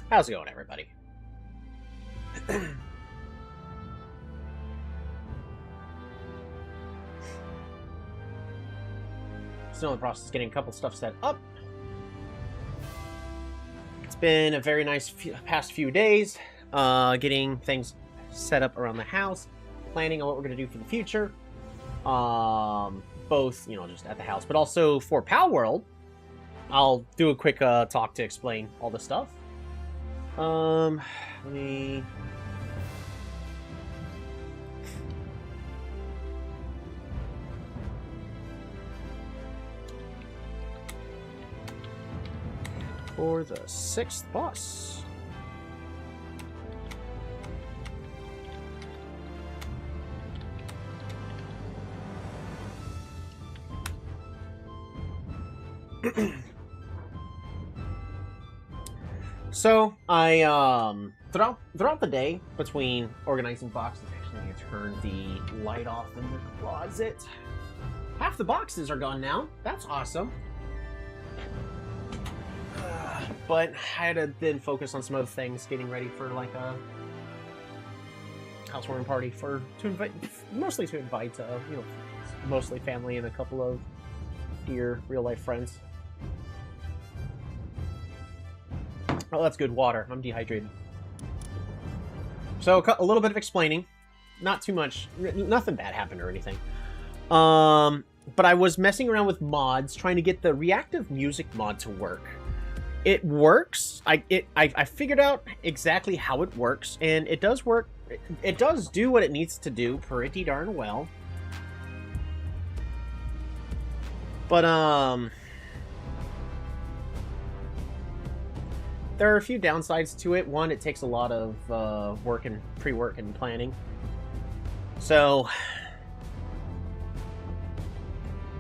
How's it going, everybody? Still in the process of getting a couple stuff set up. It's been a very nice past few days, getting things set up around the house, planning on what we're going to do for the future. Both, just at the house, but also for Palworld. I'll do a quick talk to explain all the stuff. Let me... For the 6th boss. So I throughout the day between organizing boxes, actually I turned the light off in the closet. Half the boxes are gone now. That's awesome. But I had to then focus on some other things, getting ready for like a housewarming party mostly to invite mostly family and a couple of dear real life friends. Oh, that's good water. I'm dehydrated. So a little bit of explaining, not too much, nothing bad happened or anything. But I was messing around with mods, trying to get the reactive music mod to work. It works. I figured out exactly how it works, and it does work. It does do what it needs to do pretty darn well. But there are a few downsides to it. One, it takes a lot of work and pre-work and planning. So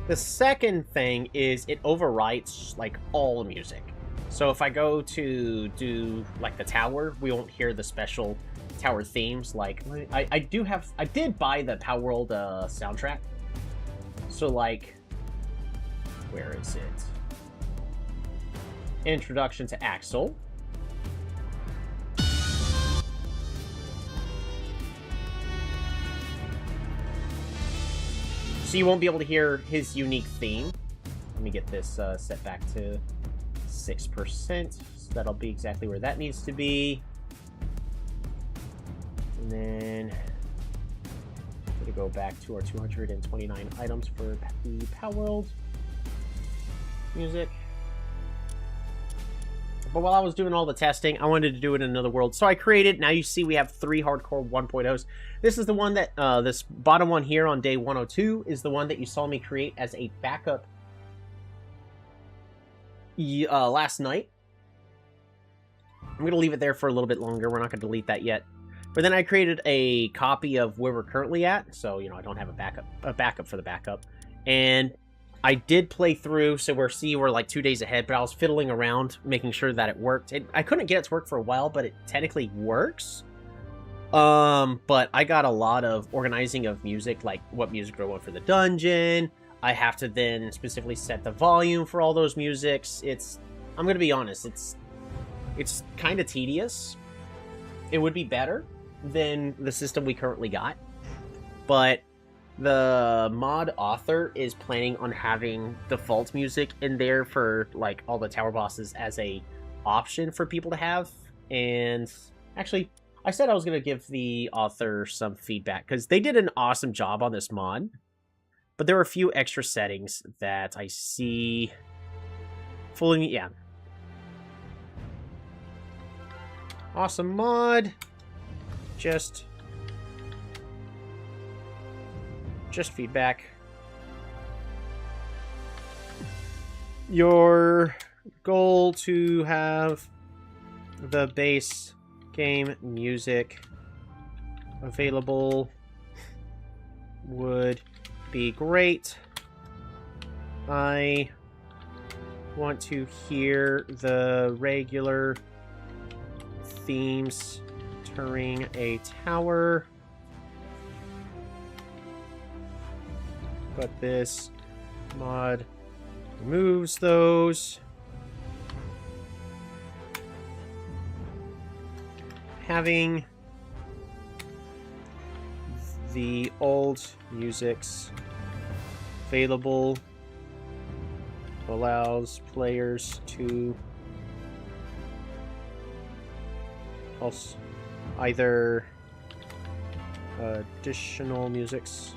the second thing is it overwrites like all the music. So if I go to do like the tower, we won't hear the special tower themes. Like I did buy the Palworld soundtrack. So like, where is it? Introduction to Axel. So you won't be able to hear his unique theme. Let me get this set back to 6%, so that'll be exactly where that needs to be. And then I'm gonna go back to our 229 items for the Palworld music. But while I was doing all the testing, I wanted to do it in another world, so I created. Now you see we have 3 hardcore 1.0s. This is the one that this bottom one here on day 102 is the one that you saw me create as a backup last night. I'm gonna leave it there for a little bit longer. We're not gonna delete that yet. But then I created a copy of where we're currently at, so I don't have a backup for the backup. And I did play through, so we're like 2 days ahead. But I was fiddling around, making sure that it worked. I couldn't get it to work for a while, but it technically works. But I got a lot of organizing of music, like what music do I want for the dungeon. I have to then specifically set the volume for all those musics. I'm gonna be honest, it's kind of tedious. It would be better than the system we currently got, but the mod author is planning on having default music in there for like all the tower bosses as a option for people to have. And actually, I said I was gonna give the author some feedback because they did an awesome job on this mod. But there are a few extra settings that I see fooling me. Yeah. Awesome mod. Just feedback. Your goal to have the base game music available would be great. I want to hear the regular themes during a tower, but this mod removes those. having the old musics available allows players to also either additional musics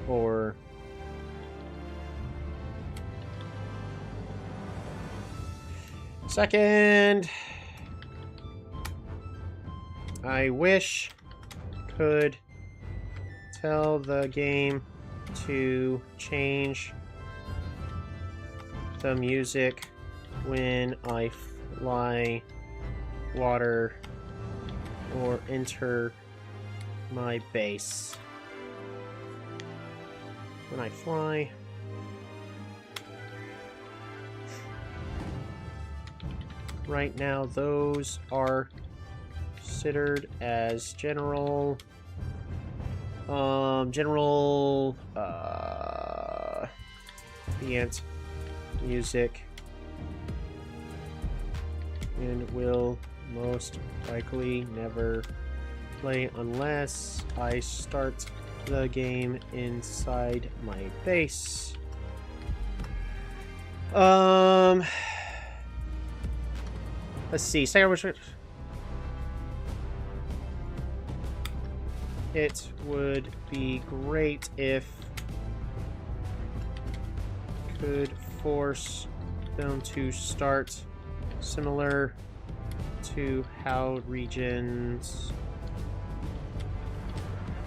or second, I wish could tell the game to change the music when I fly, water, or enter my base. When I fly, right now those are considered as general ambient music and will most likely never play unless I start the game inside my base. Let's see. It would be great if could force them to start similar to how regions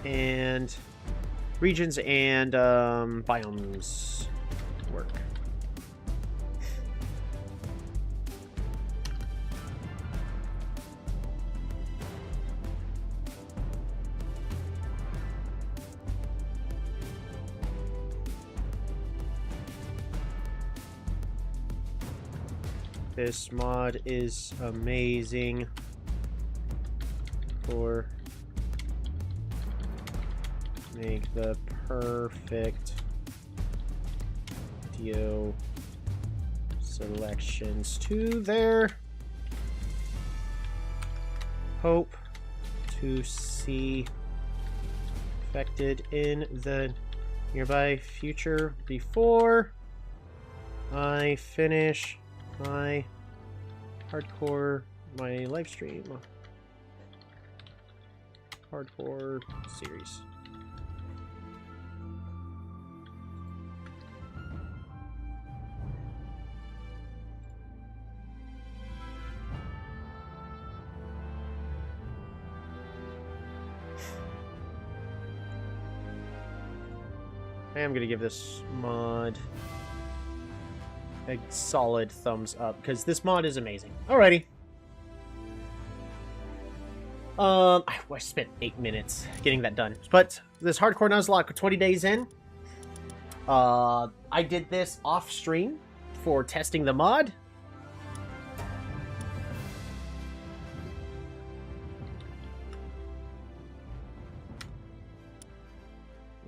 and biomes work. This mod is amazing for make the perfect video selections to their hope to see affected in the nearby future before I finish my live stream hardcore series. I am gonna give this mod a solid thumbs up because this mod is amazing. Alrighty. I spent 8 minutes getting that done, but this hardcore Nuzlocke 20 days in. I did this off stream for testing the mod.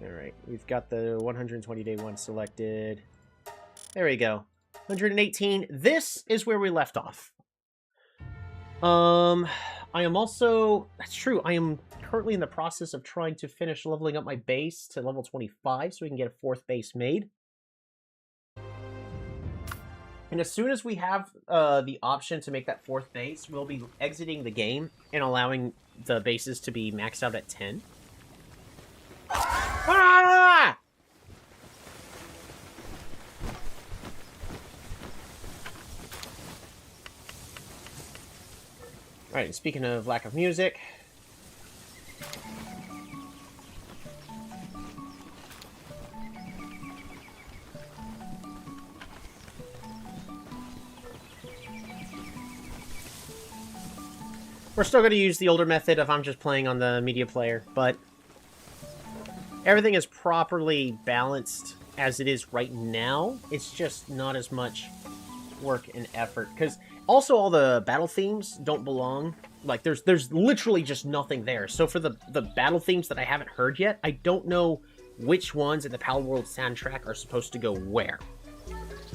Alright, we've got the 120-day one selected. There we go. 118. This is where we left off. I am also... That's true. I am currently in the process of trying to finish leveling up my base to level 25 so we can get a 4th base made. And as soon as we have the option to make that 4th base, we'll be exiting the game and allowing the bases to be maxed out at 10. Ah! Alright, speaking of lack of music... We're still going to use the older method if I'm just playing on the media player, but everything is properly balanced as it is right now. It's just not as much work and effort, because also all the battle themes don't belong. Like, there's literally just nothing there. So for the battle themes that I haven't heard yet, I don't know which ones in the Palworld soundtrack are supposed to go where.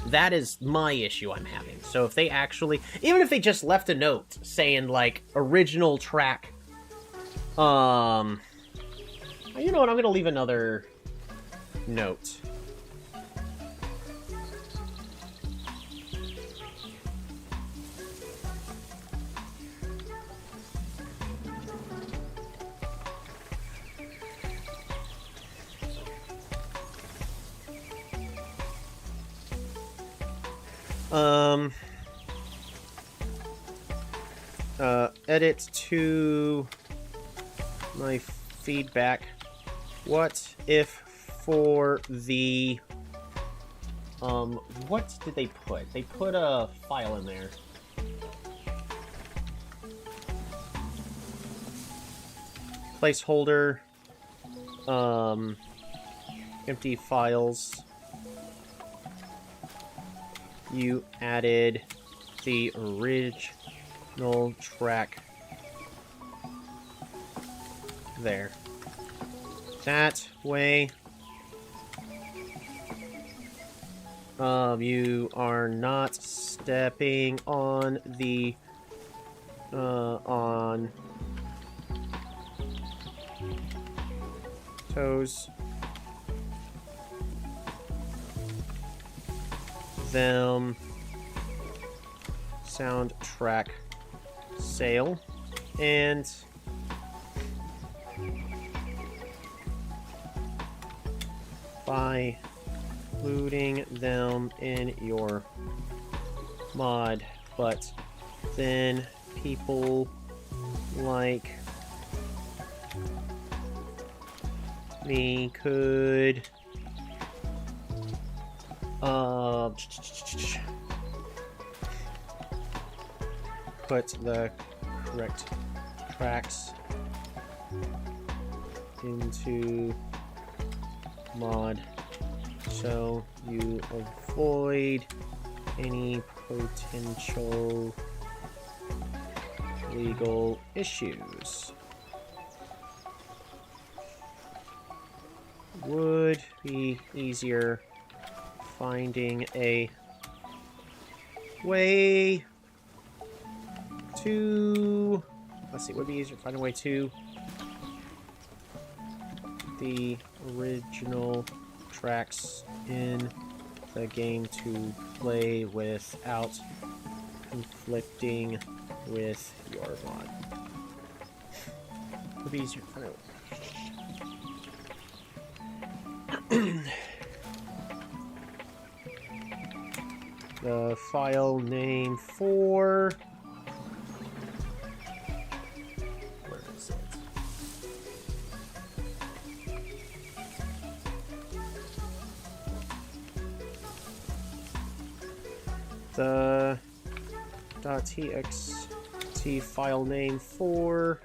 That is my issue I'm having. So if they actually, even if they just left a note saying, like, original track, you know what, I'm gonna leave another note. Edit to my feedback. What if for the, what did they put? They put a file in there. Placeholder, empty files. You added the original track there. That way, you are not stepping on the, on toes. Them soundtrack sale and by including them in your mod, but then people like me could put the correct tracks into mod so you avoid any potential legal issues. Would be easier finding a way to, let's see, would be easier to find a way to the original tracks in the game to play without conflicting with your mod. Would be easier to find a way. The file name for, where is it? The .txt file name for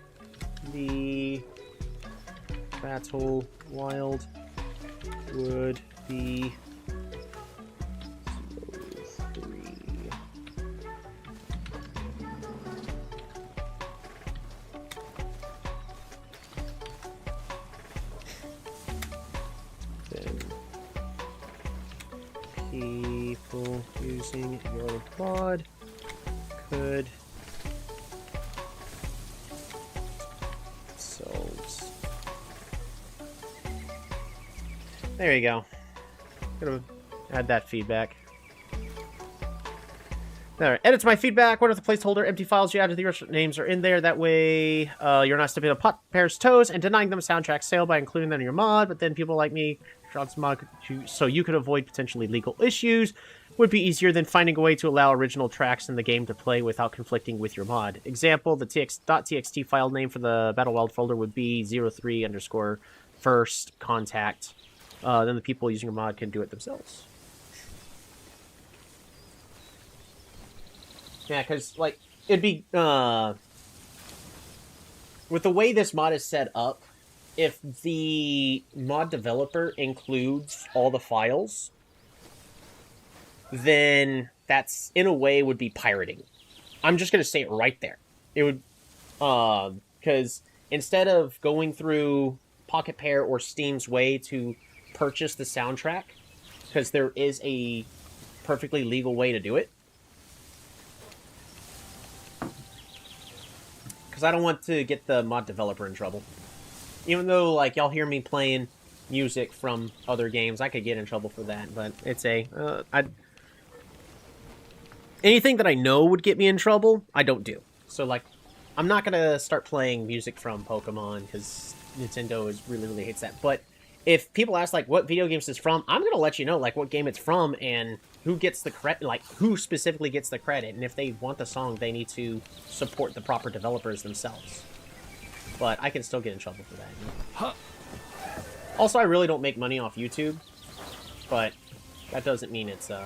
the Battle Wild would be 03. Then people using your mod could themselves. There you go. Gonna add that feedback. Alright, edit to my feedback. What if the placeholder empty files you added the original names are in there? That way, you're not stepping on pot pair's toes and denying them a soundtrack sale by including them in your mod. But then people like me, John's mod, so you could avoid potentially legal issues. Would be easier than finding a way to allow original tracks in the game to play without conflicting with your mod. Example: the .txt file name for the Battle Wild folder would be 03 underscore first contact. Then the people using your mod can do it themselves. Yeah, because, like, it'd be, with the way this mod is set up, if the mod developer includes all the files, then that's, in a way, would be pirating. I'm just going to say it right there. It would, because instead of going through Pocket Pair or Steam's way to purchase the soundtrack, because there is a perfectly legal way to do it. Because I don't want to get the mod developer in trouble. Even though, like, y'all hear me playing music from other games, I could get in trouble for that. But it's anything that I know would get me in trouble, I don't do. So, like, I'm not going to start playing music from Pokemon, because Nintendo really hates that. But if people ask, like, what video games it's from, I'm going to let you know, like, what game it's from and who gets the credit, like, who specifically gets the credit. And if they want the song, they need to support the proper developers themselves. But I can still get in trouble for that. You know? Also, I really don't make money off YouTube, but that doesn't mean it's, you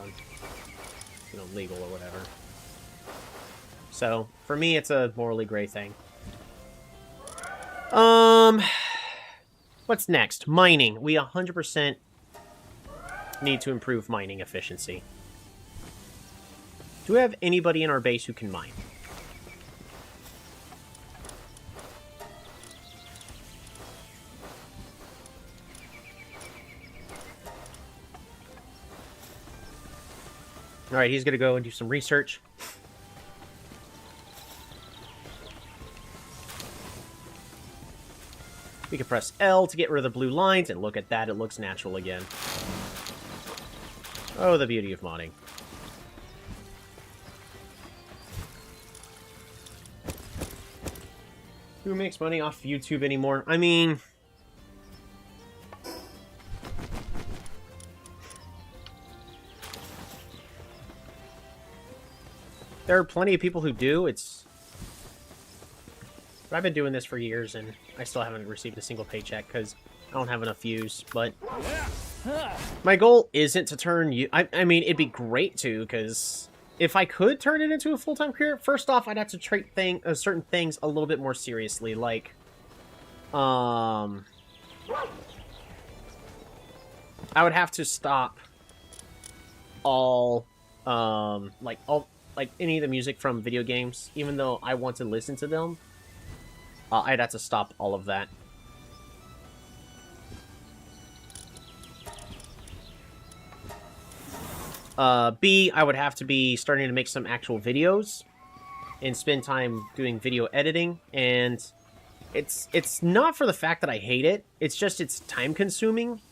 know, legal or whatever. So, for me, it's a morally gray thing. What's next? Mining. We 100% need to improve mining efficiency. Do we have anybody in our base who can mine? Alright, he's gonna go and do some research. We can press L to get rid of the blue lines, and look at that, it looks natural again. Oh, the beauty of modding. Who makes money off YouTube anymore? I mean... there are plenty of people who do. But I've been doing this for years, and I still haven't received a single paycheck because I don't have enough views. But my goal isn't to turn I mean, it'd be great to, because if I could turn it into a full-time career, first off, I'd have to treat certain things a little bit more seriously. Like, I would have to stop like any of the music from video games, even though I want to listen to them. I'd have to stop all of that. B, I would have to be starting to make some actual videos and spend time doing video editing. And it's not for the fact that I hate it. It's just it's time consuming.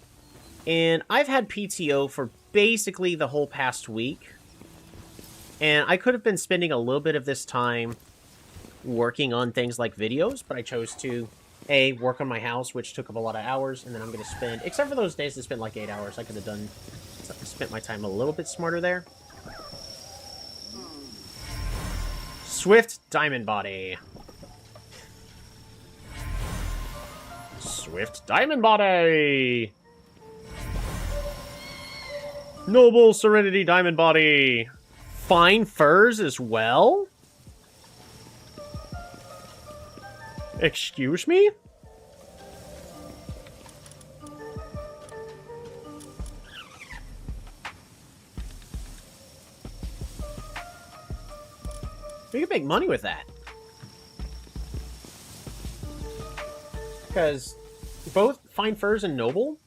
And I've had PTO for basically the whole past week. And I could have been spending a little bit of this time working on things like videos, but I chose to, A, work on my house, which took up a lot of hours, and then I'm going to spend, except for those days that spent like 8 hours, I could have spent my time a little bit smarter there. Swift Diamond Body. Swift Diamond Body! Noble Serenity Diamond Body! Fine furs as well? Excuse me? We could make money with that. Because both Fine Furs and Noble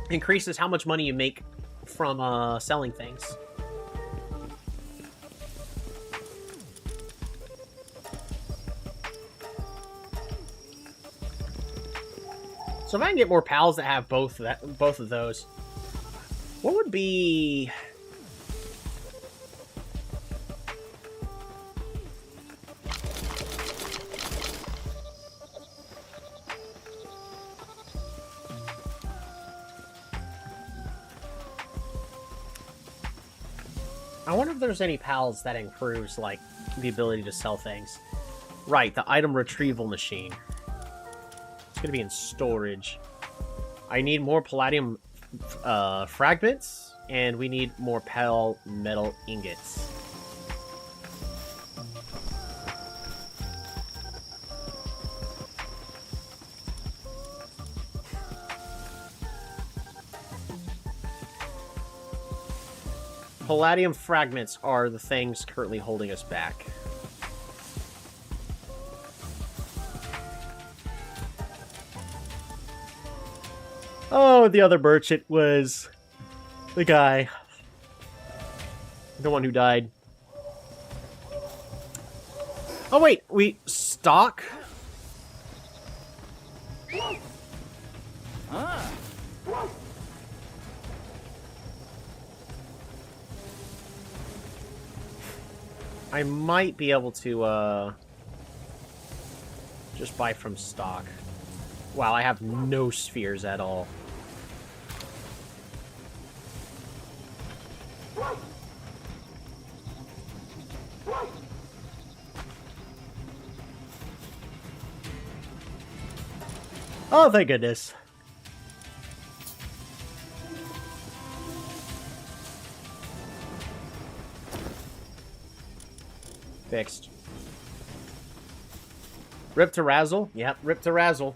increases how much money you make from selling things. So if I can get more pals that have both of those, what would be... I wonder if there's any pals that improves, like, the ability to sell things. Right, the item retrieval machine. It's gonna be in storage. I need more palladium fragments, and we need more pale metal ingots. Palladium fragments are the things currently holding us back. Oh, the other merchant was the guy. The one who died. Oh, wait. We stock? I might be able to, just buy from stock. Wow, I have no spheres at all. Oh, thank goodness. Fixed. Rip to razzle? Yep, rip to razzle.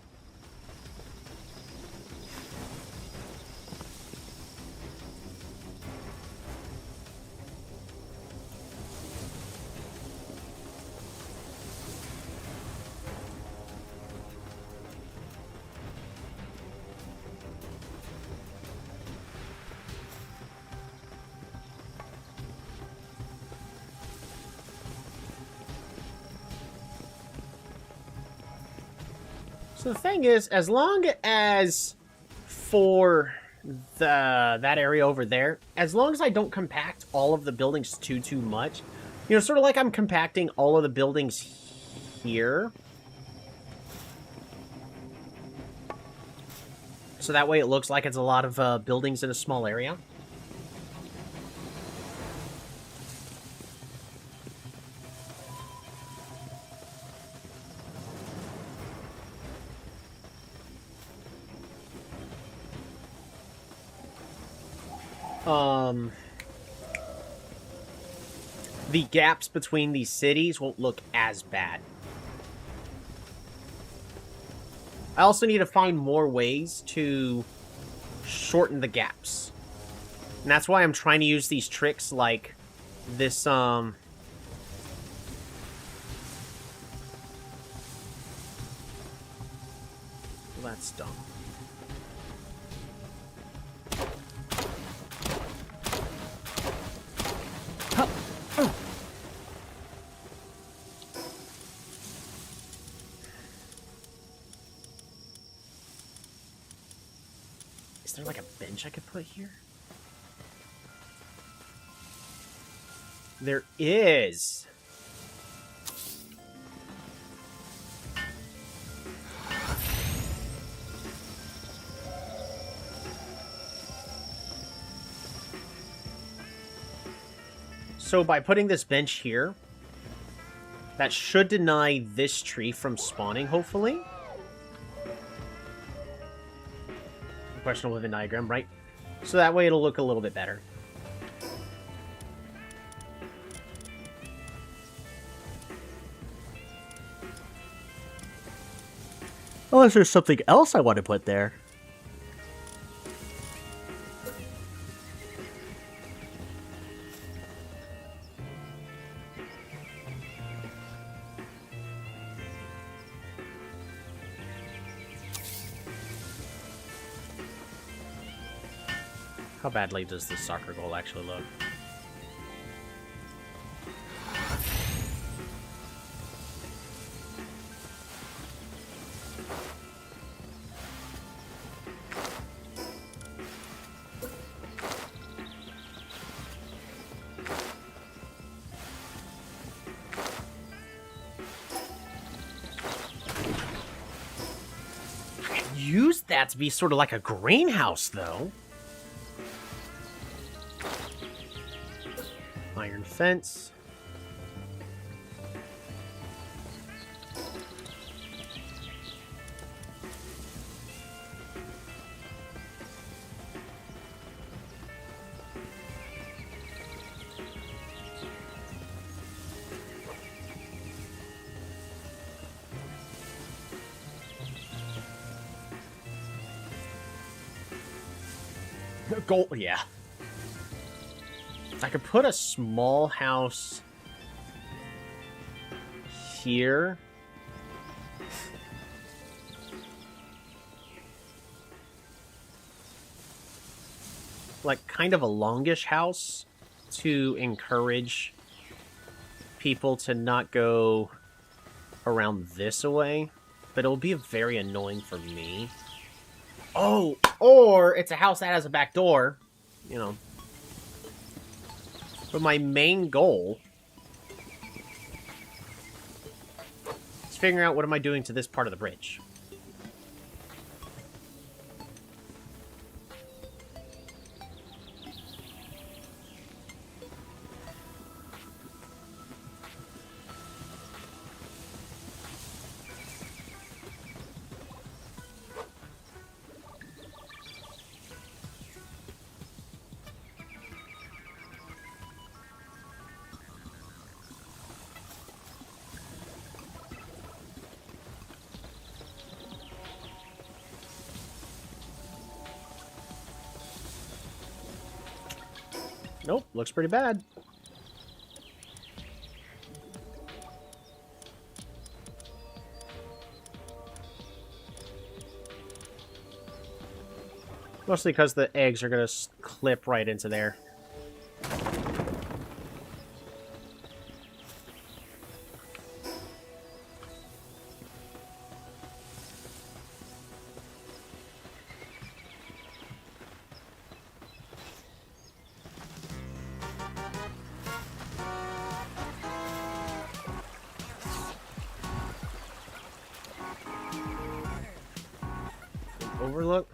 So the thing is, as long as for that area over there, as long as I don't compact all of the buildings too much, you know, sort of like I'm compacting all of the buildings here. So that way it looks like it's a lot of buildings in a small area. The gaps between these cities won't look as bad. I also need to find more ways to shorten the gaps. And that's why I'm trying to use these tricks like this, well, that's dumb. Is there like a bench I could put here? There is. So by putting this bench here, that should deny this tree from spawning, hopefully. Questionable Venn diagram, right? So that way it'll look a little bit better. Unless there's something else I want to put there. How badly does this soccer goal actually look? I could use that to be sort of like a greenhouse, though. Iron fence. Gold, yeah. I could put a small house here. like, kind of a longish house to encourage people to not go around this way. But it'll be very annoying for me. Oh, or it's a house that has a back door, you know. But my main goal is figuring out what am I doing to this part of the bridge. Nope, looks pretty bad. Mostly because the eggs are going to clip right into there. Overlook?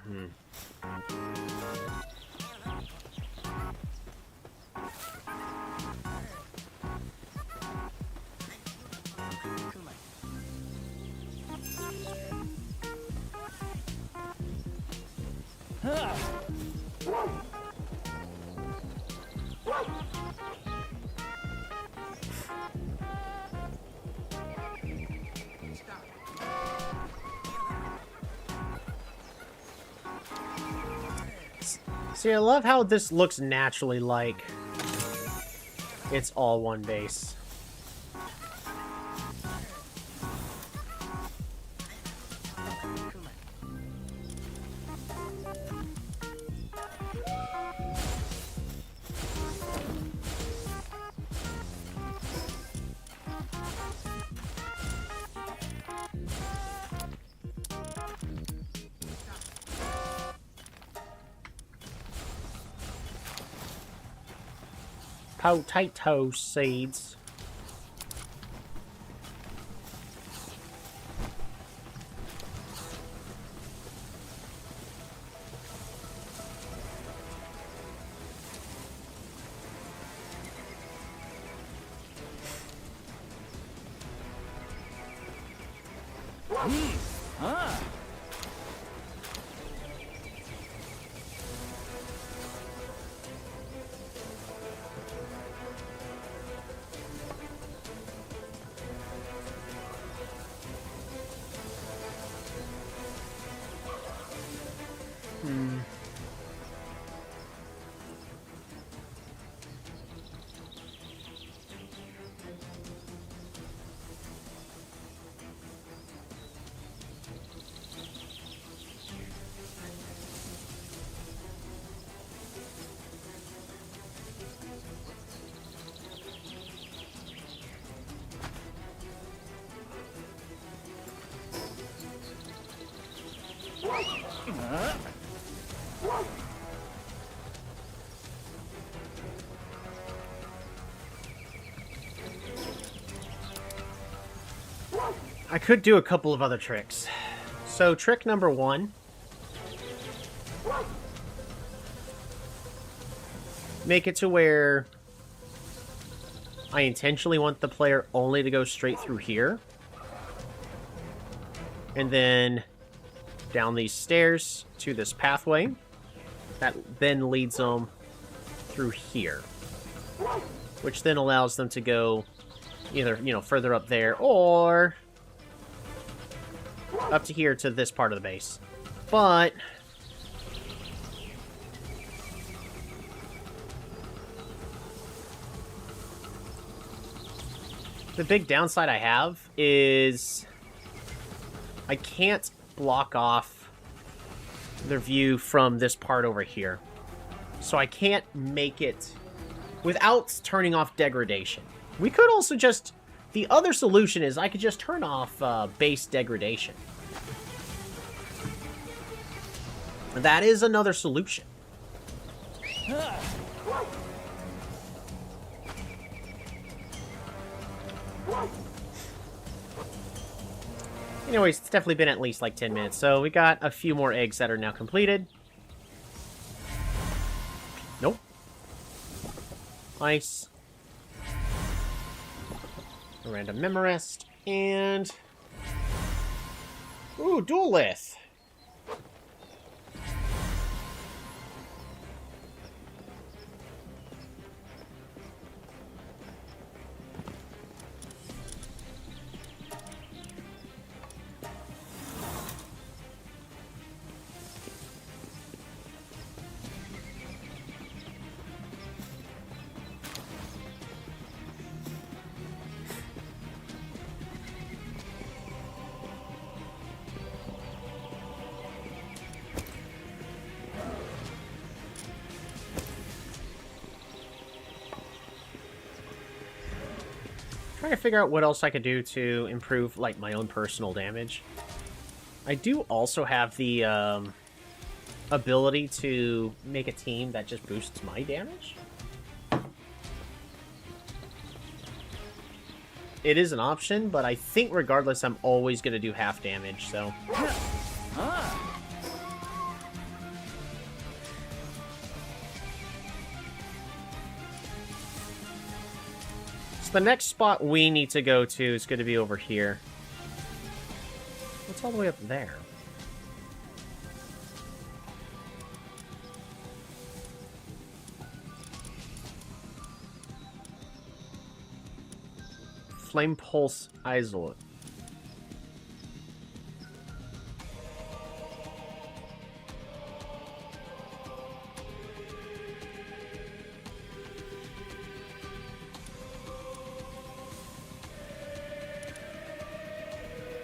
See, I love how this looks naturally like it's all one base. Potato seeds. I could do a couple of other tricks. So trick number one. Make it to where I intentionally want the player only to go straight through here. And then down these stairs to this pathway. That then leads them through here. Which then allows them to go either, you know, further up there or up to here to this part of the base. But the big downside I have is I can't block off their view from this part over here. So I can't make it without turning off degradation. We could also just... The other solution is I could just turn off base degradation. That is another solution. Anyways, it's definitely been at least like 10 minutes. So we got a few more eggs that are now completed. Nope. Nice. A random Memorest. And... Ooh, Duelith. Trying to figure out what else I could do to improve, like, my own personal damage. I do also have the ability to make a team that just boosts my damage. It is an option, but I think regardless, I'm always going to do half damage, so... So the next spot we need to go to is going to be over here. What's all the way up there? Flame Pulse Isolate.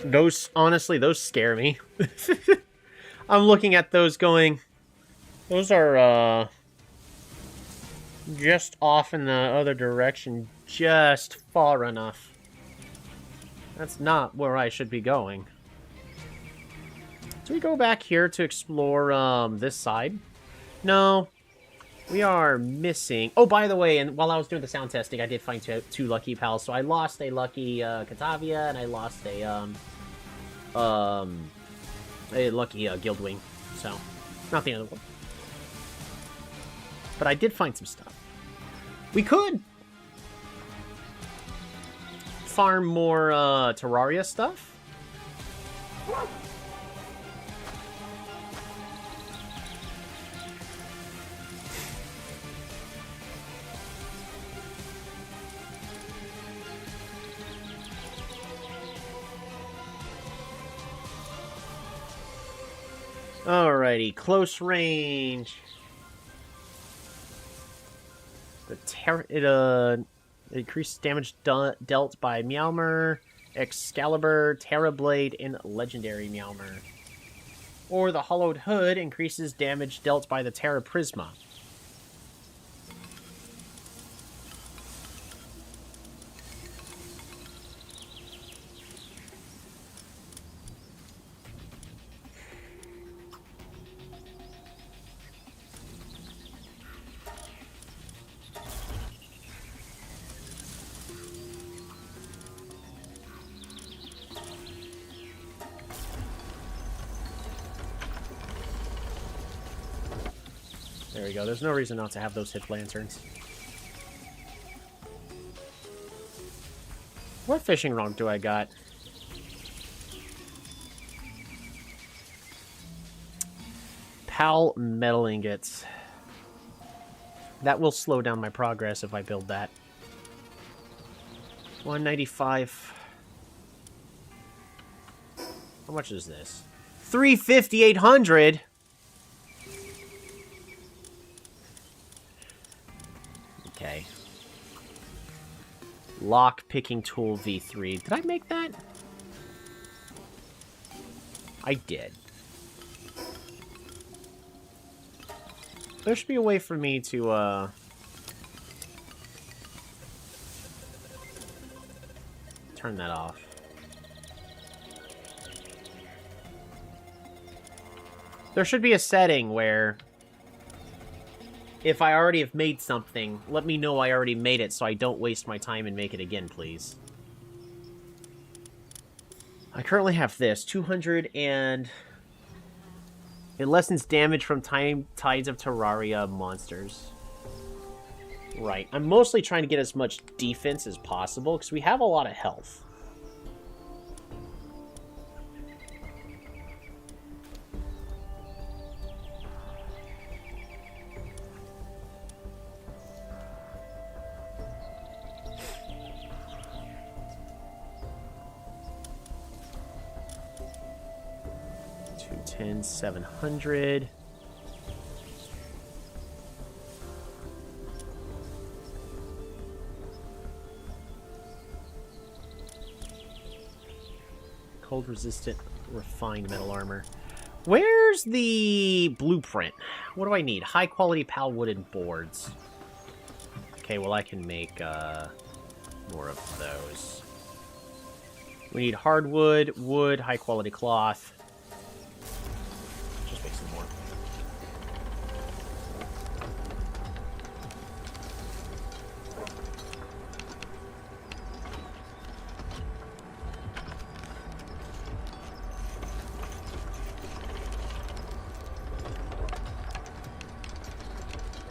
Those, honestly, those scare me. I'm looking at those going, those are, just off in the other direction, just far enough. That's not where I should be going. Do we go back here to explore, this side? No. We are missing... Oh, by the way, and while I was doing the sound testing, I did find two Lucky Pals. So I lost a Lucky, Catavia, and I lost a Lucky, Guildwing. So, not the end of the world. But I did find some stuff. We could farm more, Terraria stuff. Alrighty, close range. It increased damage dealt by Meowmer, Excalibur, Terrorblade, and Legendary Meowmer. Or the Hollowed Hood increases damage dealt by the Terra Prisma. There we go. There's no reason not to have those hit lanterns. What fishing rod do I got? Pal metal ingots. That will slow down my progress if I build that. 195. How much is this? 350, 800. Okay. Lock picking tool V3. Did I make that? I did. There should be a way for me to, turn that off. There should be a setting where if I already have made something, let me know I already made it so I don't waste my time and make it again, please. I currently have this, 200 and... It lessens damage from Tides of Terraria monsters. Right. I'm mostly trying to get as much defense as possible, because we have a lot of health. $210, 700. Cold resistant refined metal armor. Where's the blueprint? What do I need? High quality palwood and boards. Okay, well I can make more of those. We need hardwood, wood, high quality cloth. Just make some more.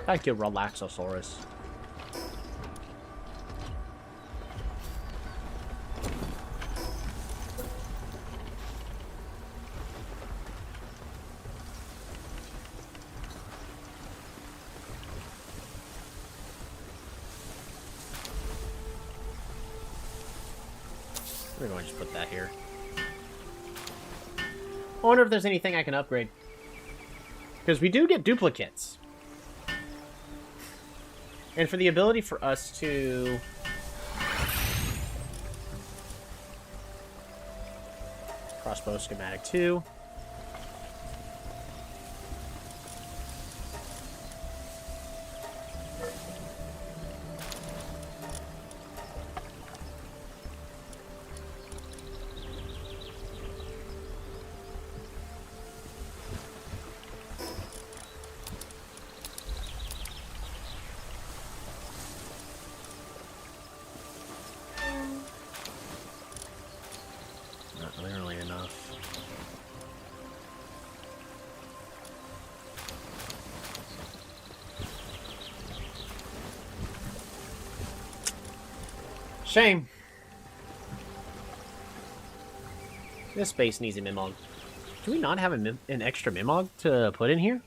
Thank you, Relaxosaurus. We're going to just put that here. I wonder if there's anything I can upgrade. Because we do get duplicates. And for the ability for us to... Crossbow schematic 2. Not nearly enough. Shame. This space needs a Mimog. Do we not have an extra Mimog to put in here?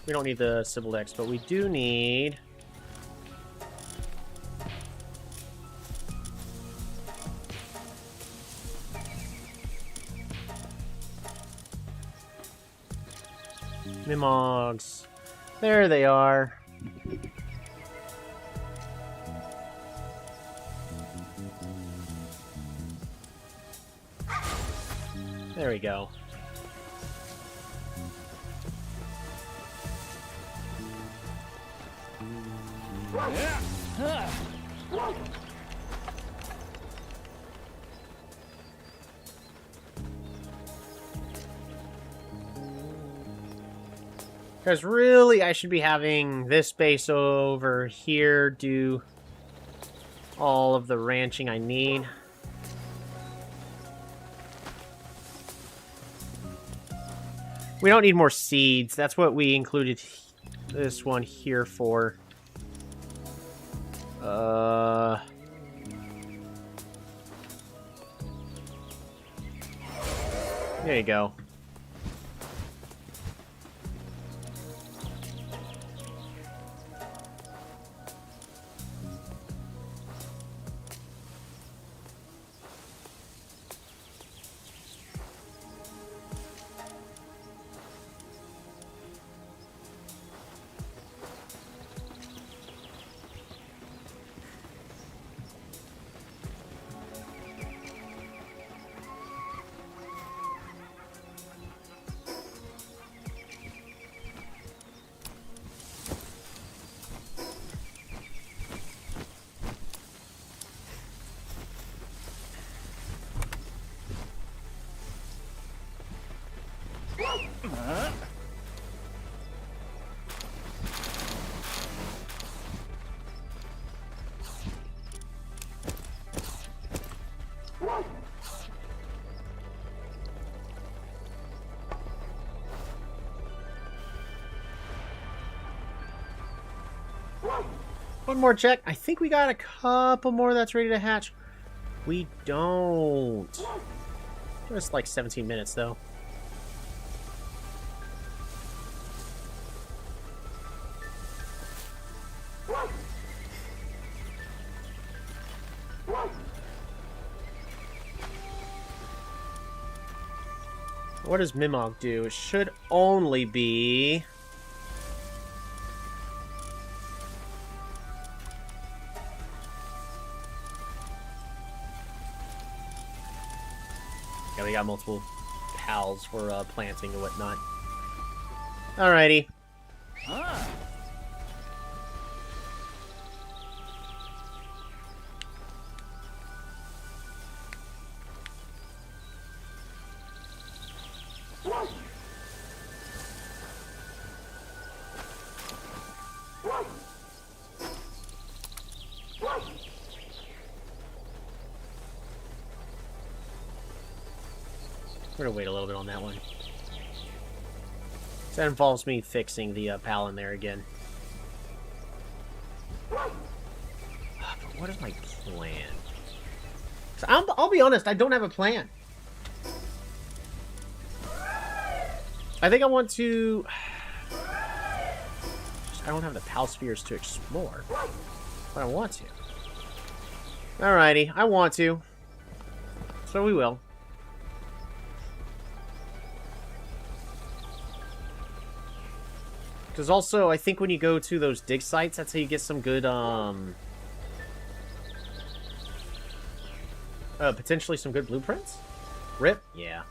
We don't need the Civil Dex, but we do need... Mimogs. There they are. There we go. Because really, I should be having this base over here do all of the ranching I need. We don't need more seeds. That's what we included this one here for. There you go. One more check. I think we got a couple more that's ready to hatch. We don't. Just like 17 minutes, though. What does Mimog do? It should only be... Yeah, we got multiple pals for planting and whatnot. Alrighty. Ah. We're gonna wait a little bit on that one. That involves me fixing the pal in there again. But what is my plan? So I'll be honest, I don't have a plan. I think I want to... I don't have the pal spheres to explore, but I want to. Alrighty, I want to. So we will. Because also, I think when you go to those dig sites, that's how you get some good, potentially some good blueprints? Rip? Yeah.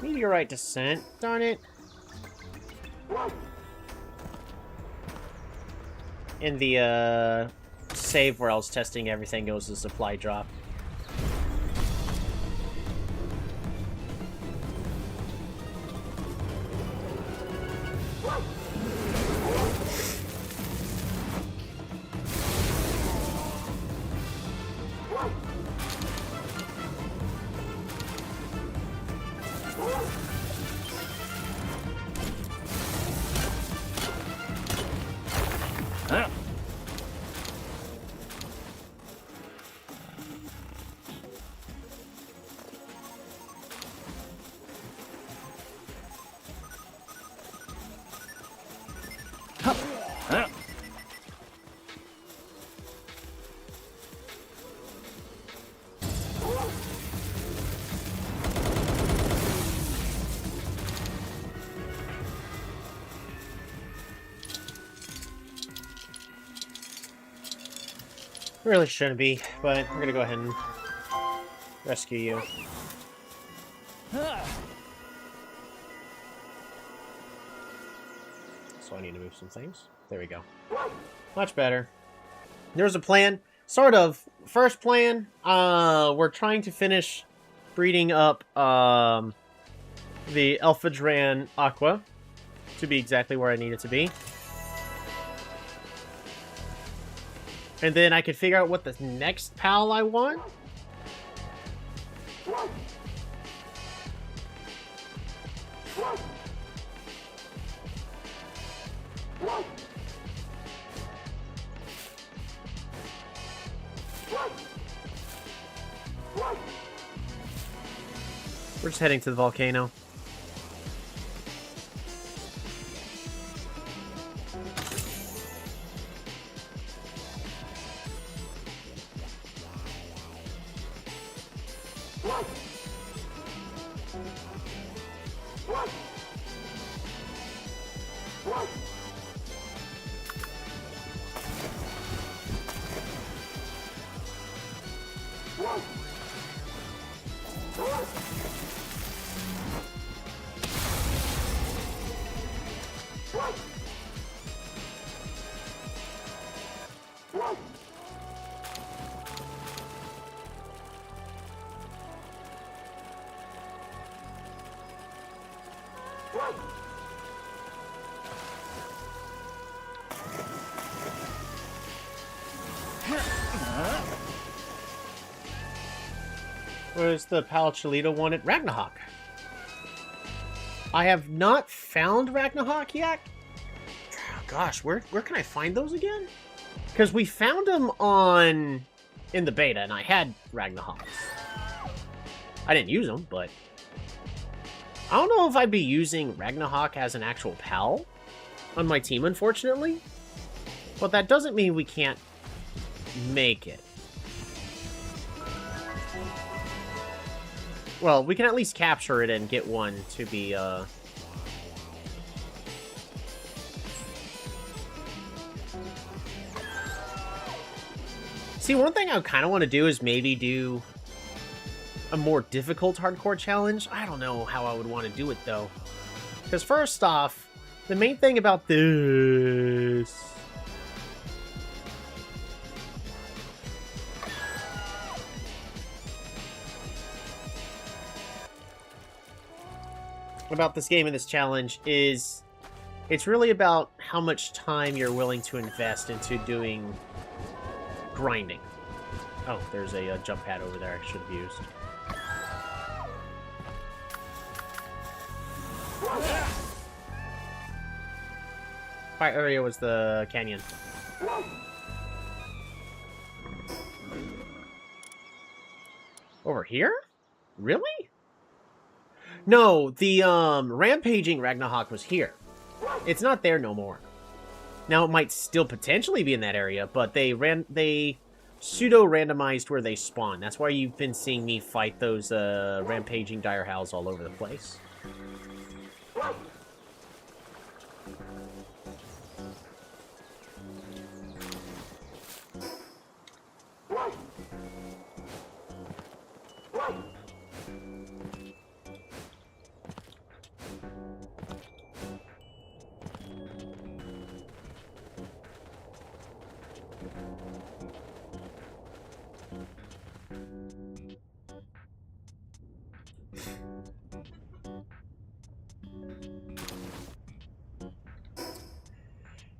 Meteorite descent. Darn it. In the save where I was testing everything goes to supply drop. Really shouldn't be, but we're gonna go ahead and rescue you. So I need to move some things. There we go. Much better. There's a plan. Sort of. First plan, we're trying to finish breeding up the Elphadran Aqua to be exactly where I need it to be. And then I can figure out what the next pal I want. We're just heading to the volcano. Where's the Palchalito one at Ragnarok? I have not found Ragnarok yet. Oh, gosh, where can I find those again? Because we found them in the beta, and I had Ragnarok. I didn't use them, but I don't know if I'd be using Ragnarok as an actual pal on my team, unfortunately. But that doesn't mean we can't make it. Well, we can at least capture it and get one to be, See, one thing I kind of want to do is maybe do a more difficult hardcore challenge. I don't know how I would want to do it, though. Because first off, the main thing about this... about this game and this challenge is it's really about how much time you're willing to invest into doing grinding. Oh, there's a jump pad over there I should have used. Fire area was the canyon. Over here? Really? No, the rampaging Ragnarok was here. It's not there no more. Now it might still potentially be in that area, but they pseudo-randomized where they spawn. That's why you've been seeing me fight those rampaging direhowls all over the place.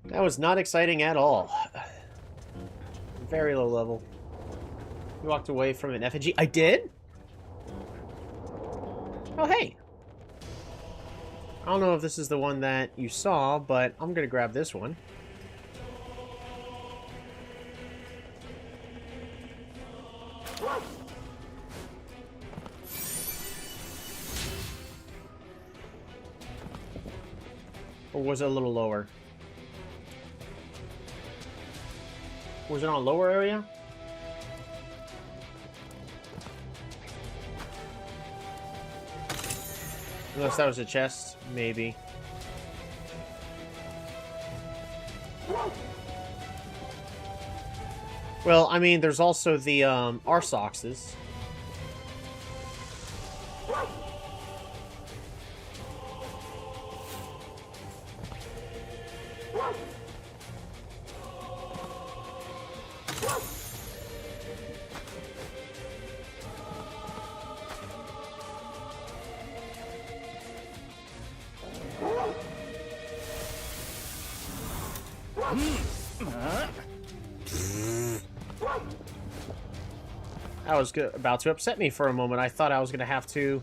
That was not exciting at all. Very low level. You walked away from an effigy. I did? Oh, hey. I don't know if this is the one that you saw, but I'm going to grab this one. Or was it a little lower? Was it on a lower area? Unless that was a chest, maybe. Well, I mean, there's also the Arsoxes. That was about to upset me for a moment. I thought I was going to have to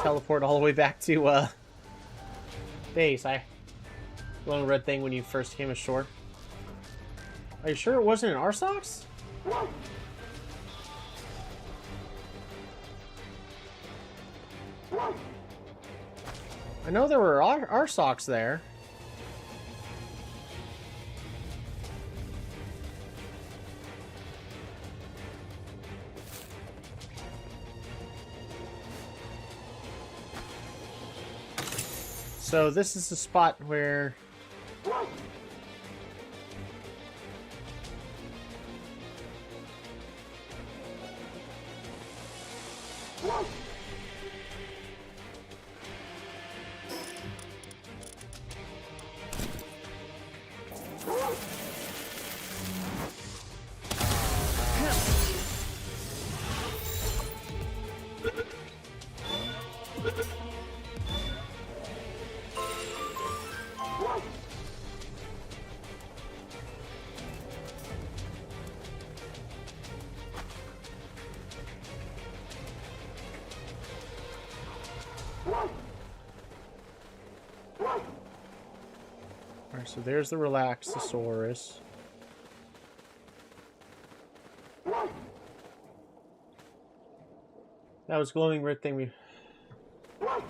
teleport all the way back to base. Glowing red thing when you first came ashore. Are you sure it wasn't an Arsox? I know there were Arsox there. So this is the spot where... Alright, so there's the Relaxosaurus. That was glowing red thing we... Oh,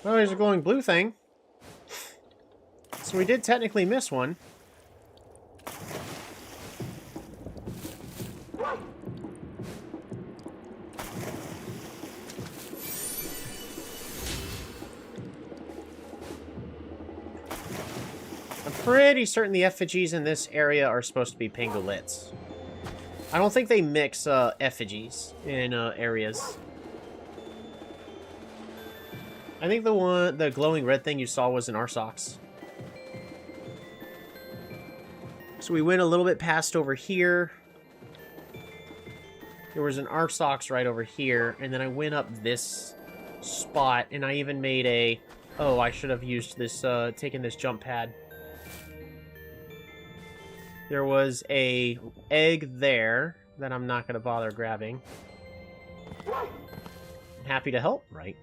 there's a glowing blue thing. So we did technically miss one. I'm pretty certain the effigies in this area are supposed to be pangolins. I don't think they mix effigies in areas. I think the glowing red thing you saw was an Arsox. So we went a little bit past over here. There was an Arsox right over here, and then I went up this spot, and I even made a... Oh, I should have used this, taken this jump pad. There was a egg there that I'm not going to bother grabbing. Happy to help, right?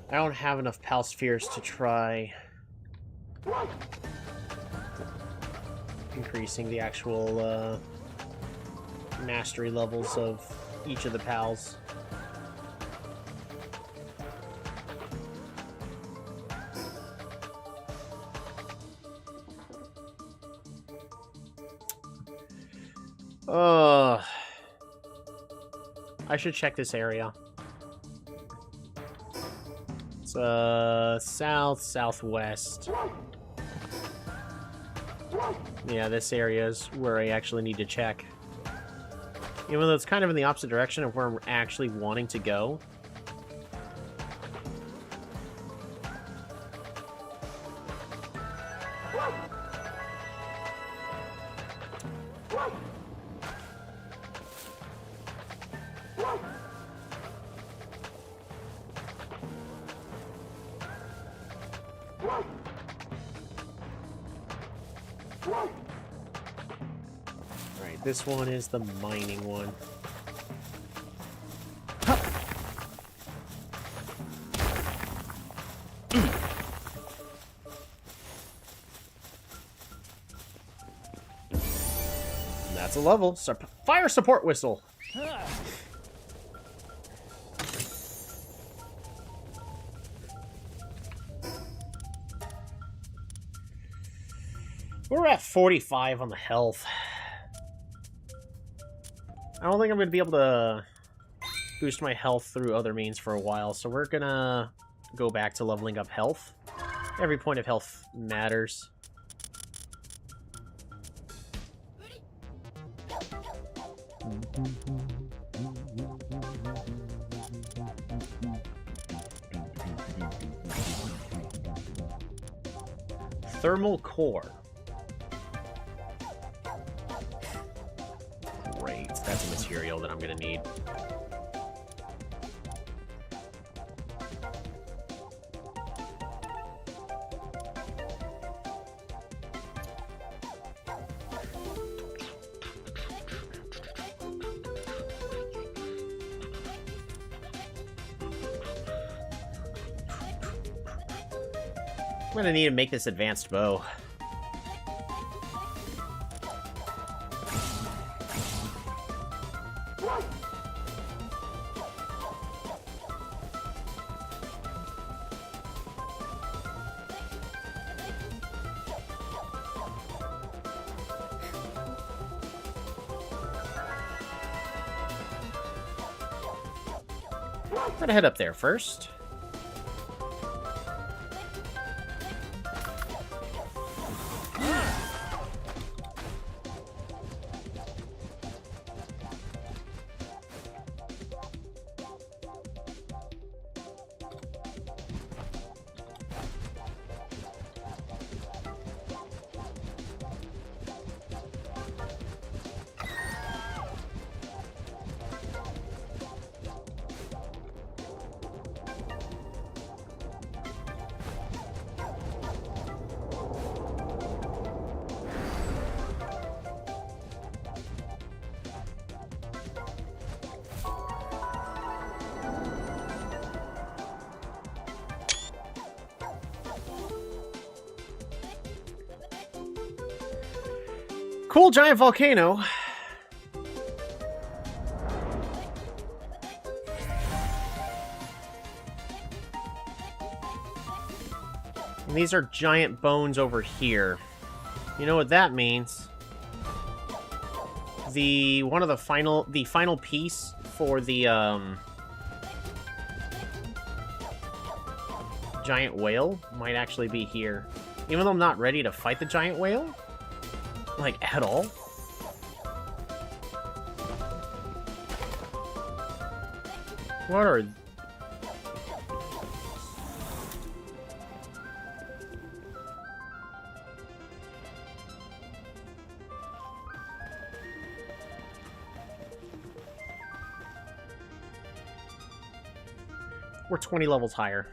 I don't have enough Pal Spheres to try increasing the actual mastery levels of each of the pals. I should check this area. It's south, southwest. Yeah, this area is where I actually need to check. Even though it's kind of in the opposite direction of where I'm actually wanting to go. Alright, this one is the mining one. a level. Fire support whistle. We're at 45 on the health. I don't think I'm going to be able to boost my health through other means for a while, so we're going to go back to leveling up health. Every point of health matters. Thermal core. Great, that's a material that I'm gonna need. I'm gonna need to make this advanced bow. I'm gonna head up there first. Cool giant volcano. And these are giant bones over here. You know what that means? The final piece for the giant whale might actually be here. Even though I'm not ready to fight the giant whale, like, at all. What are... We're 20 levels higher.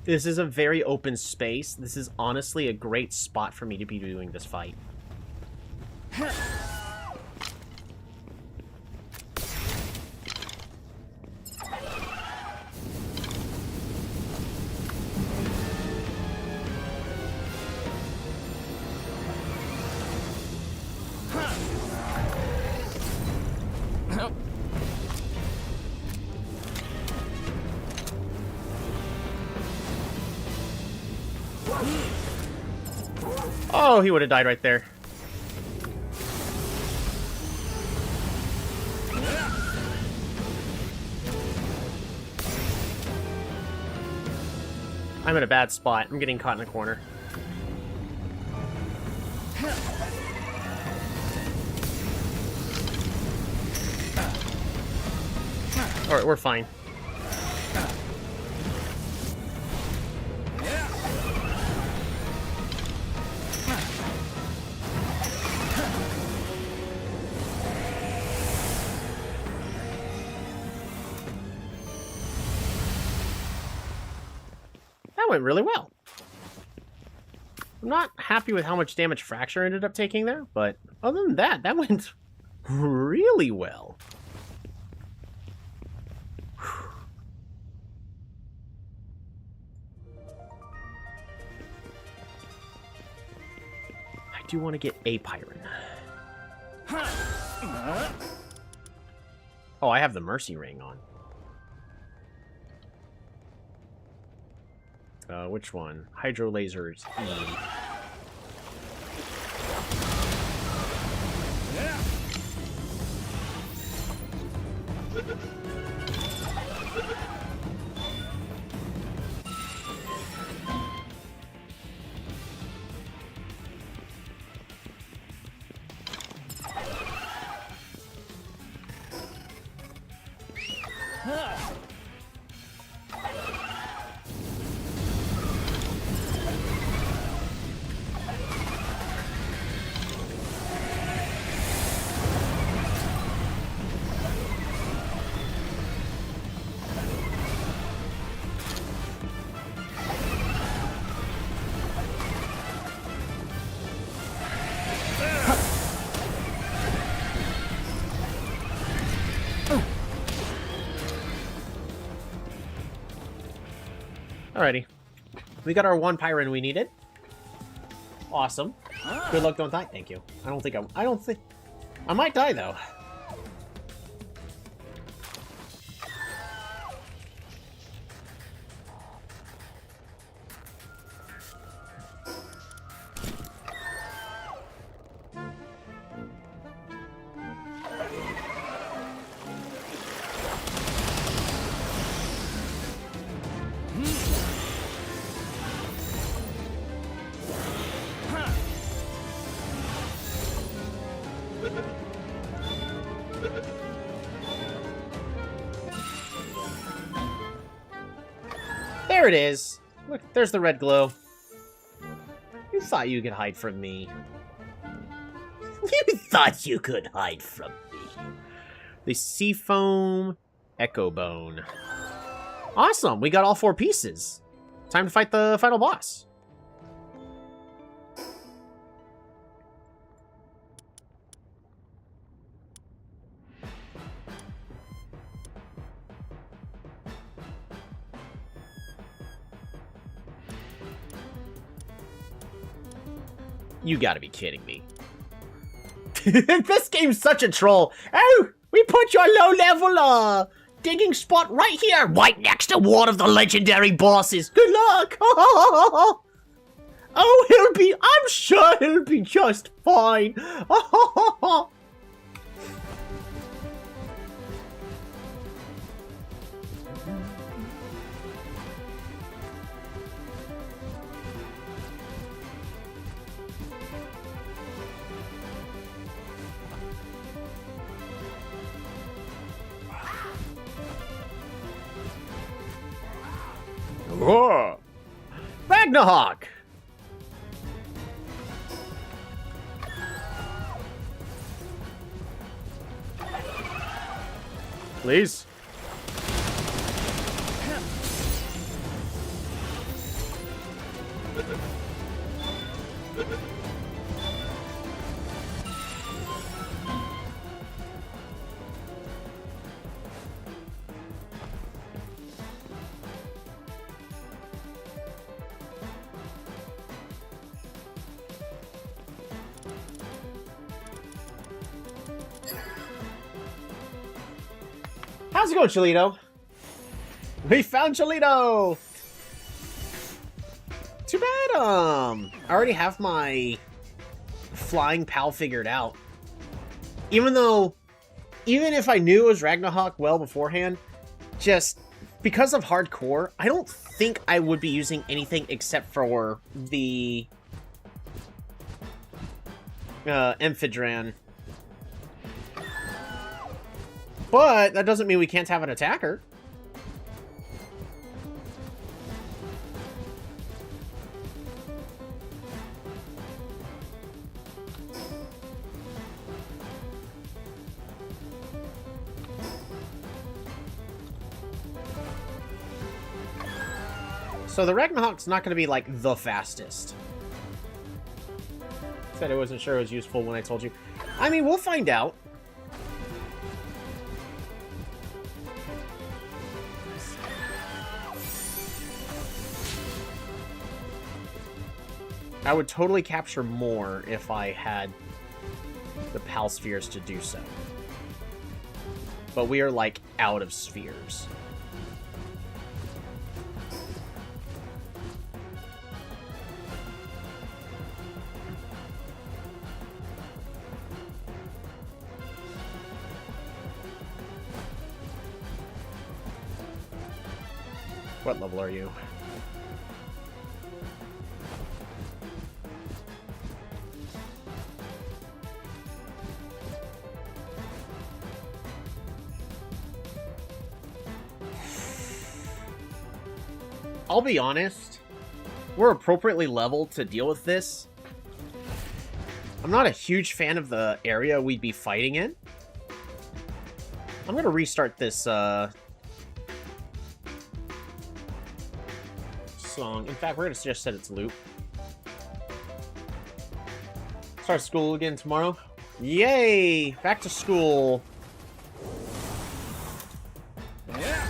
This is a very open space. This is honestly a great spot for me to be doing this fight. Oh, he would have died right there. I'm in a bad spot. I'm getting caught in a corner. Alright, we're fine. That went really well. I'm not happy with how much damage Fracture ended up taking there, but other than that, that went really well. do want to get a Pyron. Oh, I have the Mercy Ring on. Which one? Hydro Lasers E. Alrighty. We got our one Pyron we needed. Awesome. Good luck, don't die. Thank you. I don't think I might die though. There it is. Look, there's the red glow. You thought you could hide from me. You thought you could hide from me. The Seafoam Echo Bone. Awesome, we got all 4 pieces. Time to fight the final boss. You gotta be kidding me. This game's such a troll. Oh, we put your low-level, digging spot right here, right next to one of the legendary bosses. Good luck. Oh, I'm sure he'll be just fine. Whoa. Ragnarok! Please? How's it going, Cholito? We found Cholito! Too bad, I already have my flying pal figured out. Even if I knew it was Ragnarok well beforehand, just because of hardcore, I don't think I would be using anything except for the Amphidran. But that doesn't mean we can't have an attacker. So the Ragnarok's not going to be, like, the fastest. Said I wasn't sure it was useful when I told you. I mean, we'll find out. I would totally capture more if I had the Pal Spheres to do so. But we are, like, out of spheres. What level are you? I'll be honest, we're appropriately leveled to deal with this. I'm not a huge fan of the area we'd be fighting in. I'm gonna restart this, song. In fact, we're gonna just set it to loop. Start school again tomorrow. Yay! Back to school. Yeah.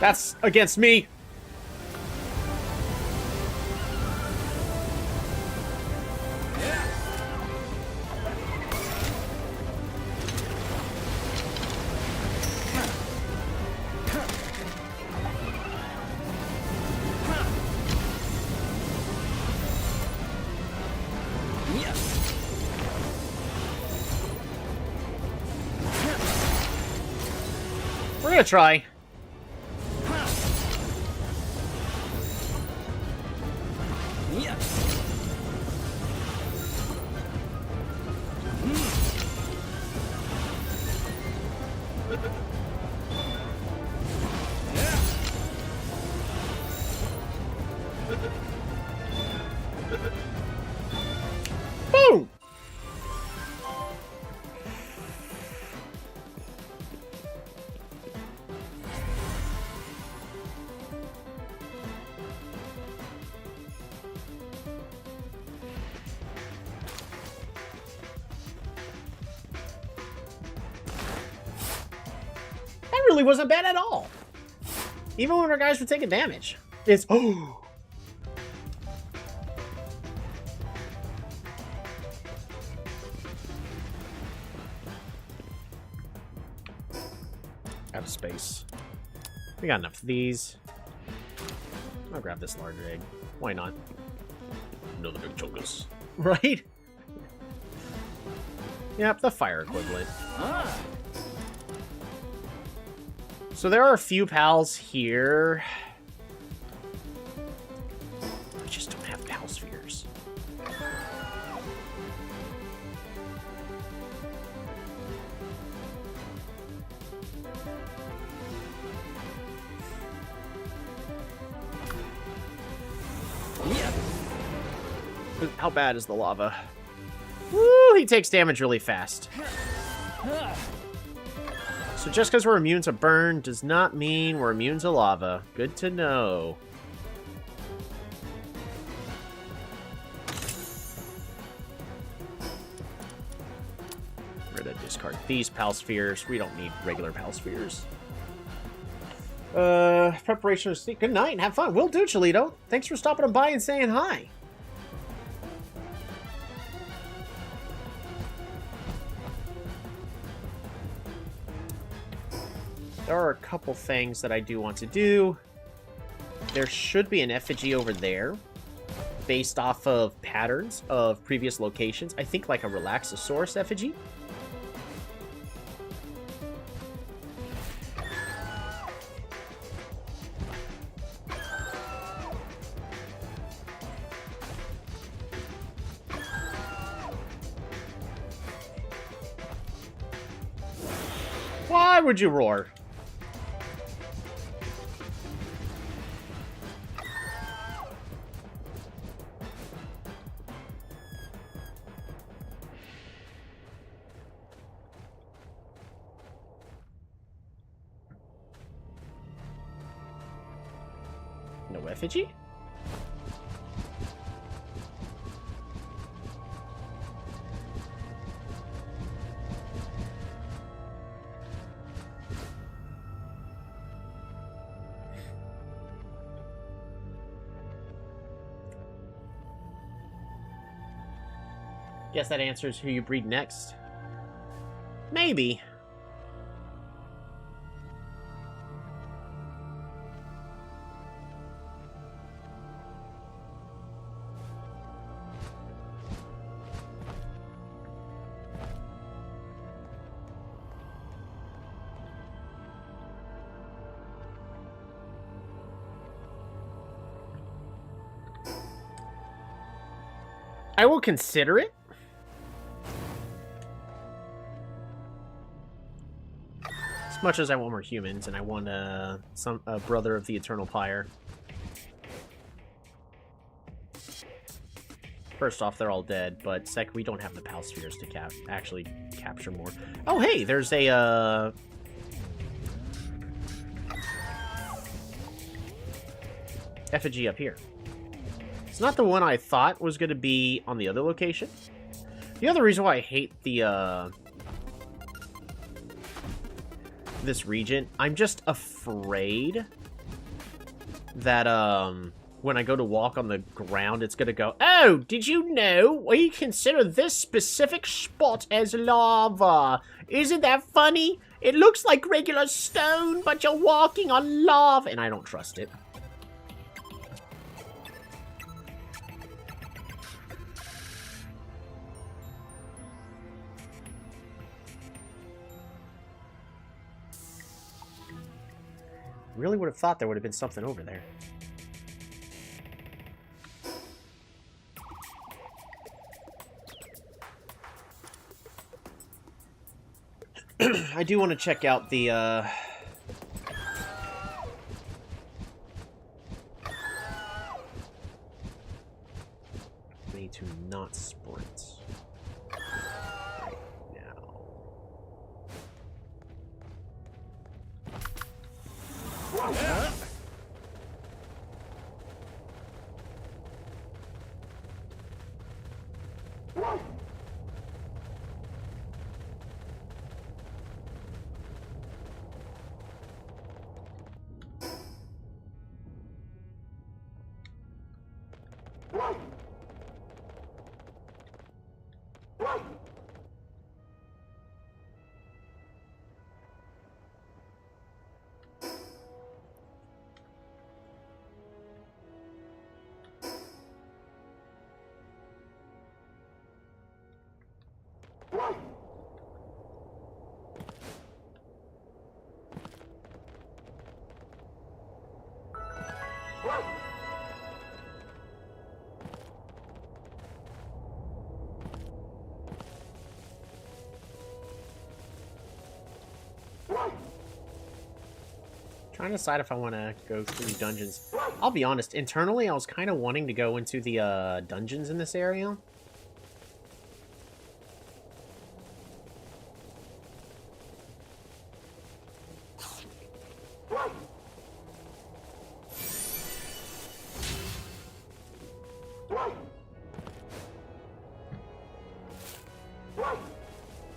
That's against me. We're gonna try. Boom! That really wasn't bad at all. Even when our guys were taking damage. It's... Oh! Out of space. We got enough of these. I'll grab this larger egg. Why not? Another big chogus. Right? Yep, the fire equivalent. So there are a few pals here. We just don't have pal spheres. How bad is the lava? Woo, he takes damage really fast. So just because we're immune to burn does not mean we're immune to lava. Good to know. We're gonna discard these pal spheres. We don't need regular pal spheres. Preparation of sleep. Good night and have fun. Will do, Cholito. Thanks for stopping by and saying hi. There are a couple things that I do want to do. There should be an effigy over there based off of patterns of previous locations. I think like a Relaxosaurus effigy. Why would you roar? effigy? Guess that answers who you breed next. Maybe. I will consider it. As much as I want more humans, and I want a brother of the Eternal Pyre. First off, they're all dead, but second, we don't have the Pal Spheres to actually capture more. Oh, hey, there's a effigy up here. It's not the one I thought was going to be on the other location. The other reason why I hate the this region, I'm just afraid that when I go to walk on the ground, it's gonna go, oh, did you know we consider this specific spot as lava? Isn't that funny? It looks like regular stone, but you're walking on lava, and I don't trust it. Really would have thought there would have been something over there. I do want to check out the we need to not sprint right now. Trying to decide if I want to go through dungeons. I'll be honest, internally I was kind of wanting to go into the dungeons in this area.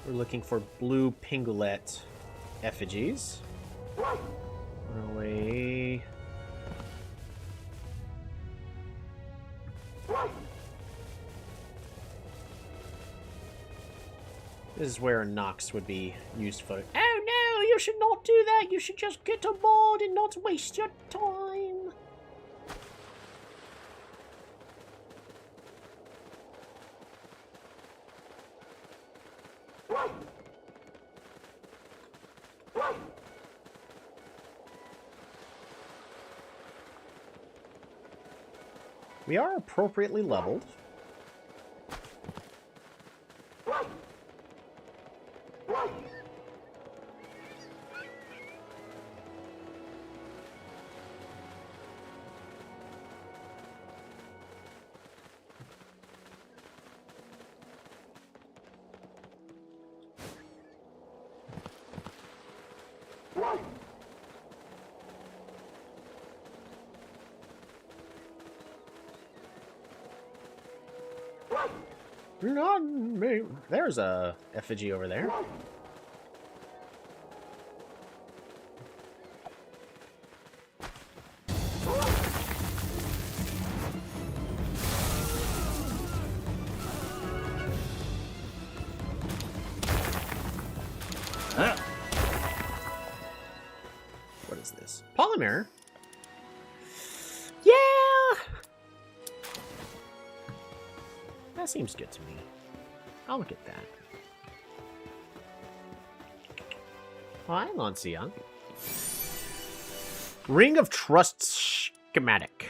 We're looking for blue Pingulette effigies. Away. This is where a Nox would be used for. Oh no, you should not do that. You should just get a mod and not waste your time. We are appropriately leveled. Not me. There's a effigy over there. What is this? Polymer? Yeah! That seems good to me. I'll look at that. Hi, Lancia. Ring of Trust schematic.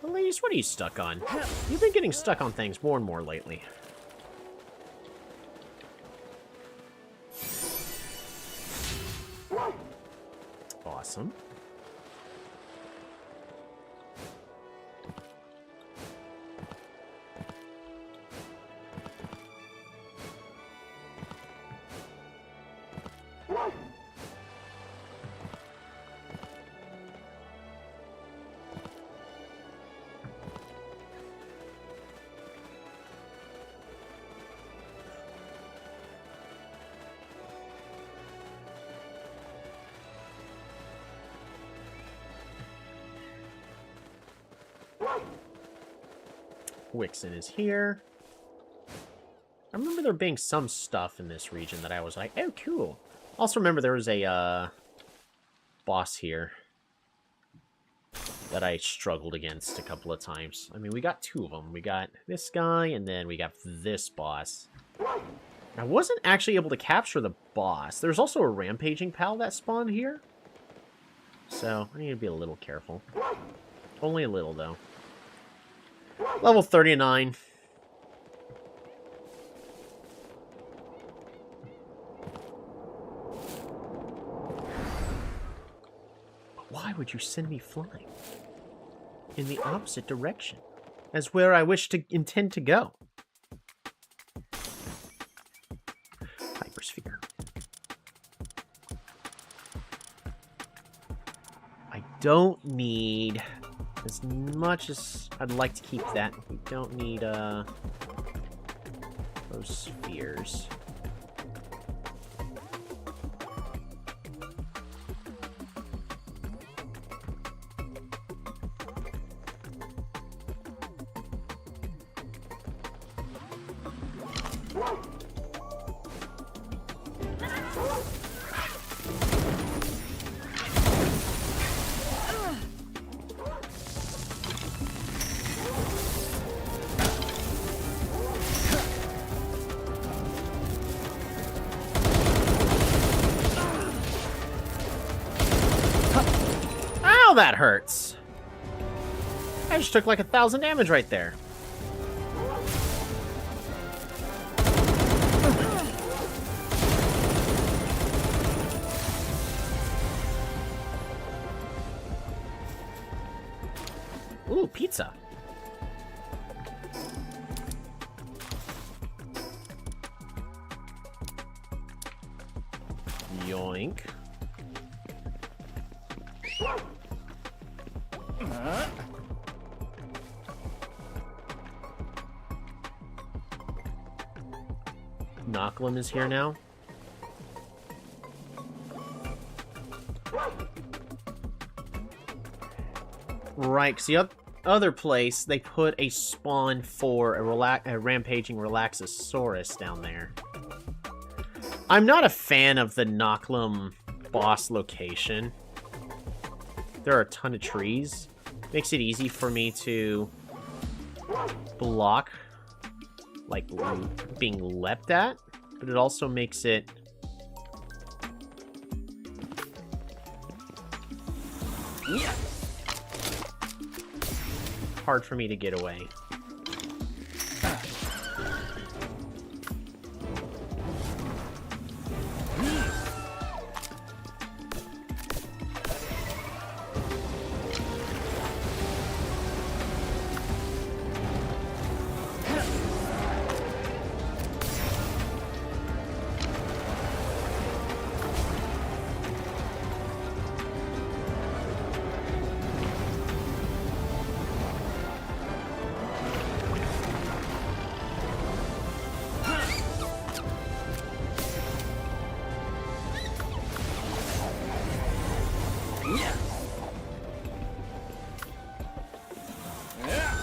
Police, what are you stuck on? You've been getting stuck on things more and more lately. Awesome. Wixen is here. I remember there being some stuff in this region that I was like, oh, cool. Also remember there was a boss here that I struggled against a couple of times. I mean, we got two of them. We got this guy, and then we got this boss. I wasn't actually able to capture the boss. There's also a rampaging pal that spawned here. So, I need to be a little careful. Only a little, though. Level 39. Why would you send me flying in the opposite direction as where I wish to intend to go? Hypersphere. I don't need as much as I'd like to keep that. We don't need those spheres. Ow, that hurts. I just took like 1,000 damage right there. Ooh, pizza. Yoink. Nocklum is here now. Right, because the other place, they put a spawn for a rampaging Relaxosaurus down there. I'm not a fan of the Nocklum boss location. There are a ton of trees. Makes it easy for me to block, like, being leapt at, but it also makes it hard for me to get away.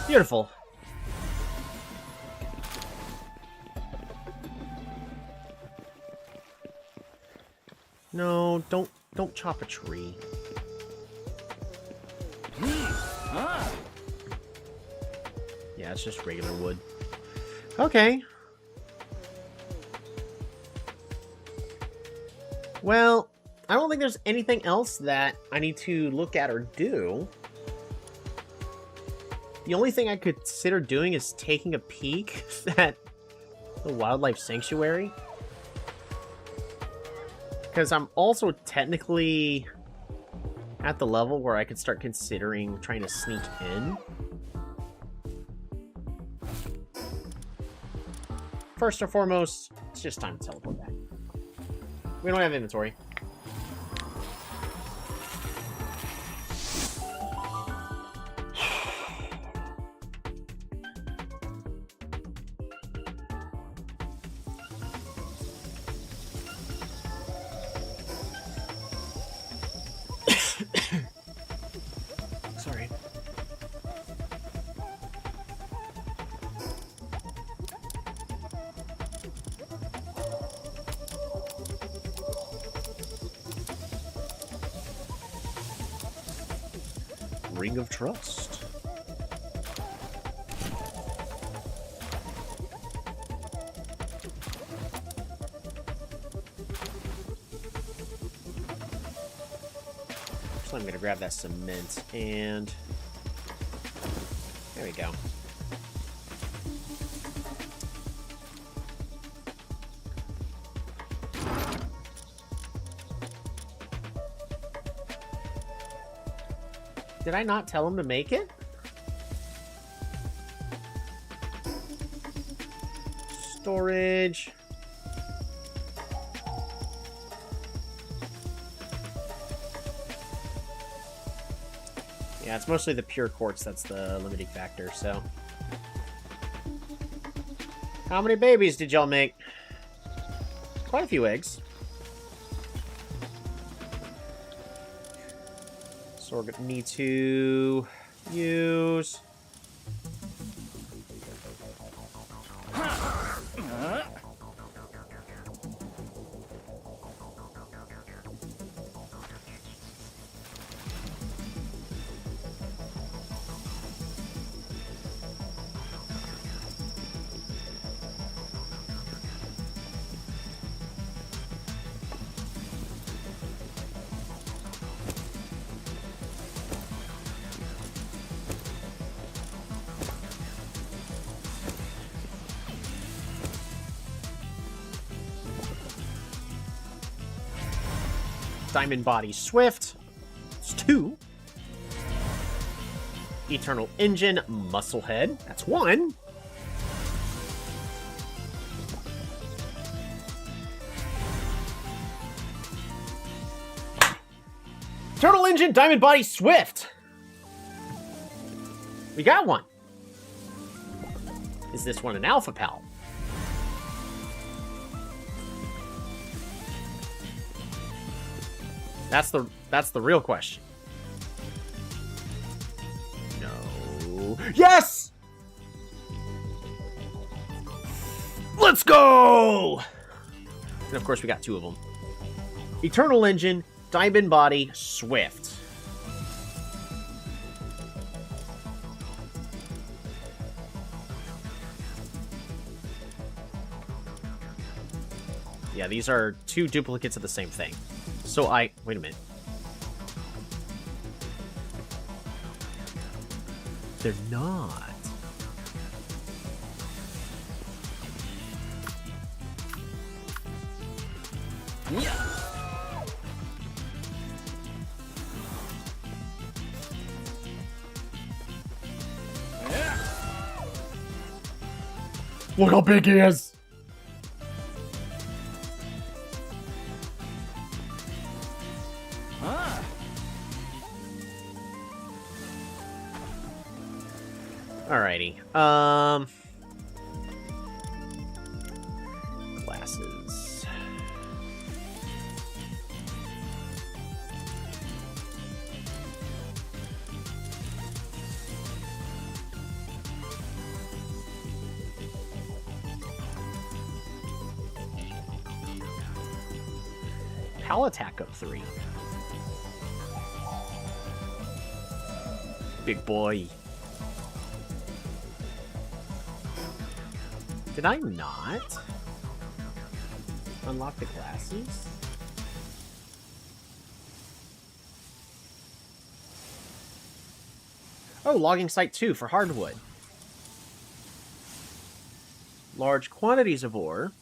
Beautiful. No, don't chop a tree. Yeah, it's just regular wood. Okay. Well, I don't think there's anything else that I need to look at or do. The only thing I could consider doing is taking a peek at the wildlife sanctuary. Because I'm also technically at the level where I could start considering trying to sneak in. First and foremost, it's just time to teleport back. We don't have inventory. Sorry. Ring of Trust. So I'm going to grab that cement and there we go. Did I not tell him to make it? Storage. Yeah, it's mostly the pure quartz that's the limiting factor, so. How many babies did y'all make? Quite a few eggs. So we're going to need to use... Diamond Body Swift. It's 2. Eternal Engine Musclehead. That's 1. Eternal Engine Diamond Body Swift. We got one. Is this one an Alpha Pal? That's the real question. No. Yes! Let's go! And of course we got 2 of them. Eternal Engine, Diamond Body, Swift. Yeah, these are 2 duplicates of the same thing. So wait a minute. They're not. Yeah. Look how big he is. Alrighty. Classes. Pal attack up 3. Big boy. Did I not unlock the glasses? Oh, logging site 2 for hardwood. Large quantities of ore.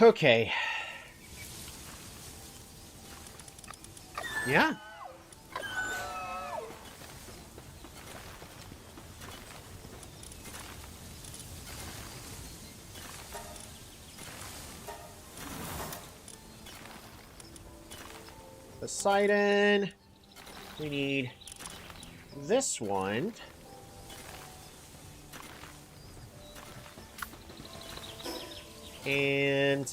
Okay. Yeah. Poseidon. We need this one. And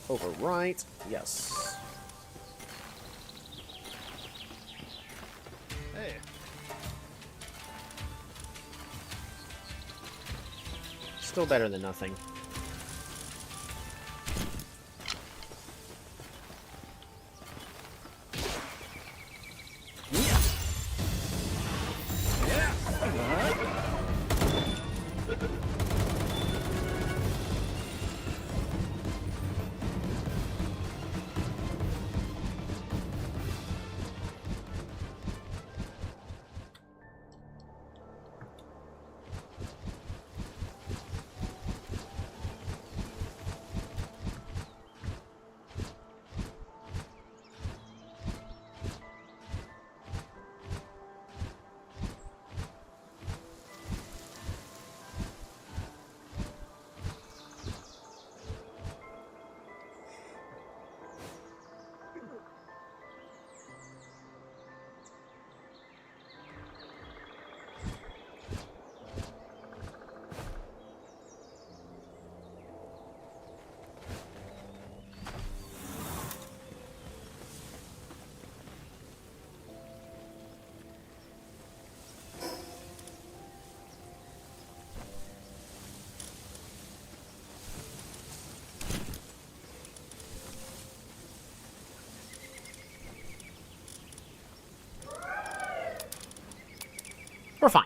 overwrite, yes. Hey. Still better than nothing. We're fine.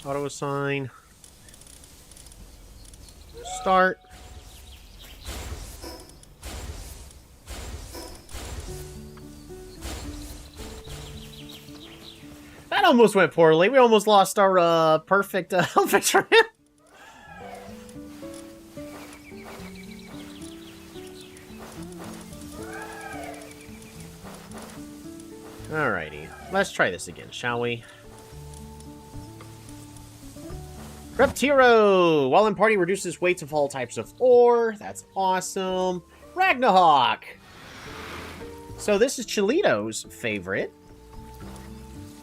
Auto assign. Start. That almost went poorly. We almost lost our perfect outfit for him. Alrighty. Let's try this again, shall we? Reptiro! While in party, reduces weights of all types of ore. That's awesome. Ragnahawk! So this is Chilito's favorite.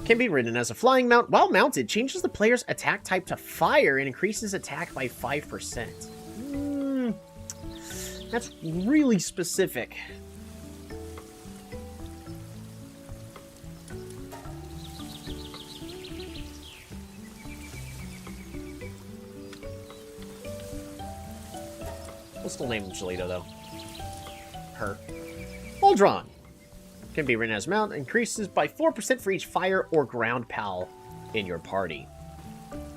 Can be ridden as a flying mount. While mounted, changes the player's attack type to fire and increases attack by 5%. That's really specific. We'll still name him Shalito, though. Her. Uldron. Can be written as mount. Increases by 4% for each fire or ground pal in your party.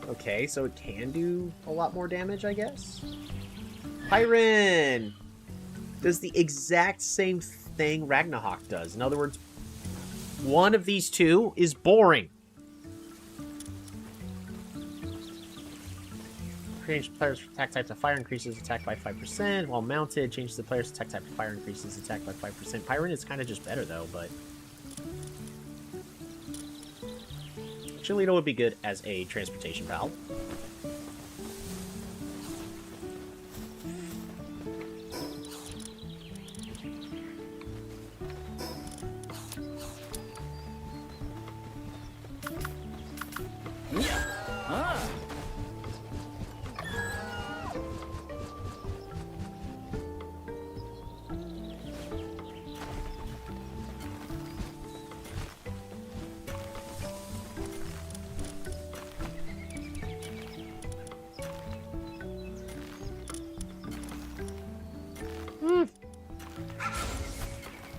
Okay, so it can do a lot more damage, I guess. Pyron does the exact same thing Ragnarok does. In other words, one of these two is boring. Change the player's attack type to fire, increases attack by 5%. While mounted, changes the player's attack type to fire, increases attack by 5%. Pyron is kind of just better, though, but... Chilito would be good as a transportation pal.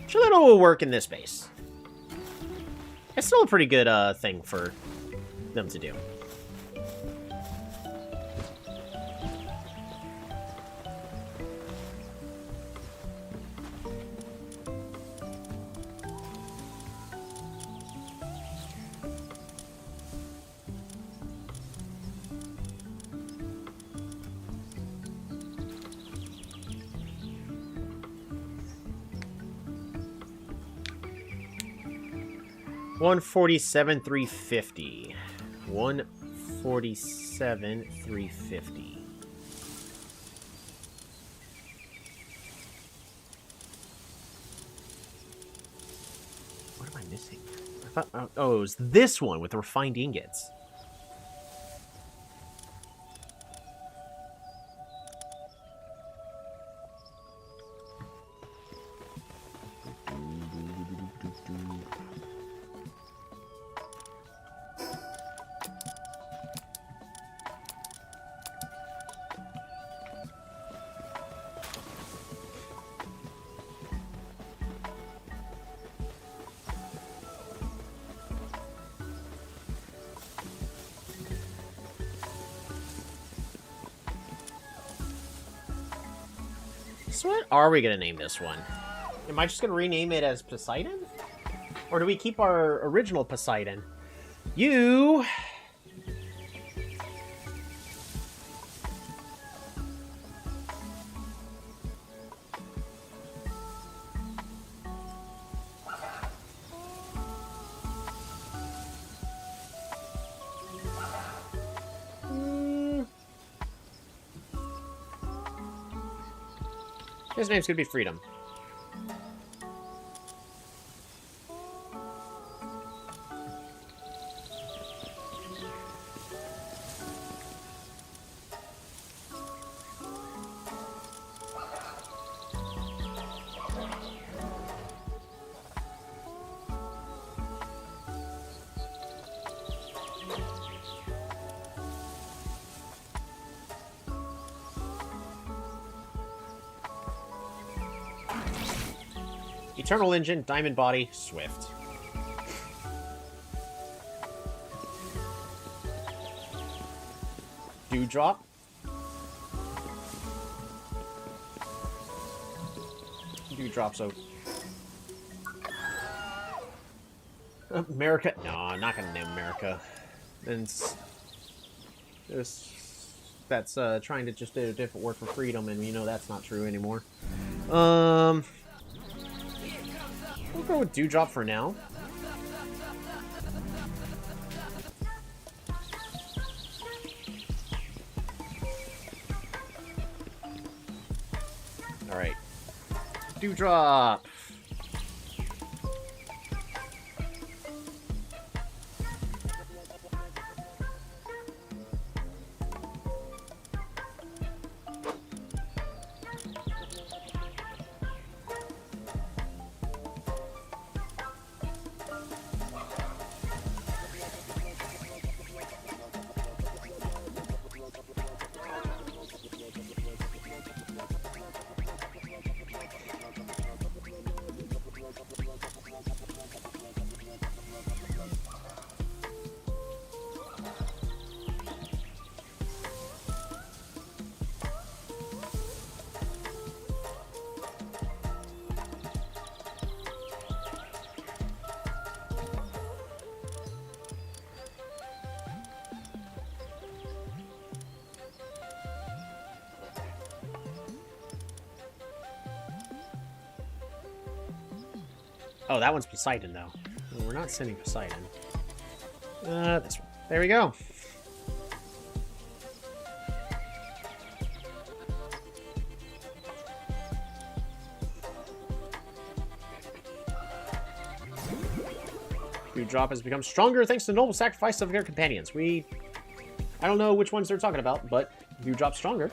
Chilito will work in this base. It's still a pretty good thing for them to do. $147,350. $147,350. What am I missing? I thought, oh, it was this one with the refined ingots. So what are we going to name this one? Am I just going to rename it as Poseidon? Or do we keep our original Poseidon? You... His name's gonna be Freedom. Eternal Engine, Diamond Body, Swift. Dewdrop. Dewdrop, so... America. No, I'm not going to name America. And that's trying to just do a different word for freedom, and you know that's not true anymore. We'll go with Dewdrop for now. Alright. Dewdrop! Oh, that one's Poseidon, though. Well, we're not sending Poseidon. This one. There we go. Your drop has become stronger thanks to the noble sacrifice of their companions. I don't know which ones they're talking about, but you drop stronger.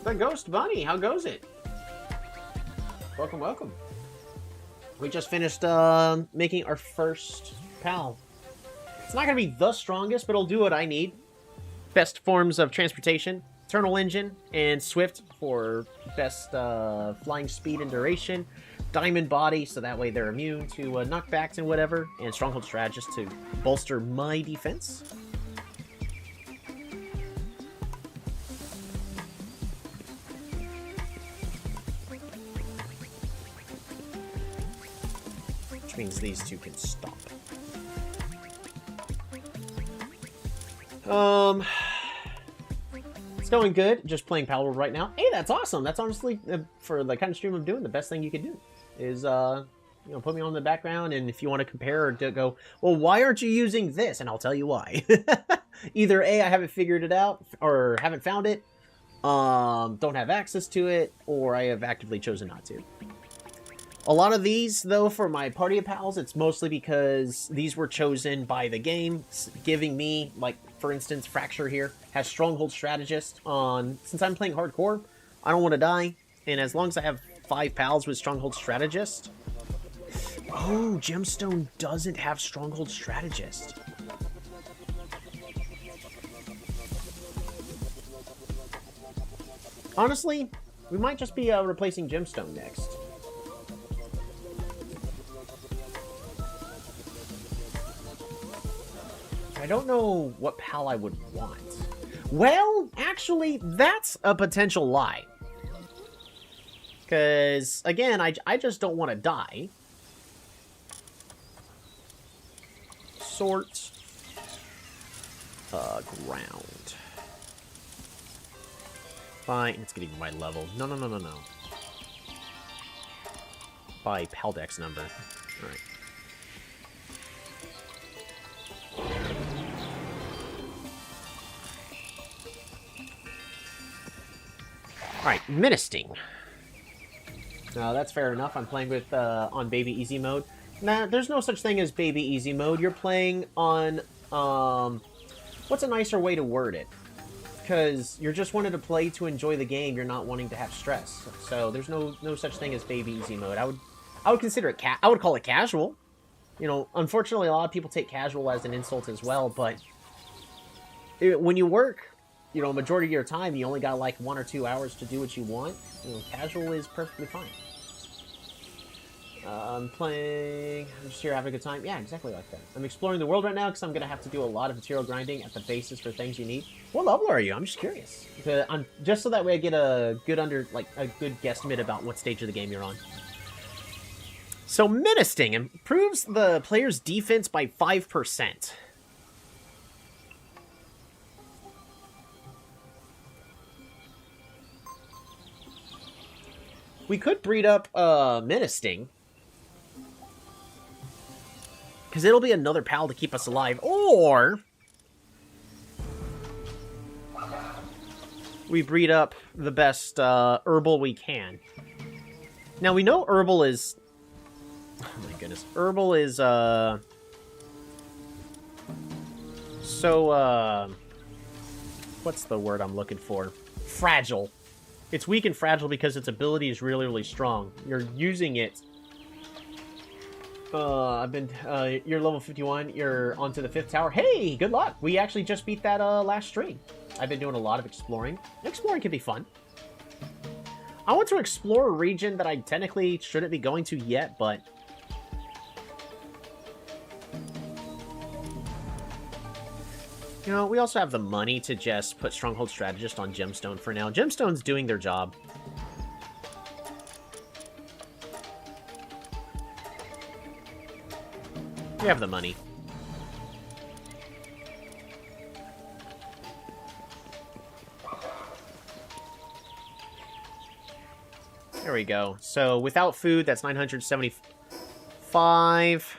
The Ghost Bunny, how goes it? Welcome, welcome. We just finished making our first pal. It's not going to be the strongest, but it'll do what I need. Best forms of transportation, Eternal Engine, and Swift for best flying speed and duration. Diamond Body, so that way they're immune to knockbacks and whatever. And Stronghold Strategist to bolster my defense. Which means these two can stop. It's going good. Just playing Palworld right now. Hey, that's awesome. That's honestly, for the kind of stream I'm doing, the best thing you could do is, you know, put me on the background, and if you want to compare or to go, well, why aren't you using this? And I'll tell you why. Either A, I haven't figured it out, or haven't found it, don't have access to it, or I have actively chosen not to. A lot of these, though, for my party of pals, it's mostly because these were chosen by the game, giving me, like, for instance, Fracture here has Stronghold Strategist on. Since I'm playing hardcore, I don't want to die, and as long as I have 5 pals with Stronghold Strategist. Oh, Gemstone doesn't have Stronghold Strategist. Honestly, we might just be replacing Gemstone next. I don't know what pal I would want. Well, actually, that's a potential lie. Because, again, I just don't want to die. Sort. Ground. Fine, it's getting my level. No. By Paldex number. Alright. Alright, Ministing. No, that's fair enough. I'm playing with on Baby Easy mode. Nah, there's no such thing as Baby Easy mode. You're playing on, what's a nicer way to word it? Because you're just wanting to play to enjoy the game. You're not wanting to have stress. So there's no such thing as Baby Easy mode. I would consider it I would call it casual. You know, unfortunately, a lot of people take casual as an insult as well. But when you work, you know, majority of your time, you only got like 1 or 2 hours to do what you want. You know, casual is perfectly fine. I'm playing. I'm just here having a good time. Yeah, exactly like that. I'm exploring the world right now because I'm going to have to do a lot of material grinding at the bases for things you need. What level are you? I'm just curious. Just so that way I get a good good guesstimate about what stage of the game you're on. So, Ministing improves the player's defense by 5%. We could breed up Ministing. Because it'll be another pal to keep us alive. Or we breed up the best herbal we can. Now, we know herbal is... Oh my goodness. Herbal is, so, what's the word I'm looking for? Fragile. It's weak and fragile because its ability is really, really strong. You're using it. You're level 51. You're onto the 5th tower. Hey, good luck. We actually just beat that, last stream. I've been doing a lot of exploring. Exploring can be fun. I want to explore a region that I technically shouldn't be going to yet, but... You know, we also have the money to just put Stronghold Strategist on Gemstone for now. Gemstone's doing their job. We have the money. There we go. So without food, that's 975.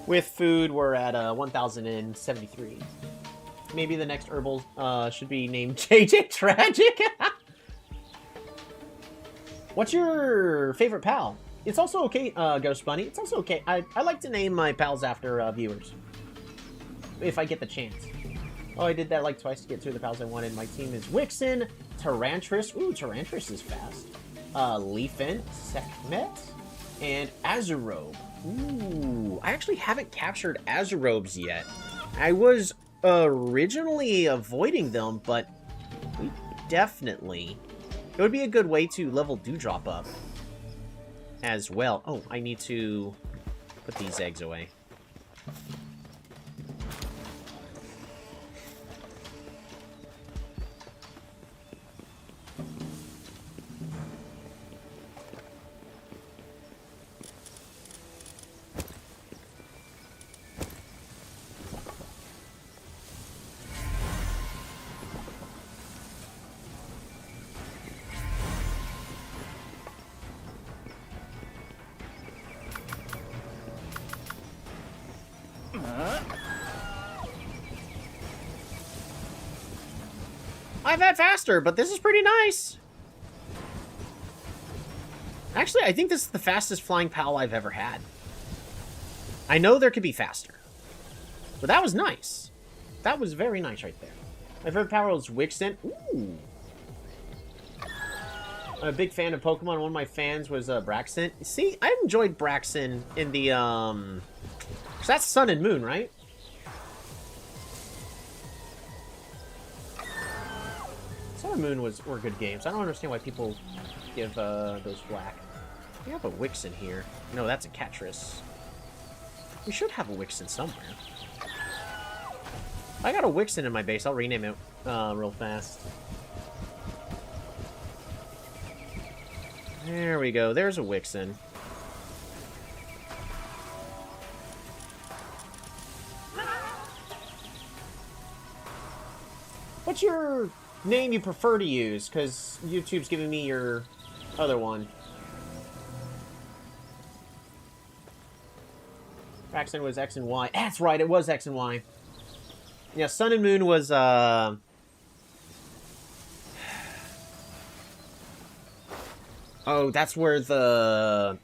With food, we're at 1,073. Maybe the next herbal should be named JJ Tragic. What's your favorite pal? It's also okay, Ghost Bunny. It's also okay. I like to name my pals after viewers. If I get the chance. Oh, I did that like twice to get through the pals I wanted. My team is Wixen, Tyrantris. Ooh, Tyrantris is fast. Leafin, Sekhmet, and Azurobe. Ooh, I actually haven't captured Azurobes yet. I was originally avoiding them, but we definitely... It would be a good way to level Dewdrop up as well. Oh, I need to put these eggs away. I've had faster, but this is pretty nice. Actually, I think this is the fastest flying pal I've ever had. I know there could be faster, but that was nice. That was very nice right there. My favorite power was Wixen. Ooh. I'm a big fan of Pokemon. One of my fans was Braxton. See, I enjoyed Braxton in the, so that's Sun and Moon, right? Sun and Moon were good games. I don't understand why people give those flack. We have a Wixen here. No, that's a Catris. We should have a Wixen somewhere. I got a Wixen in my base. I'll rename it real fast. There we go. There's a Wixen. What's your name you prefer to use? Because YouTube's giving me your other one. Braxton was X and Y. That's right, it was X and Y. Yeah, Sun and Moon was, Oh, that's where the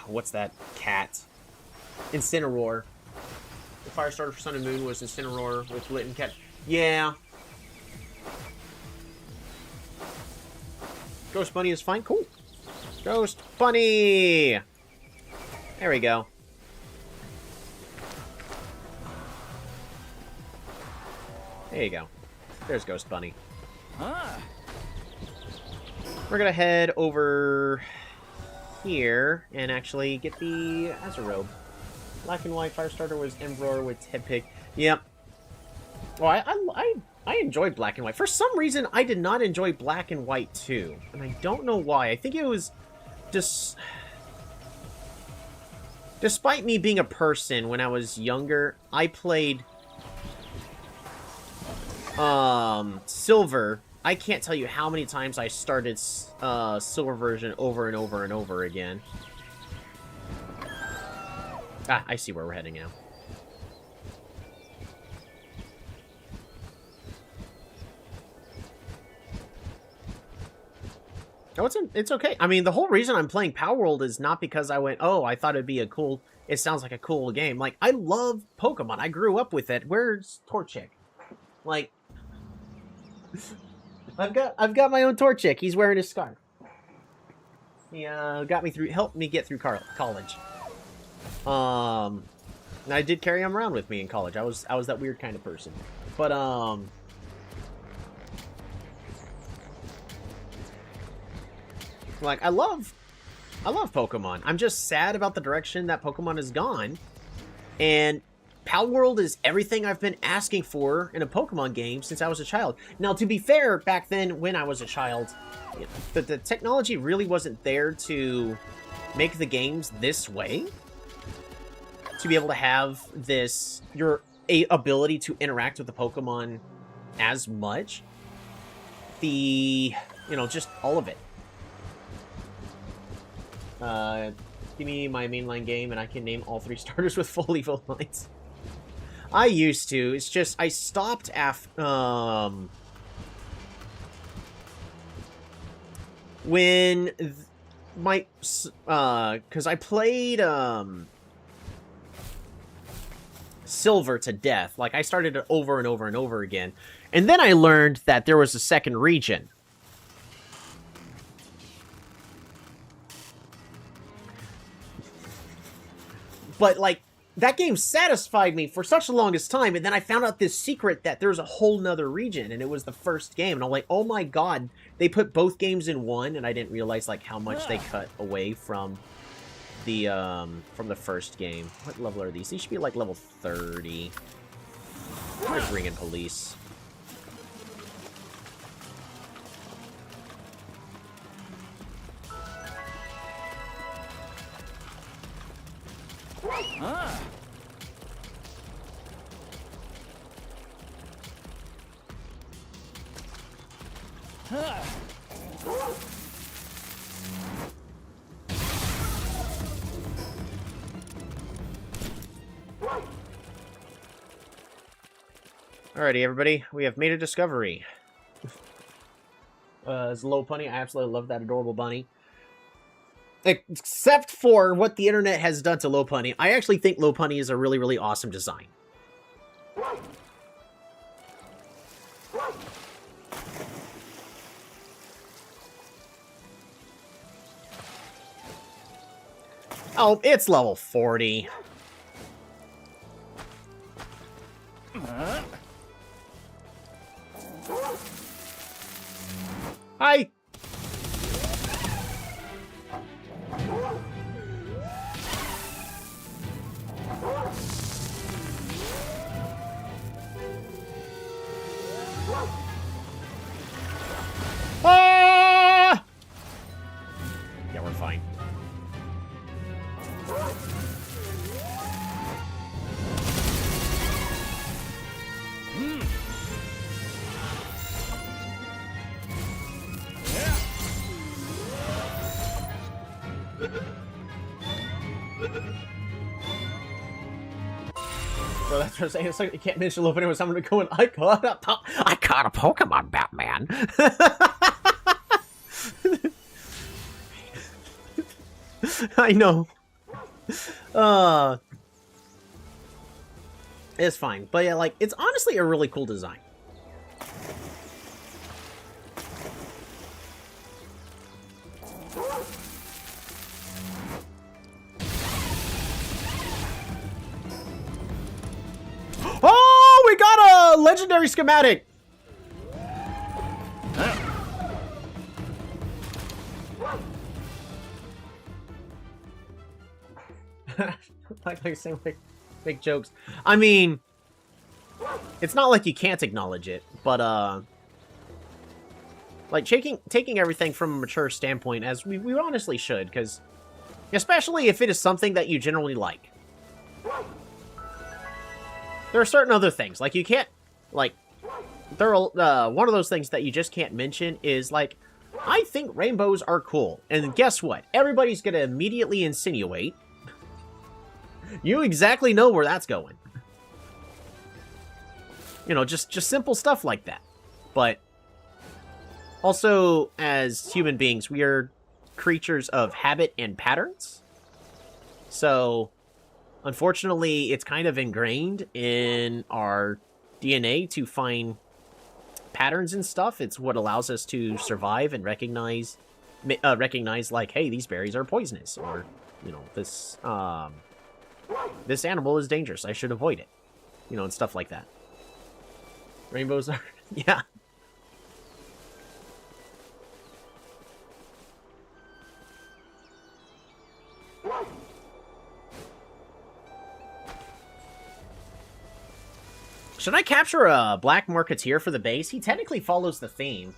what's that cat? Incineroar. The fire starter for Sun and Moon was Incineroar with Litten Cat. Yeah. Ghost Bunny is fine. Cool. Ghost Bunny! There we go. There you go. There's Ghost Bunny. Ah. We're gonna head over here and actually get the Azurobe. Black and White Firestarter was Emperor with Headpick. Yep. Well, I enjoyed Black and White. For some reason, I did not enjoy Black and White 2. And I don't know why. I think it was just... Despite me being a person when I was younger, I played... Silver. I can't tell you how many times I started Silver version over and over and over again. Ah, I see where we're heading now. Oh, it's okay. I mean, the whole reason I'm playing Palworld is not because I went, oh, I thought it'd be a cool... It sounds like a cool game. Like, I love Pokemon. I grew up with it. Where's Torchic? Like... I've got my own Torchic. He's wearing his scarf. He got me through, helped me get through college. And I did carry him around with me in college. I was that weird kind of person. But like I love Pokemon. I'm just sad about the direction that Pokemon has gone. And Palworld is everything I've been asking for in a Pokemon game since I was a child. Now, to be fair, back then when I was a child, the technology really wasn't there to make the games this way. To be able to have your ability to interact with the Pokemon as much. the, you know, just all of it. Give me my mainline game and I can name all 3 starters with full Evo lines. I used to. It's just I stopped after when my because I played Silver to death. Like I started it over and over and over again, and then I learned that there was a second region. But like that game satisfied me for such the longest time, and then I found out this secret that there's a whole nother region, and it was the first game, and I'm like, oh my god, they put both games in one, and I didn't realize like how much they cut away from the first game. What level are these? These should be like level 30. I'm gonna bring in police. Alrighty, everybody, we have made a discovery. It's Low Punny. I absolutely love that adorable bunny. Except for what the internet has done to Low Punny, I actually think Low Punny is a really, really awesome design. Oh, it's level 40. Hi. Ah! Yeah, we're fine. So that's what I'm saying. It's like you can't mention opening with someone going, I caught a Pokemon, Batman. I know. It's fine. But yeah, like, it's honestly a really cool design. Oh, we got a legendary schematic. like saying make jokes. I mean, it's not like you can't acknowledge it, but like taking everything from a mature standpoint, as we honestly should, because especially if it is something that you generally like. There are certain other things, like you can't, like, there are, one of those things that you just can't mention is, like, I think rainbows are cool. And guess what? Everybody's gonna immediately insinuate. You exactly know where that's going. You know, just simple stuff like that. But also, as human beings, we are creatures of habit and patterns. So unfortunately, it's kind of ingrained in our DNA to find patterns and stuff. It's what allows us to survive and recognize, like, hey, these berries are poisonous, or, you know, this animal is dangerous. I should avoid it, you know, and stuff like that. Rainbows are, yeah. Should I capture a Black Marketeer for the base? He technically follows the theme.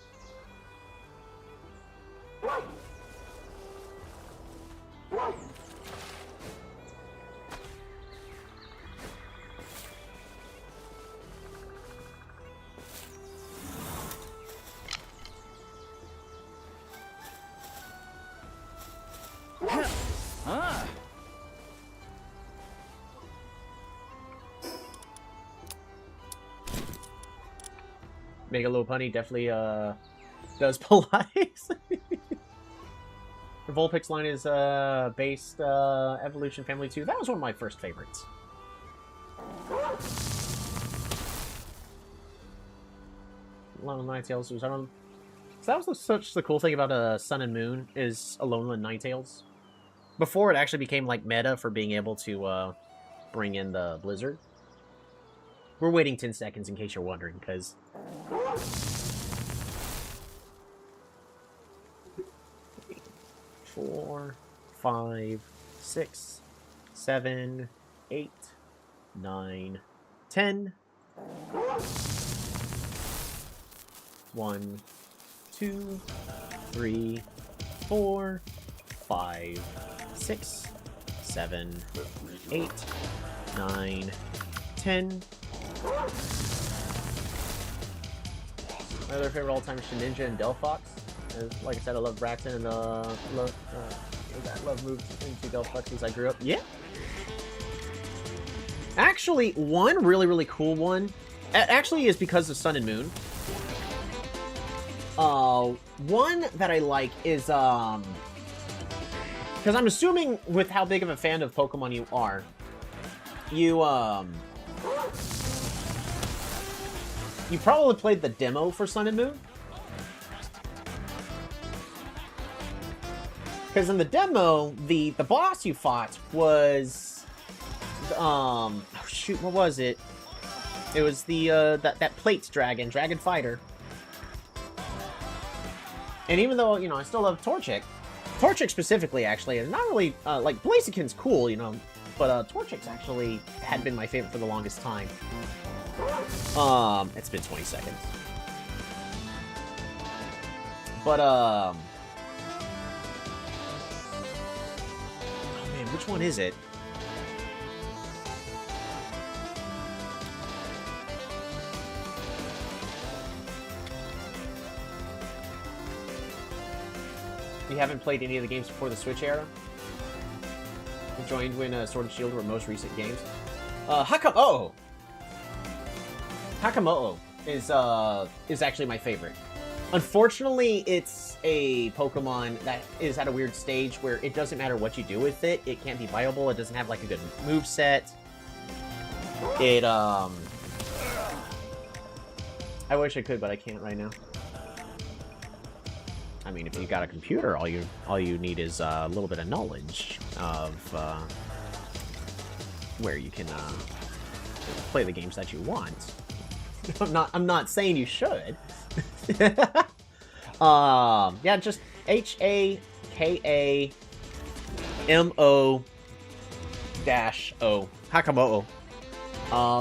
Mega Lopunny definitely does Pilates. The Vulpix line is based Evolution Family 2. That was one of my first favorites. Alolan Ninetales was on. So that was such the cool thing about Sun and Moon is Alolan Ninetales. Before it actually became like meta for being able to bring in the Blizzard. We're waiting 10 seconds in case you're wondering, because 4, 5, 6, 7, 8, 9, 10. 1, 2, 3, 4, 5, 6, 7, 8, 9, 10. My other favorite all-time is Shedinja and Delphox. Like I said, I love Braxton and love moves into Delphox since I grew up. Yeah. Actually, one really, really cool one actually is because of Sun and Moon. One that I like is, because I'm assuming with how big of a fan of Pokemon you are, you probably played the demo for Sun and Moon. Because in the demo, the boss you fought was, oh shoot, what was it? It was the, that plate dragon, Dragon Fighter. And even though, you know, I still love Torchic specifically, actually, is not really, like, Blaziken's cool, you know, but, Torchic's actually had been my favorite for the longest time. It's been 20 seconds. But, oh man, which one is it? You haven't played any of the games before the Switch era? You joined when Sword and Shield were most recent games? Hakamo'o is actually my favorite. Unfortunately, it's a Pokemon that is at a weird stage where it doesn't matter what you do with it. It can't be viable. It doesn't have, like, a good moveset. It, I wish I could, but I can't right now. I mean, if you got a computer, all you need is a little bit of knowledge of where you can play the games that you want. I'm not saying you should. Yeah, just Hakamo-O. Hakamo'o.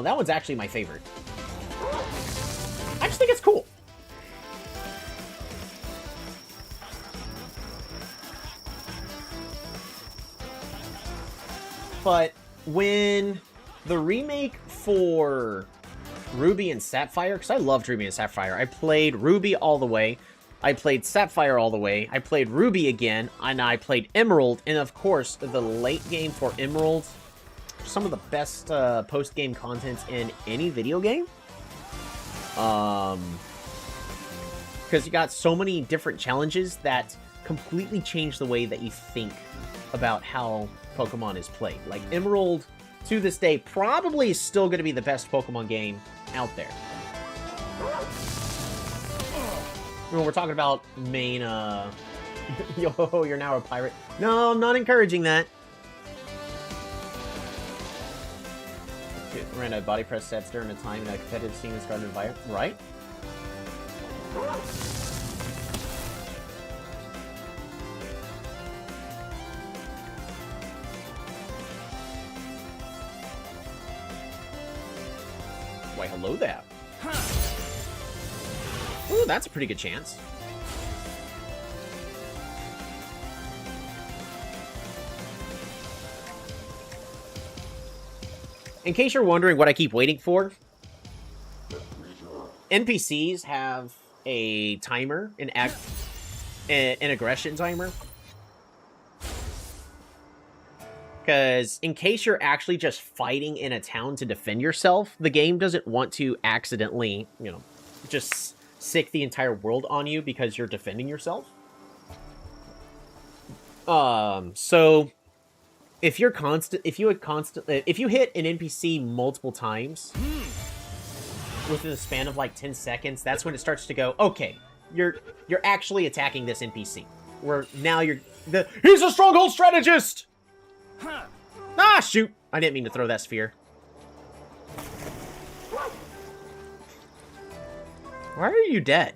That one's actually my favorite. I just think it's cool. But when the remake for Ruby and Sapphire, because I loved Ruby and Sapphire. I played Ruby all the way. I played Sapphire all the way. I played Ruby again, and I played Emerald. And of course, the late game for Emerald, some of the best post-game content in any video game. Because you got so many different challenges that completely change the way that you think about how Pokemon is played. Like, Emerald, to this day, probably is still going to be the best Pokemon game out there. When we're talking about main, yo, you're now a pirate. No, I'm not encouraging that. Ran a body press sets during a time in a competitive scene in Scarlet and Violet, right? Why, hello there. Ooh, that's a pretty good chance. In case you're wondering what I keep waiting for, NPCs have a timer, an aggression timer. Because in case you're actually just fighting in a town to defend yourself, the game doesn't want to accidentally, you know, just sick the entire world on you because you're defending yourself. So if you hit an NPC multiple times within a span of like 10 seconds, that's when it starts to go, okay, you're actually attacking this NPC. Where now he's a stronghold strategist! Ah, shoot! I didn't mean to throw that sphere. Why are you dead?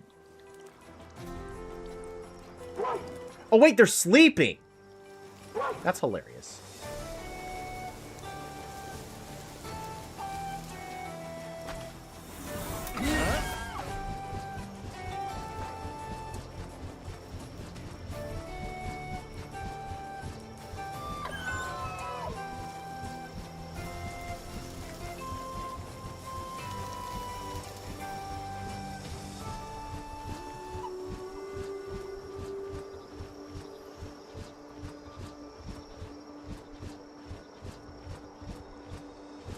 Oh wait, they're sleeping! That's hilarious.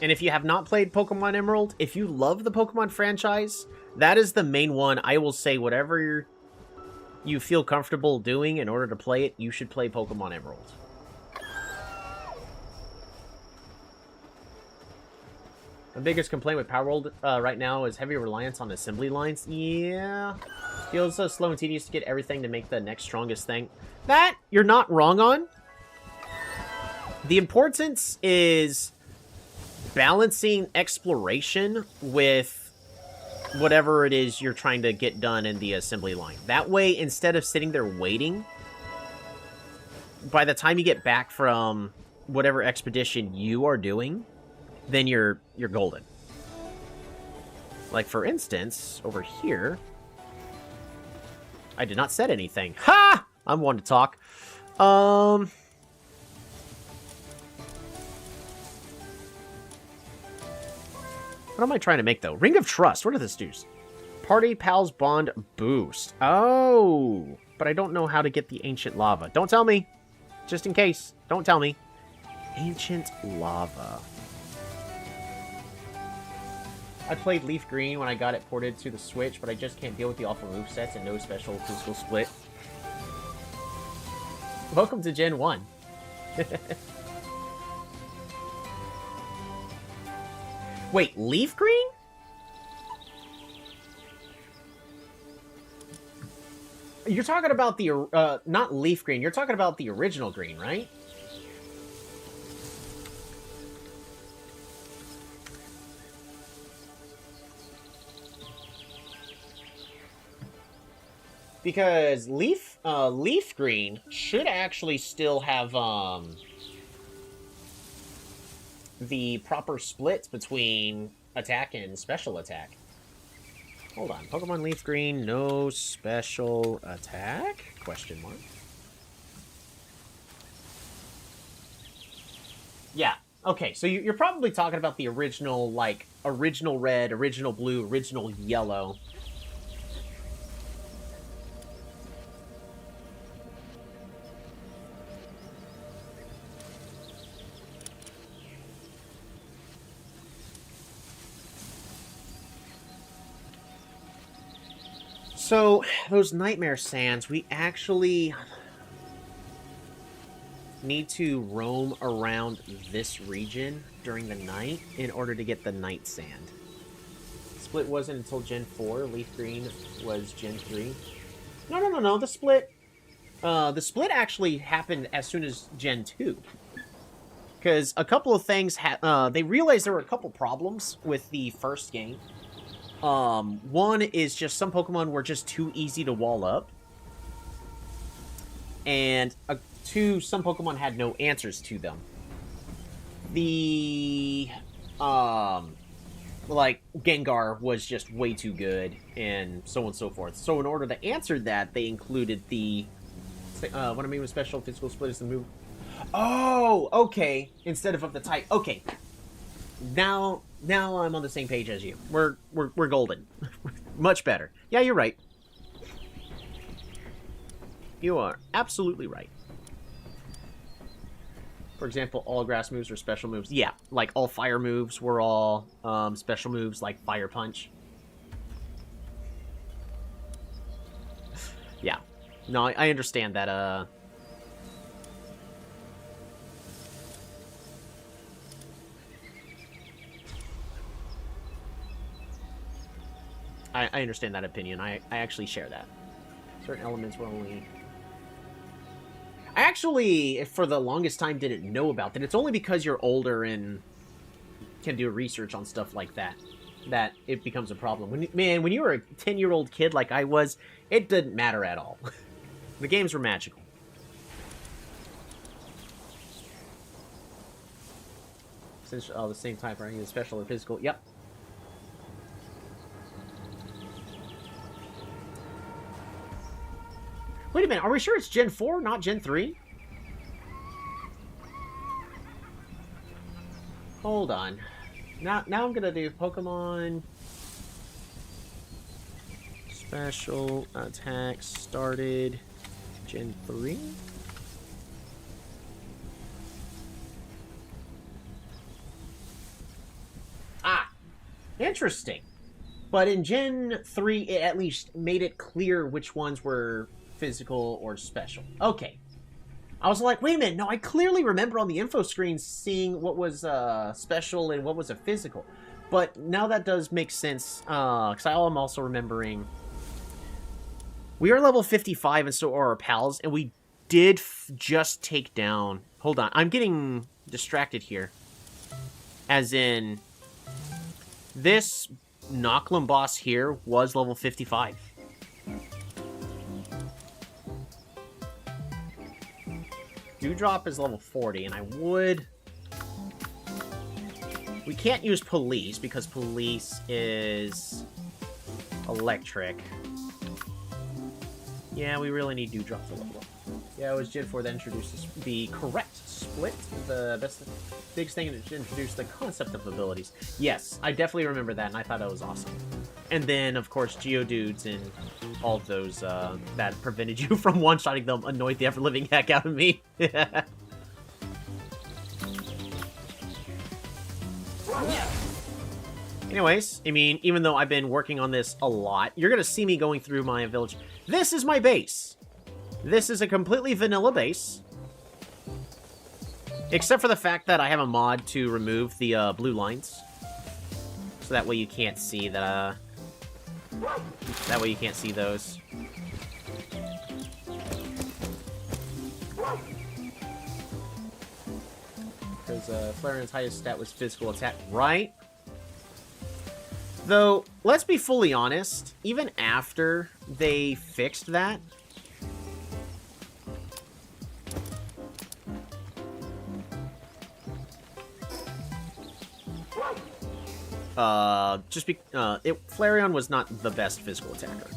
And if you have not played Pokemon Emerald, if you love the Pokemon franchise, that is the main one. I will say whatever you feel comfortable doing in order to play it, you should play Pokemon Emerald. My biggest complaint with Palworld right now is heavy reliance on assembly lines. Yeah. Feels so slow and tedious to get everything to make the next strongest thing. That, you're not wrong on. The importance is balancing exploration with whatever it is you're trying to get done in the assembly line. That way, instead of sitting there waiting, by the time you get back from whatever expedition you are doing, then you're golden. Like, for instance, over here, I did not set anything. Ha! I'm one to talk. What am I trying to make, though? Ring of Trust. What are this dudes? Party Pals Bond Boost. Oh, but I don't know how to get the Ancient Lava. Don't tell me. Just in case. Don't tell me. Ancient Lava. I played Leaf Green when I got it ported to the Switch, but I just can't deal with the awful movesets and no special physical split. Welcome to Gen 1. Wait, Leaf Green? You're talking about the, not Leaf Green, you're talking about the original green, right? Because Leaf Green should actually still have, the proper splits between attack and special attack. Hold on. Pokemon Leaf Green, no special attack? Question mark. Yeah. Okay, so you're probably talking about the original, like, original red, original blue, original yellow. So, those Nightmare Sands, we actually need to roam around this region during the night in order to get the Night Sand. Split wasn't until Gen 4. Leaf Green was Gen 3. No. The split actually happened as soon as Gen 2. Because a couple of things, they realized there were a couple problems with the first game. One is just some Pokemon were just too easy to wall up. And two, some Pokemon had no answers to them. The, like, Gengar was just way too good, and so on and so forth. So in order to answer that, they included the, what I mean with special physical split is the move. Oh, okay. Instead of the type. Okay. Now I'm on the same page as you. We're golden. Much better. Yeah, you're right. You are absolutely right. For example, all grass moves are special moves. Yeah, like all fire moves were all special moves, like Fire Punch. Yeah. No, I understand that, I understand that opinion. I actually share that. Certain elements were only... I actually, for the longest time, didn't know about that. It's only because you're older and can do research on stuff like that that it becomes a problem. When you were a 10-year-old kid like I was, it didn't matter at all. The games were magical. Since the same type, right? Either special or physical. Yep. Wait a minute, are we sure it's Gen 4, not Gen 3? Hold on. Now I'm gonna do Pokemon special attack started Gen 3. Ah, interesting. But in Gen 3, it at least made it clear which ones were physical or special. Okay. I was like, wait a minute, no, I clearly remember on the info screen seeing what was special and what was a physical. But now that does make sense, because I'm also remembering... We are level 55 and so are our pals, and we did just take down... Hold on, I'm getting distracted here. As in, this Nochlum boss here was level 55. Dewdrop is level 40, and I would... We can't use Police, because Police is electric. Yeah, we really need Dewdrop to level up. Yeah, it was Gen 4 that introduced the correct split. The biggest thing that introduced the concept of abilities. Yes, I definitely remember that, and I thought that was awesome. And then, of course, Geodudes and all of those that prevented you from one-shotting them annoyed the ever-living heck out of me. Anyways, I mean, even though I've been working on this a lot, you're going to see me going through my village. This is my base. This is a completely vanilla base. Except for the fact that I have a mod to remove the blue lines. So that way you can't see that, that way you can't see those. Because Flareon's highest stat was physical attack, right? Though, let's be fully honest, even after they fixed that, Flareon was not the best physical attacker.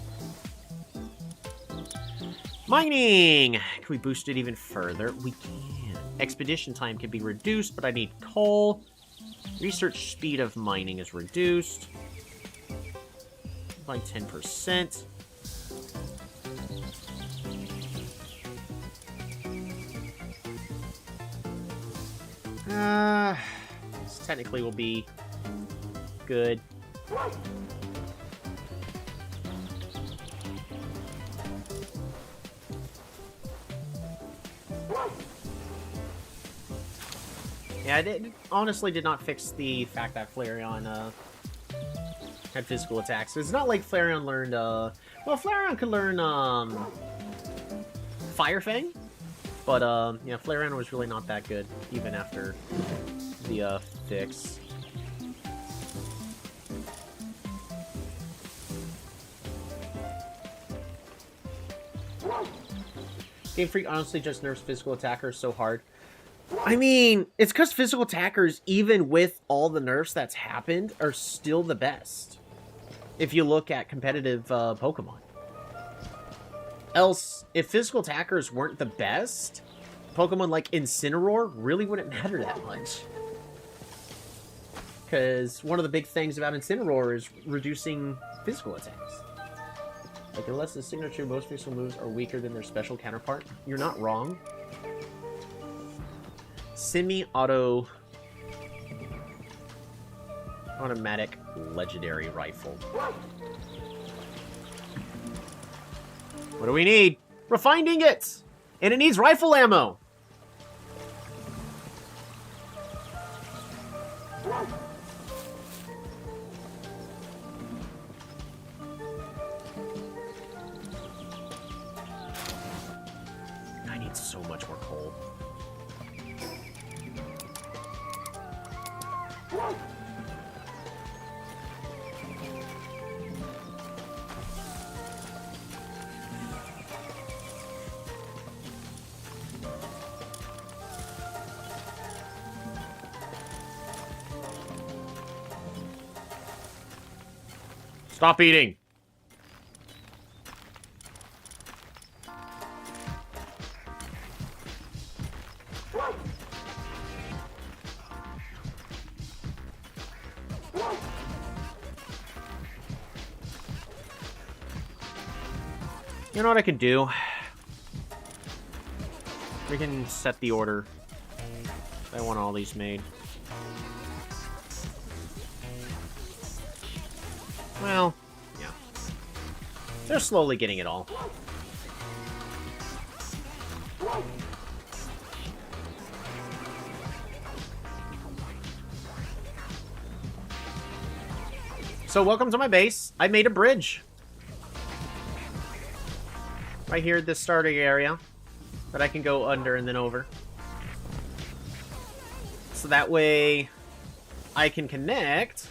Mining! Can we boost it even further? We can. Expedition time can be reduced, but I need coal. Research speed of mining is reduced by 10%. This technically will be good. Yeah, it honestly did not fix the fact that Flareon had physical attacks. It's not like Flareon learned, well, Flareon could learn, Fire Fang, but, yeah, Flareon was really not that good, even after the, fix. Game Freak honestly just nerfs physical attackers so hard. I mean, it's because physical attackers, even with all the nerfs that's happened, are still the best. If you look at competitive Pokemon. Else, if physical attackers weren't the best, Pokemon like Incineroar really wouldn't matter that much. Because one of the big things about Incineroar is reducing physical attacks. Like, unless the signature most physical moves are weaker than their special counterpart, you're not wrong. Semi-auto... automatic legendary rifle. What do we need? Refined ingots! And it needs rifle ammo! I need so much more coal. Stop eating! You know what I could do? We can set the order. I want all these made. Well, yeah. They're slowly getting it all. So welcome to my base. I made a bridge. Right here at this starting area. That I can go under and then over. So that way I can connect.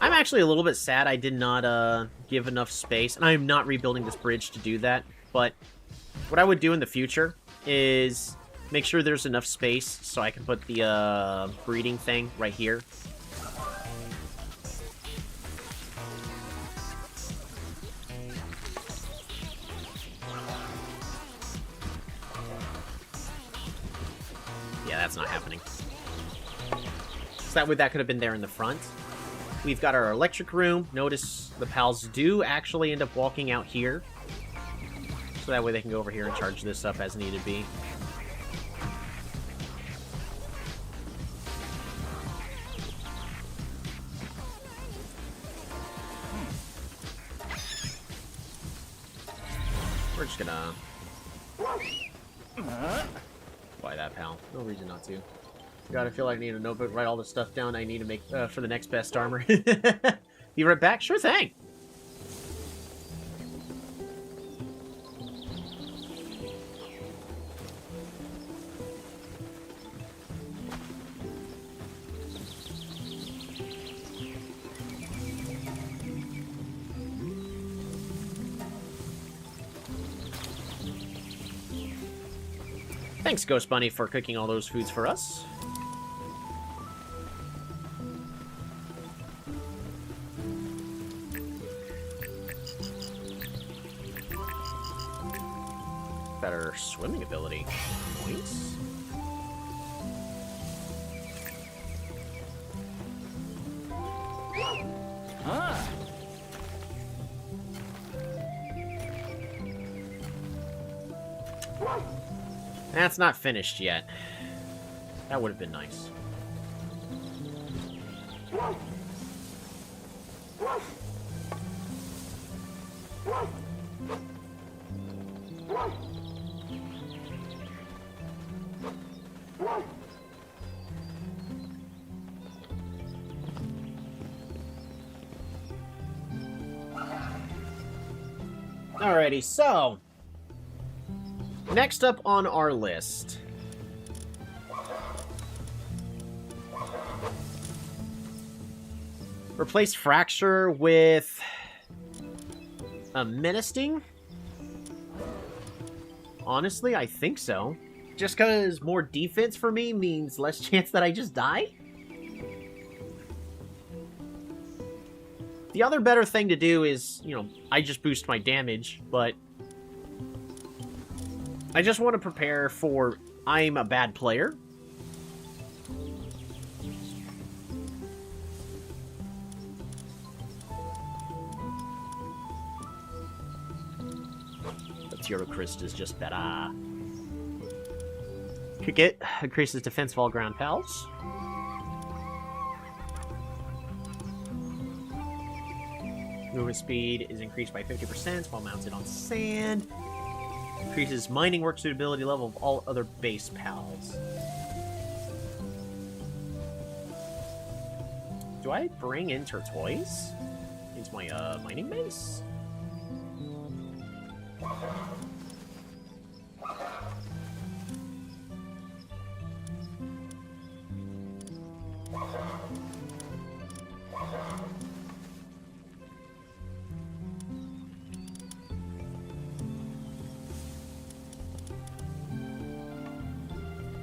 I'm actually a little bit sad I did not give enough space, and I am not rebuilding this bridge to do that, but what I would do in the future is make sure there's enough space so I can put the breeding thing right here. Yeah, that's not happening. So that way that could have been there in the front. We've got our electric room. Notice the pals do actually end up walking out here. So that way they can go over here and charge this up as needed be. We're just gonna... Why that, pal? No reason not to. God, I feel like I need a notebook, write all this stuff down I need to make for the next best armor. Be right back? Sure thing! Thanks, Ghost Bunny, for cooking all those foods for us. Better swimming ability. Points. Ah. That's not finished yet. That would have been nice. Alrighty, so next up on our list. Replace Fracture with a Menacing? Honestly, I think so. Just because more defense for me means less chance that I just die? The other better thing to do is, you know, I just boost my damage, but I just want to prepare for I'm a bad player. The Tyrocryst is just better. Could get increases defense of all ground pals. Movement speed is increased by 50% while mounted on sand. Increases mining work suitability level of all other base pals. Do I bring in Turtoise into my mining base?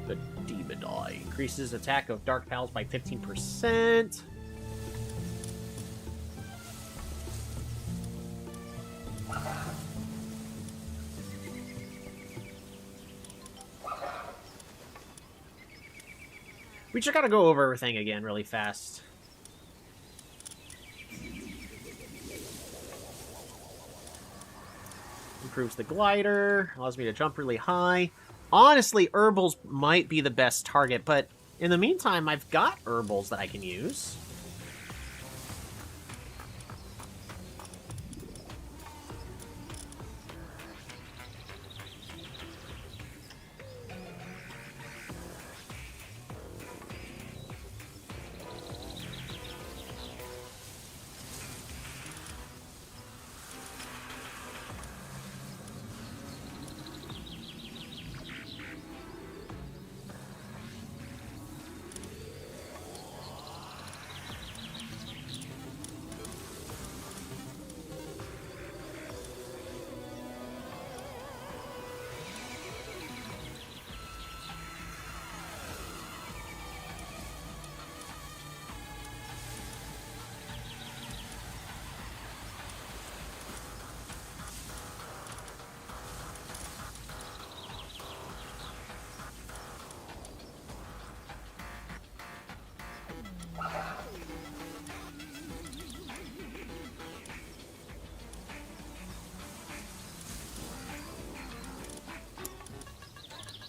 The Demon Eye increases attack of Dark Pals by 15%. We just gotta go over everything again really fast. Improves the glider, allows me to jump really high. Honestly, herbals might be the best target, but in the meantime, I've got herbals that I can use.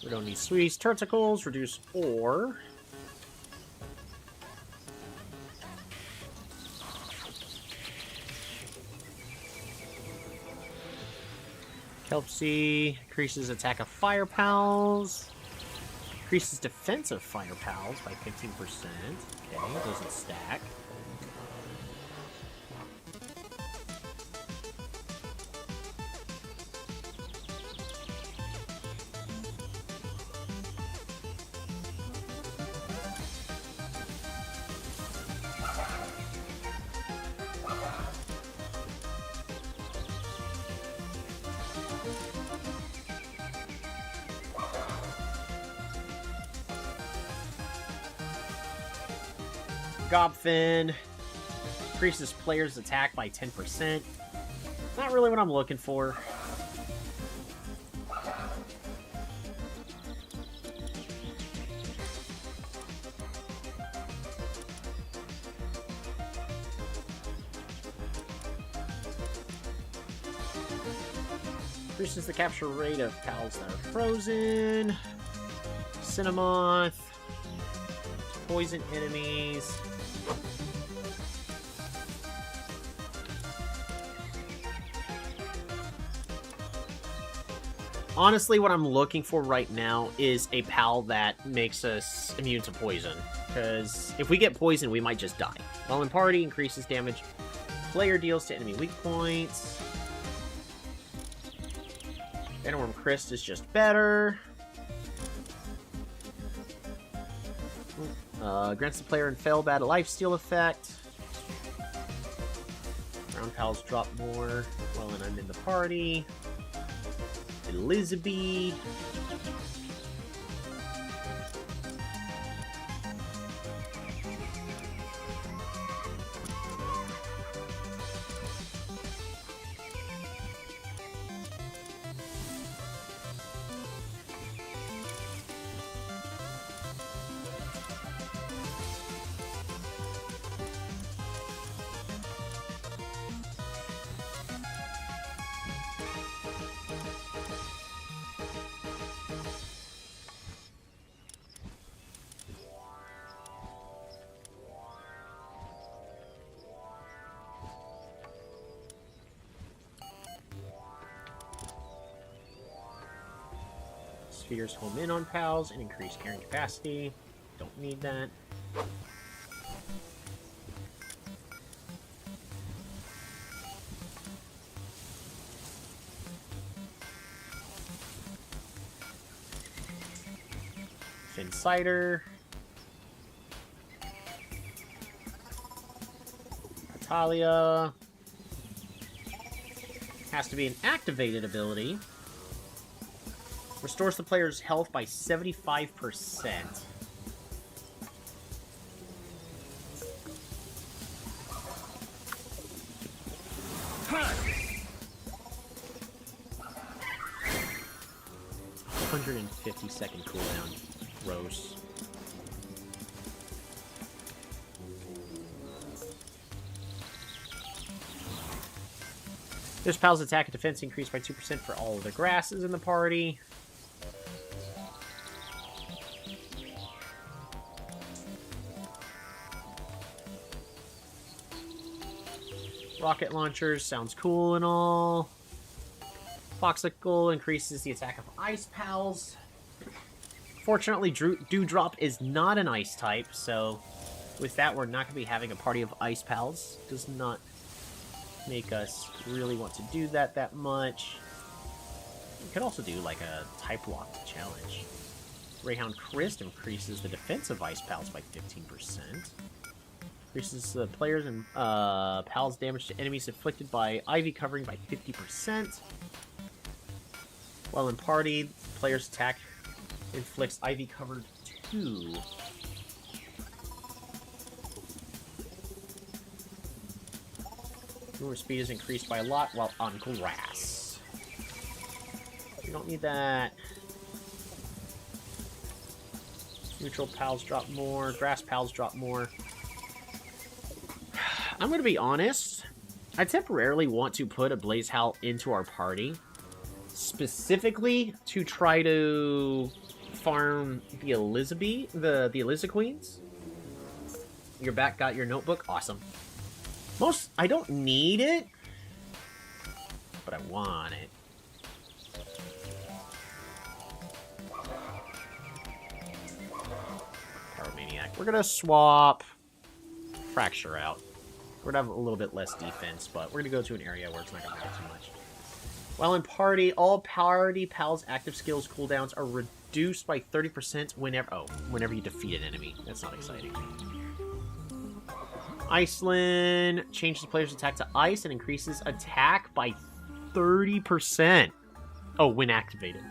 We don't need sweets. Tentacles, reduce ore. Kelpsy increases attack of fire pals. Increases defense of fire pals by 15%. Okay, it doesn't stack. Gobfin increases player's attack by 10%. Not really what I'm looking for. Increases the capture rate of pals that are frozen. Cinnamoth. Poison enemies. Honestly, what I'm looking for right now is a pal that makes us immune to poison. Because if we get poisoned, we might just die. While in party, increases damage. Player deals to enemy weak points. Venomworm Crest is just better. Grants the player in Felbad a lifesteal effect. Ground pals drop more while I'm in the party. Elizabeth. spheres home in on pals and increase carrying capacity. Don't need that. Fin Cider. Talia. Has to be an activated ability. Restores the player's health by 75%. Huh. 150-second cooldown. Gross. This pal's attack and defense increased by 2% for all of the grasses in the party. Rocket launchers sounds cool and all. Foxicle increases the attack of ice pals. Fortunately, Dewdrop is not an ice type, so with that, we're not going to be having a party of ice pals. Does not make us really want to do that much. You could also do like a type locked challenge. Greyhound Christ increases the defense of ice pals by 15%. Increases the players and pals damage to enemies inflicted by ivy covering by 50%. While in party, player's attack inflicts ivy covered 2. Movement speed is increased by a lot while on grass. We don't need that. Neutral pals drop more. Grass pals drop more. I'm going to be honest. I temporarily want to put a Blaze Howl into our party. Specifically to try to farm the Elizabeth, the Eliza Queens. You're back, got your notebook. Awesome. I don't need it, but I want it. Pyromaniac. We're gonna swap Fracture out. We're gonna have a little bit less defense, but we're gonna go to an area where it's not gonna matter too much. While in party, all party pals' active skills cooldowns are reduced by 30% whenever you defeat an enemy. That's not exciting. Iceland changes the player's attack to ice and increases attack by 30%. Oh, when activated.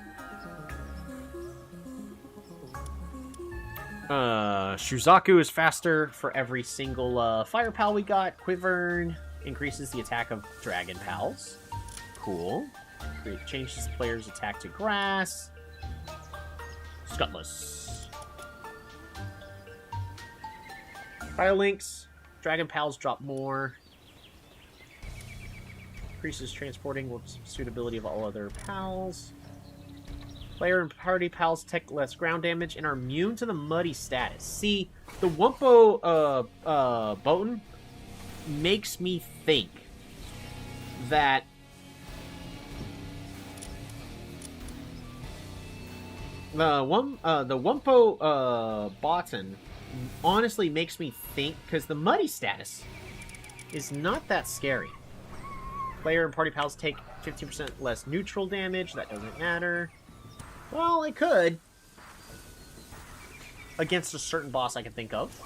Shuzaku is faster for every single fire pal we got. Quivern increases the attack of dragon pals. Cool. Changes the player's attack to grass. Scutless. Biolinks. Dragon pals drop more. Increases transporting with suitability of all other pals. Player and party pals take less ground damage and are immune to the muddy status. See, the Wumpo Botan makes me think that the Wumpo Botan honestly makes me think, because the muddy status is not that scary. Player and party pals take 15% less neutral damage. That doesn't matter. Well, it could. Against a certain boss I can think of.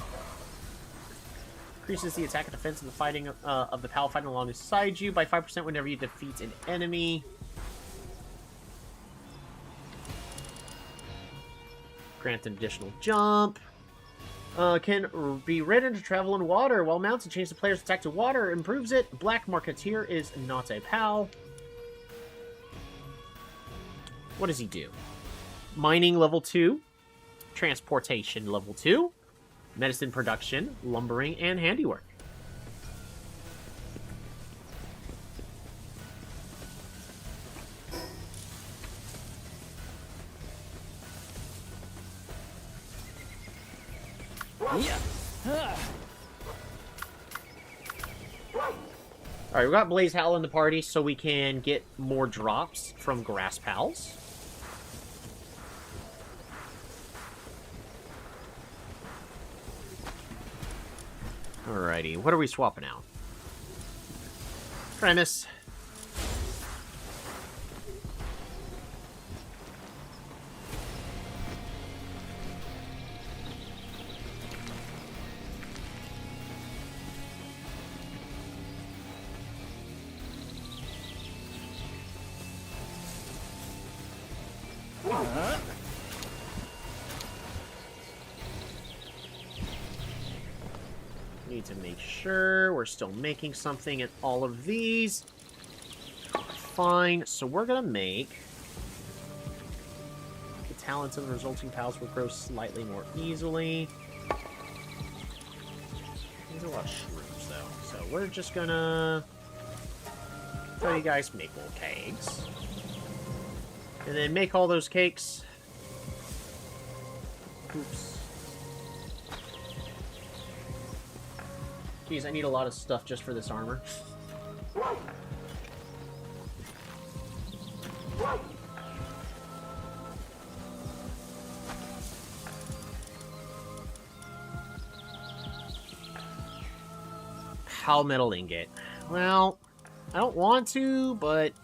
Increases the attack and defense of the fighting of the pal fighting alongside you by 5% whenever you defeat an enemy. Grant an additional jump. Can be ridden to travel in water. While mounted, change the player's attack to water. Improves it. Black Marketeer is not a pal. What does he do? Mining level 2. Transportation level 2. Medicine production, lumbering, and handiwork. Alright, we got Blaze Howl in the party so we can get more drops from Grass Pals. Alrighty, what are we swapping out? Premise. Need to make sure we're still making something in all of these. Fine, so we're gonna make the talents and the resulting pals will grow slightly more easily. There's a lot of shrooms though, so we're just gonna tell you guys make little cakes. And then make all those cakes. Oops. Geez, I need a lot of stuff just for this armor. Pal metal ingot. Well, I don't want to, but...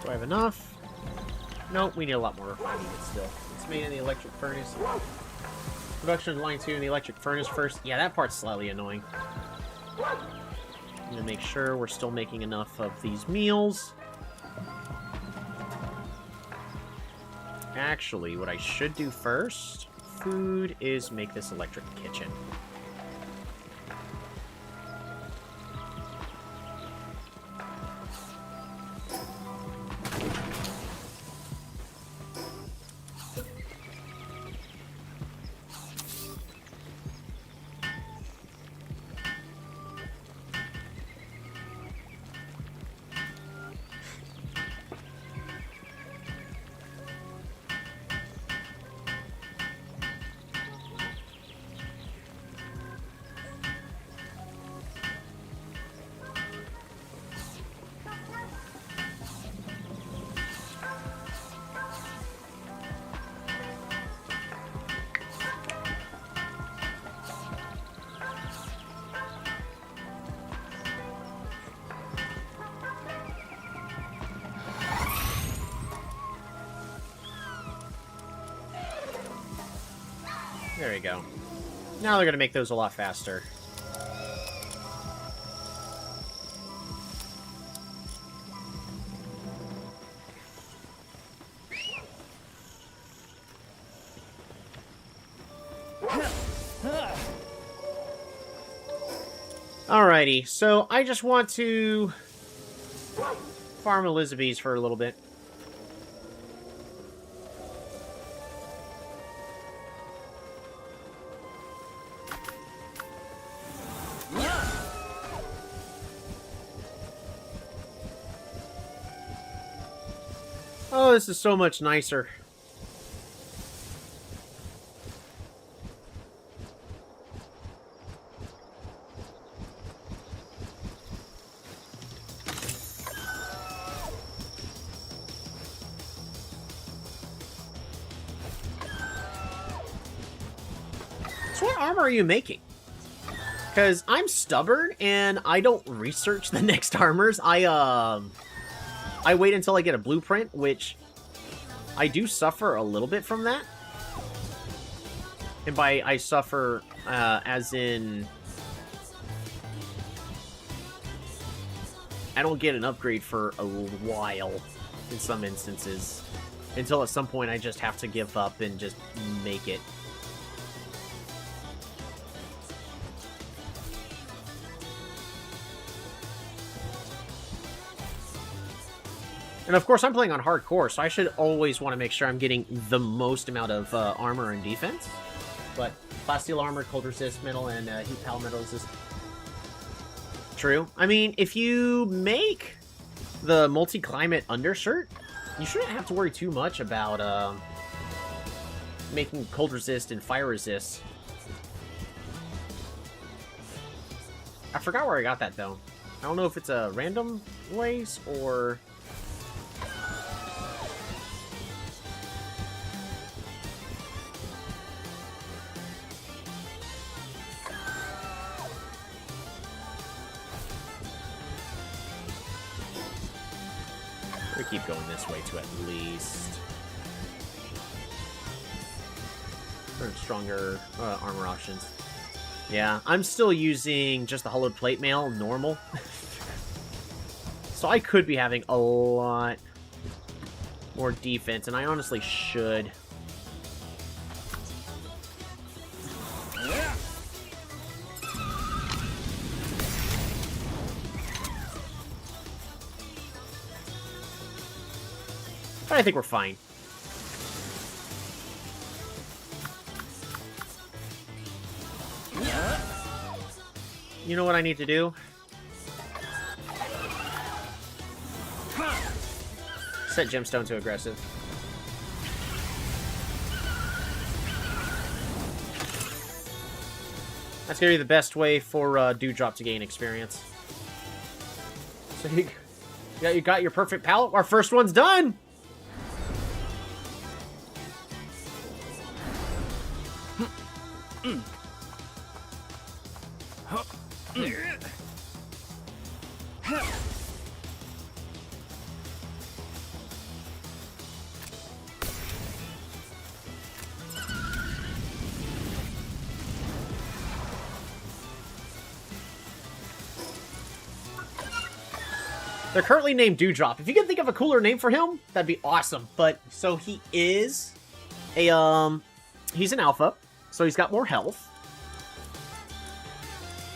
Do I have enough? Nope, we need a lot more refining still. It's made in the electric furnace. Production of line 2 in the electric furnace first. Yeah, that part's slightly annoying. I'm gonna make sure we're still making enough of these meals. Actually, what I should do first, food, is make this electric kitchen. There we go. Now they're going to make those a lot faster. Alrighty, so I just want to farm Elizabeth for a little bit. Oh, this is so much nicer. So what armor are you making? Because I'm stubborn and I don't research the next armors. I wait until I get a blueprint, which I do suffer a little bit from that. And by I suffer, as in... I don't get an upgrade for a while, in some instances. Until at some point I just have to give up and just make it. And of course, I'm playing on hardcore, so I should always want to make sure I'm getting the most amount of armor and defense. But plasteel armor, cold resist metal, and heat pal metals is true. I mean, if you make the multi-climate undershirt, you shouldn't have to worry too much about making cold resist and fire resist. I forgot where I got that, though. I don't know if it's a random place or... We keep going this way to at least earn stronger armor options. Yeah, I'm still using just the hollowed plate mail normal. So I could be having a lot more defense, and I honestly should. But I think we're fine. You know what I need to do? Set gemstone to aggressive. That's gonna be the best way for Dewdrop to gain experience. So you got your perfect palette. Our first one's done! They're currently named Dewdrop. If you can think of a cooler name for him, that'd be awesome. But, so he is a, he's an alpha, so he's got more health.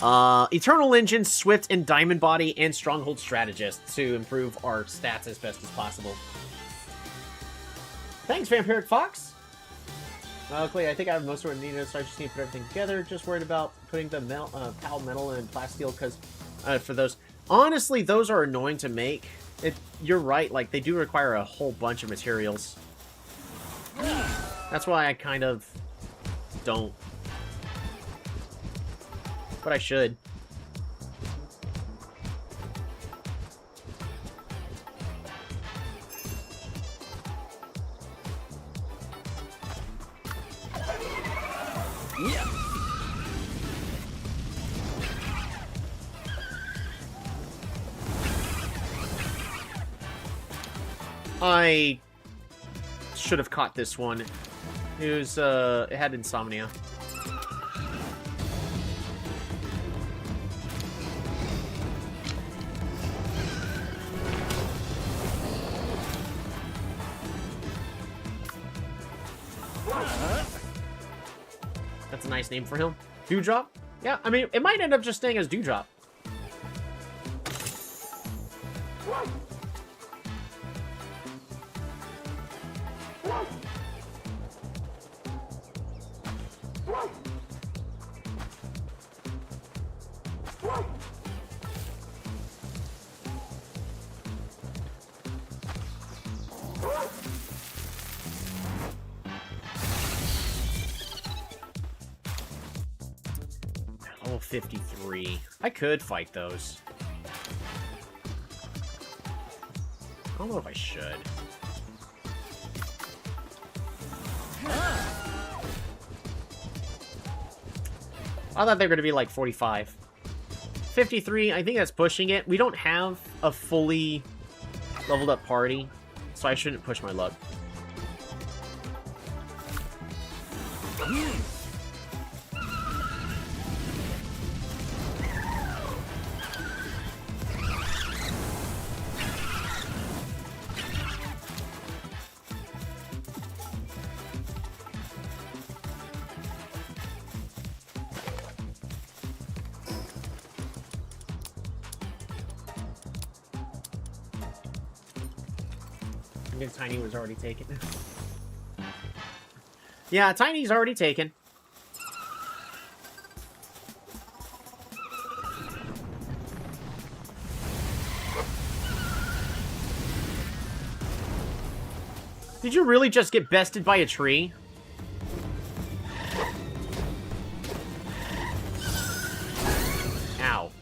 Eternal Engine, Swift, and Diamond Body, and Stronghold Strategist to improve our stats as best as possible. Thanks, Vampiric Fox. Clay, I think I have most of what I needed, so I just need to put everything together. Just worried about putting the metal, Pal Metal and Plasteel, because for those... Honestly, those are annoying to make. You're right, like, they do require a whole bunch of materials. That's why I kind of don't. But I should. Yeah. I should have caught this one. It was, it had insomnia. That's a nice name for him. Dewdrop? Yeah, I mean, it might end up just staying as Dewdrop. Level 53. I could fight those. I don't know if I should. I thought they were going to be like 45. 53, I think that's pushing it. We don't have a fully leveled up party, so I shouldn't push my luck. I think Tiny was already taken. Yeah, Tiny's already taken. Did you really just get bested by a tree? Ow.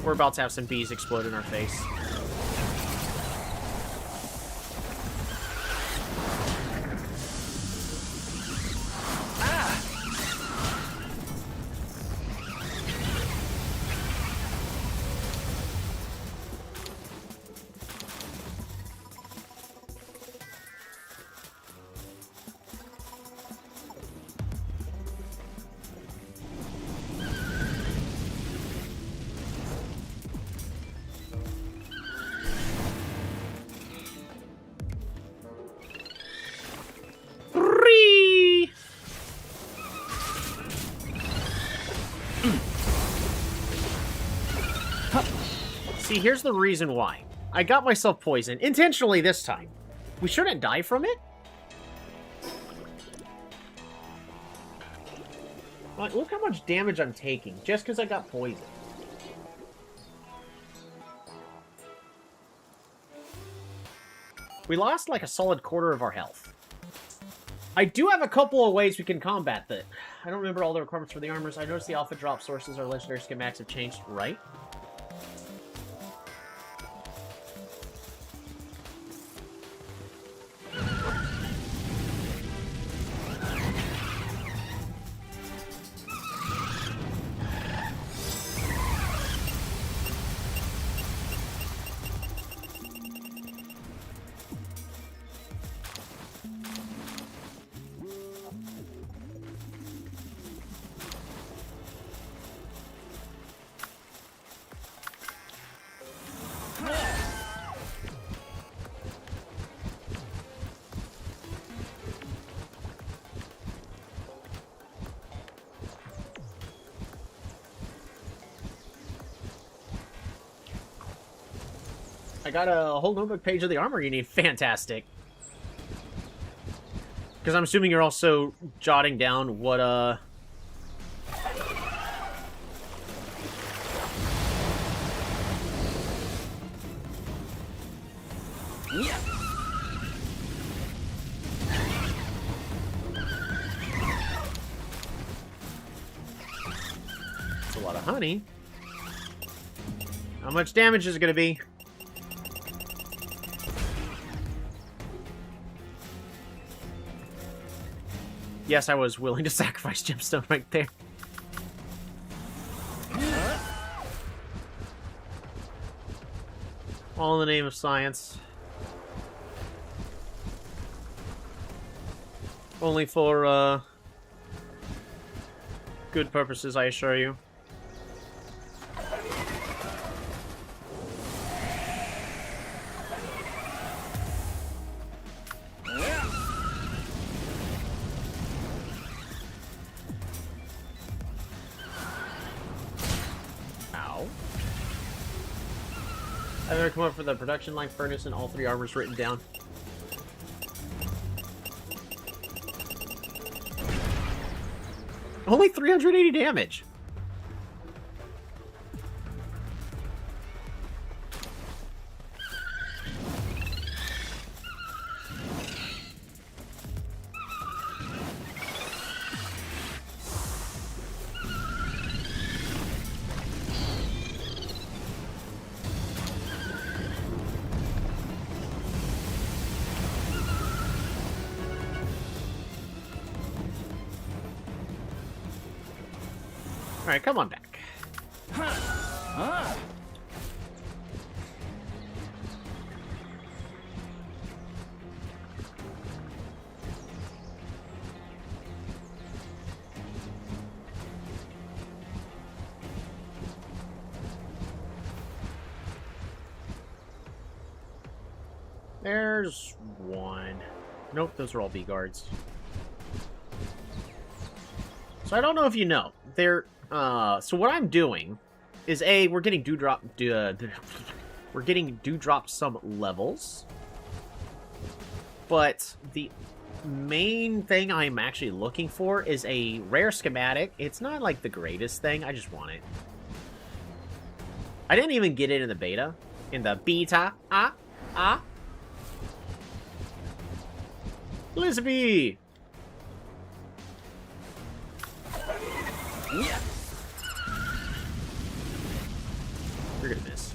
We're about to have some bees explode in our face. See, here's the reason why. I got myself poisoned, intentionally this time. We shouldn't die from it? Like, look how much damage I'm taking, just because I got poisoned. We lost like a solid quarter of our health. I do have a couple of ways we can combat that. I don't remember all the requirements for the armors. I noticed the alpha drop sources or legendary schematics have changed, right? I got a whole notebook page of the armor you need. Fantastic. Because I'm assuming you're also jotting down what, That's a lot of honey. How much damage is it going to be? Yes, I was willing to sacrifice gemstone right there. All in the name of science. Only for, good purposes, I assure you. I've never come up for the production line furnace and all 3 armors written down. Only 380 damage. Alright, come on back. There's one. Nope, those are all B guards. So I don't know if you know. So what I'm doing is we're getting We're getting drop some levels. But the main thing I'm actually looking for is a rare schematic. It's not like the greatest thing. I just want it. I didn't even get it in the beta. In the beta. Elizabeth! Yeah. You're gonna miss.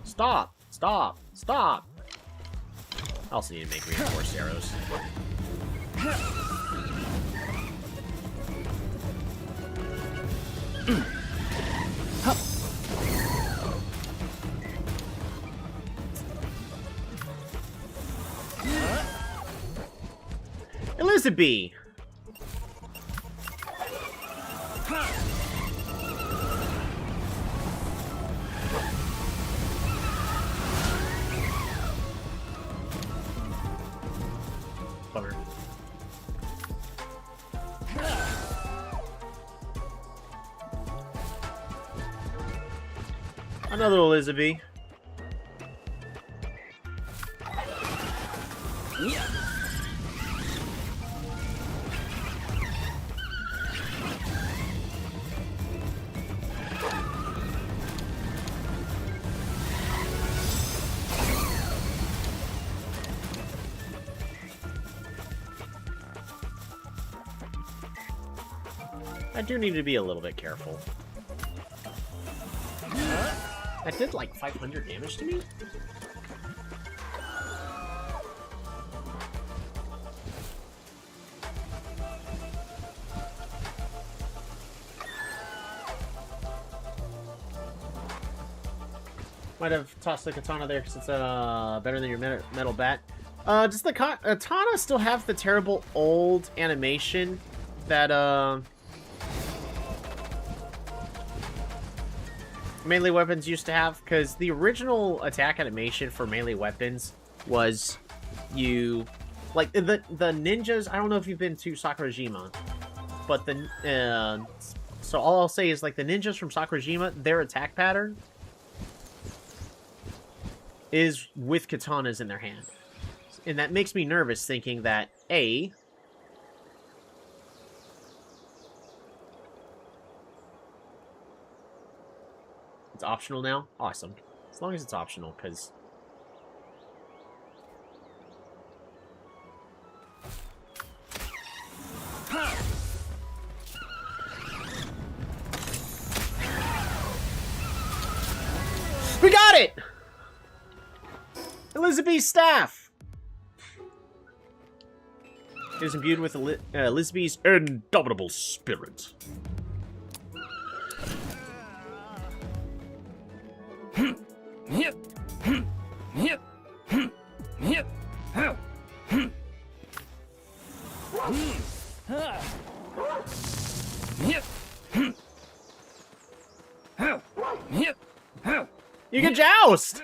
Stop! Stop! Stop! I also need to make reinforced arrows. Elizabeth! Bummer. Another Elizabeth. Yeah. I do need to be a little bit careful. That did like 500 damage to me? Might have tossed the katana there because it's better than your metal bat. Does the katana still have the terrible old animation that melee weapons used to have? Because the original attack animation for melee weapons was you, like the ninjas. I don't know if you've been to Sakurajima, but so all I'll say is like the ninjas from Sakurajima, their attack pattern is with katanas in their hand, and that makes me nervous thinking that it's optional now. Awesome, as long as it's optional, because we got it. Elizabeth's staff is imbued with Elizabeth's indomitable spirit. You can joust!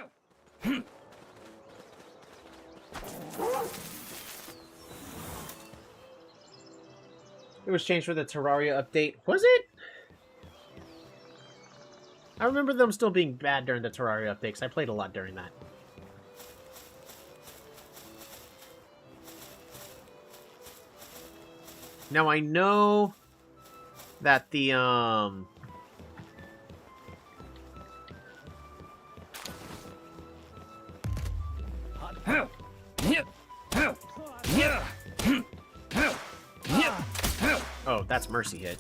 It was changed for the Terraria update. Was it? I remember them still being bad during the Terraria update, because I played a lot during that. Now I know that the oh, that's mercy hit.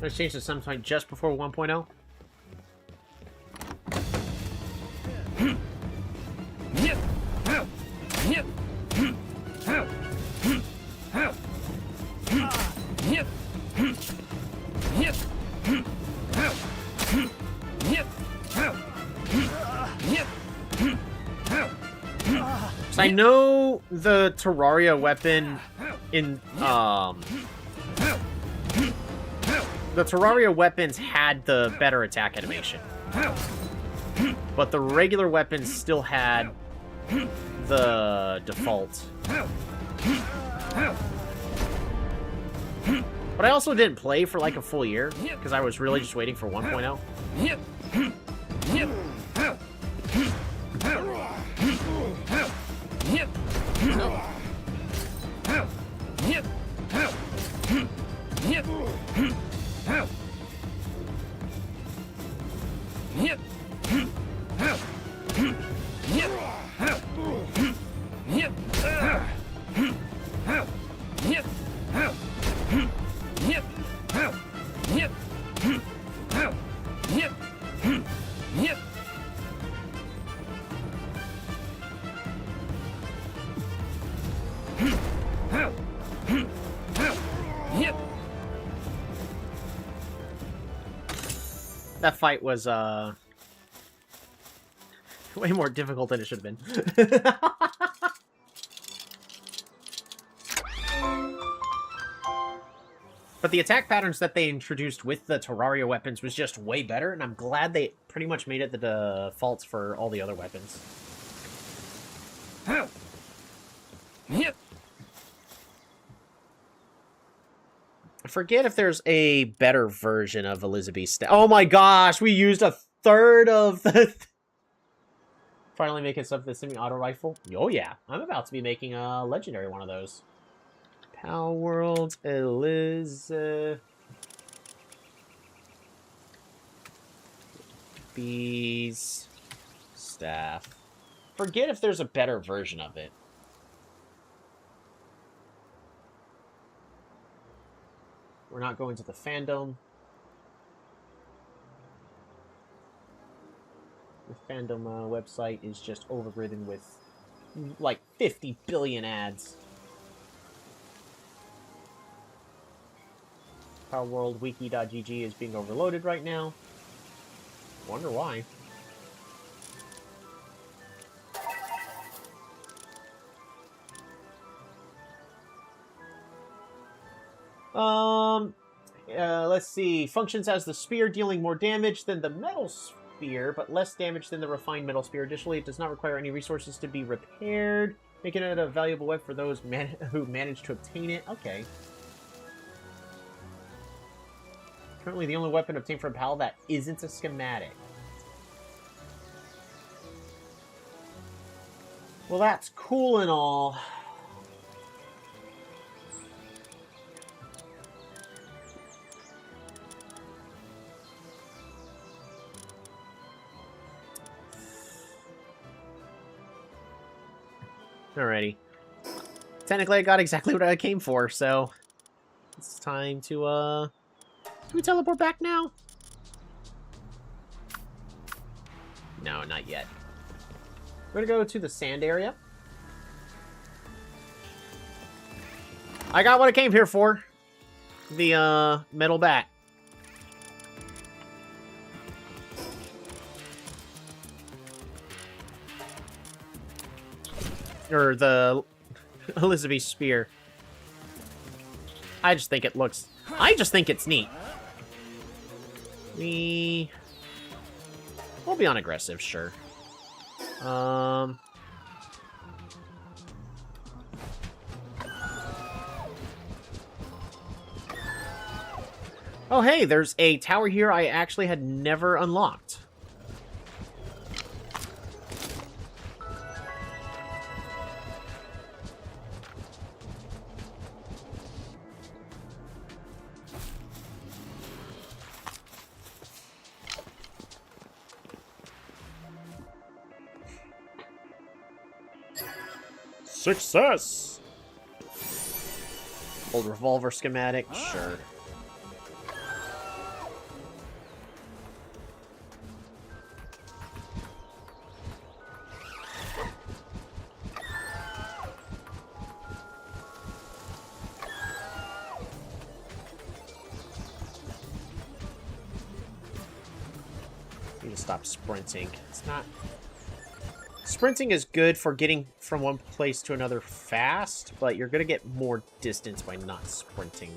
Let's change to sometime just before 1.0. I know the Terraria weapon in, the Terraria weapons had the better attack animation. But the regular weapons still had the default. But I also didn't play for like a full year, because I was really just waiting for 1.0. That fight was, way more difficult than it should have been. But the attack patterns that they introduced with the Terraria weapons was just way better, and I'm glad they pretty much made it the defaults for all the other weapons. I forget if there's a better version of Elizabeth's staff. Oh my gosh, we used a third of the... Finally making stuff the semi-auto rifle. Oh yeah, I'm about to be making a legendary one of those. Palworld Elizabeth's staff. Forget if there's a better version of it. We're not going to the fandom. The fandom website is just overridden with like 50 billion ads. Palworldwiki.gg is being overloaded right now. Wonder why. Let's see. Functions as the spear, dealing more damage than the metal spear, but less damage than the refined metal spear. Additionally, it does not require any resources to be repaired, making it a valuable weapon for those who manage to obtain it. Okay. Currently the only weapon obtained from PAL that isn't a schematic. Well, that's cool and all. Alrighty. Technically, I got exactly what I came for, so... It's time to, Can we teleport back now? No, not yet. We're gonna go to the sand area. I got what I came here for. The, metal bat. Or the Elizabeth spear. I just think it looks... I just think it's neat. We'll be on aggressive, sure. Oh, hey, there's a tower here I actually had never unlocked. Success! Old revolver schematic, sure. Need to stop sprinting. It's not... Sprinting is good for getting from one place to another fast, but you're going to get more distance by not sprinting.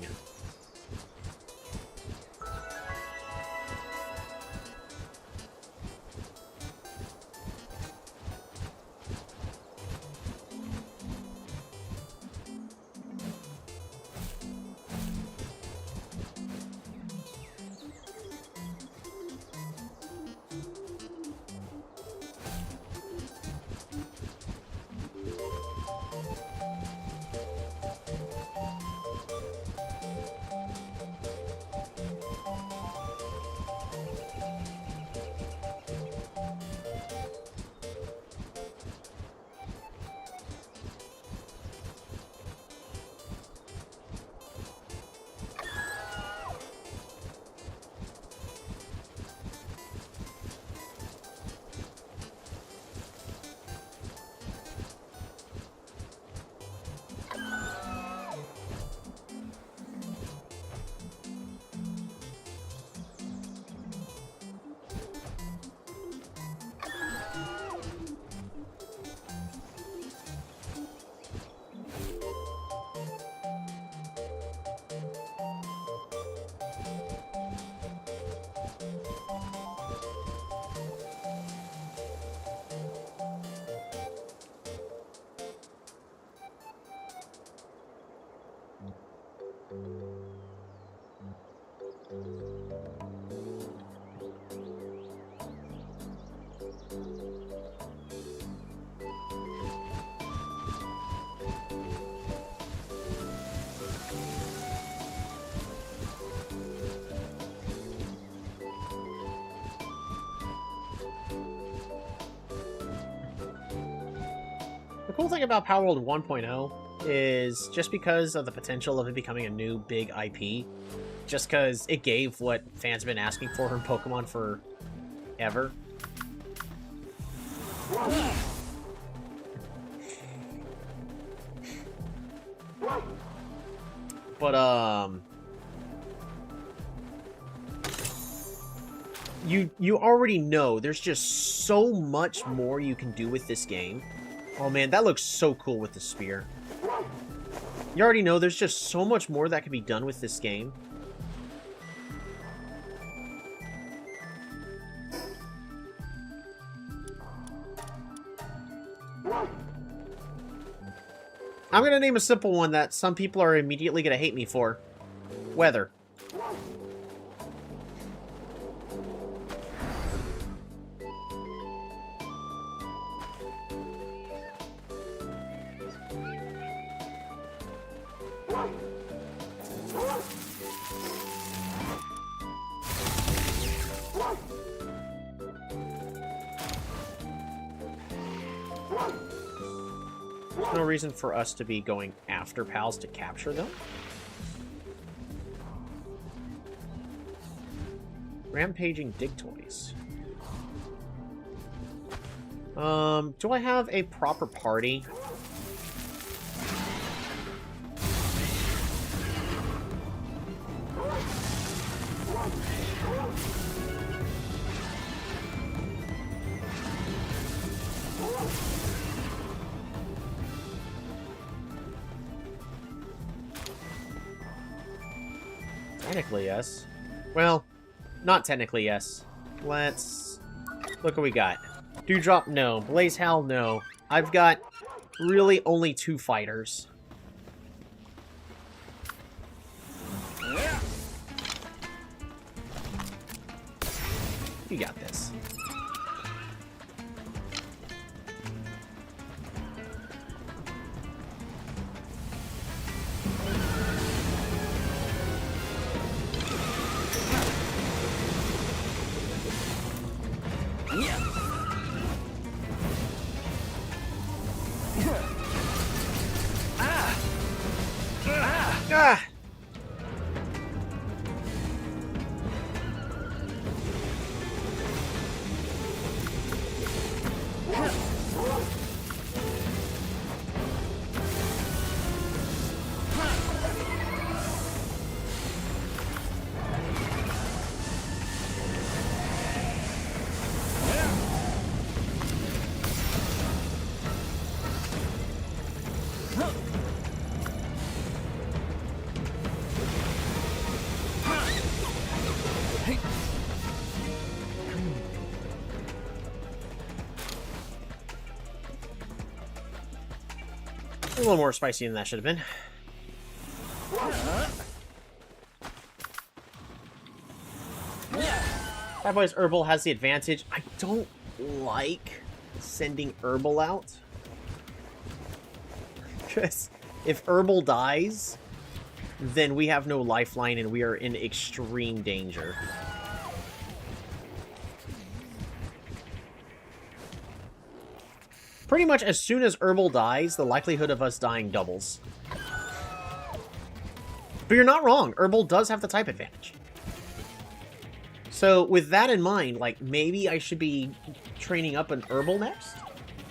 The cool thing about Palworld 1.0 is just because of the potential of it becoming a new big IP, just because it gave what fans have been asking for in Pokemon forever. But, you already know there's just so much more you can do with this game. Oh man, that looks so cool with the spear. You already know there's just so much more that can be done with this game. I'm gonna name a simple one that some people are immediately gonna hate me for. Weather. There's no reason for us to be going after pals to capture them. Rampaging Digtoys. Do I have a proper party? Technically, yes. Well, not technically, yes. Let's look what we got. Dewdrop, no. Blaze Howl, no. I've got really only 2 fighters. You got this. Ah! little more spicy than that should have been. Bad Boy's Herbal has the advantage. I don't like sending Herbal out. Because if Herbal dies, then we have no lifeline and we are in extreme danger. Pretty much as soon as Herbal dies, the likelihood of us dying doubles. But you're not wrong. Herbal does have the type advantage. So with that in mind, like, maybe I should be training up an Herbal next?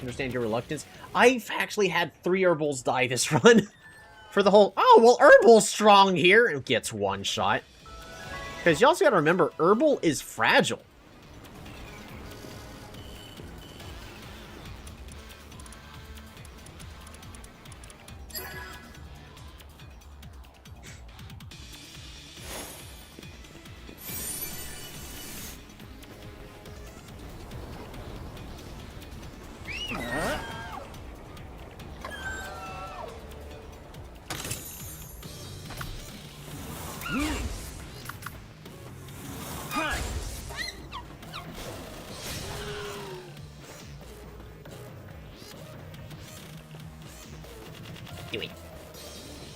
Understand your reluctance. I've actually had 3 Herbals die this run. For the whole, oh, well, Herbal's strong here. And gets one shot. Because you also got to remember, Herbal is fragile.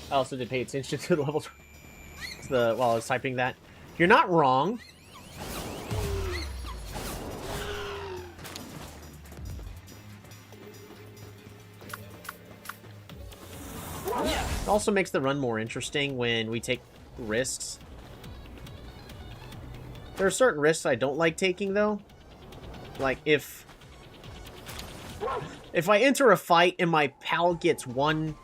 I also did pay attention to the level while I was typing that. You're not wrong. It also makes the run more interesting when we take risks. There are certain risks I don't like taking, though. Like, if I enter a fight and my pal gets one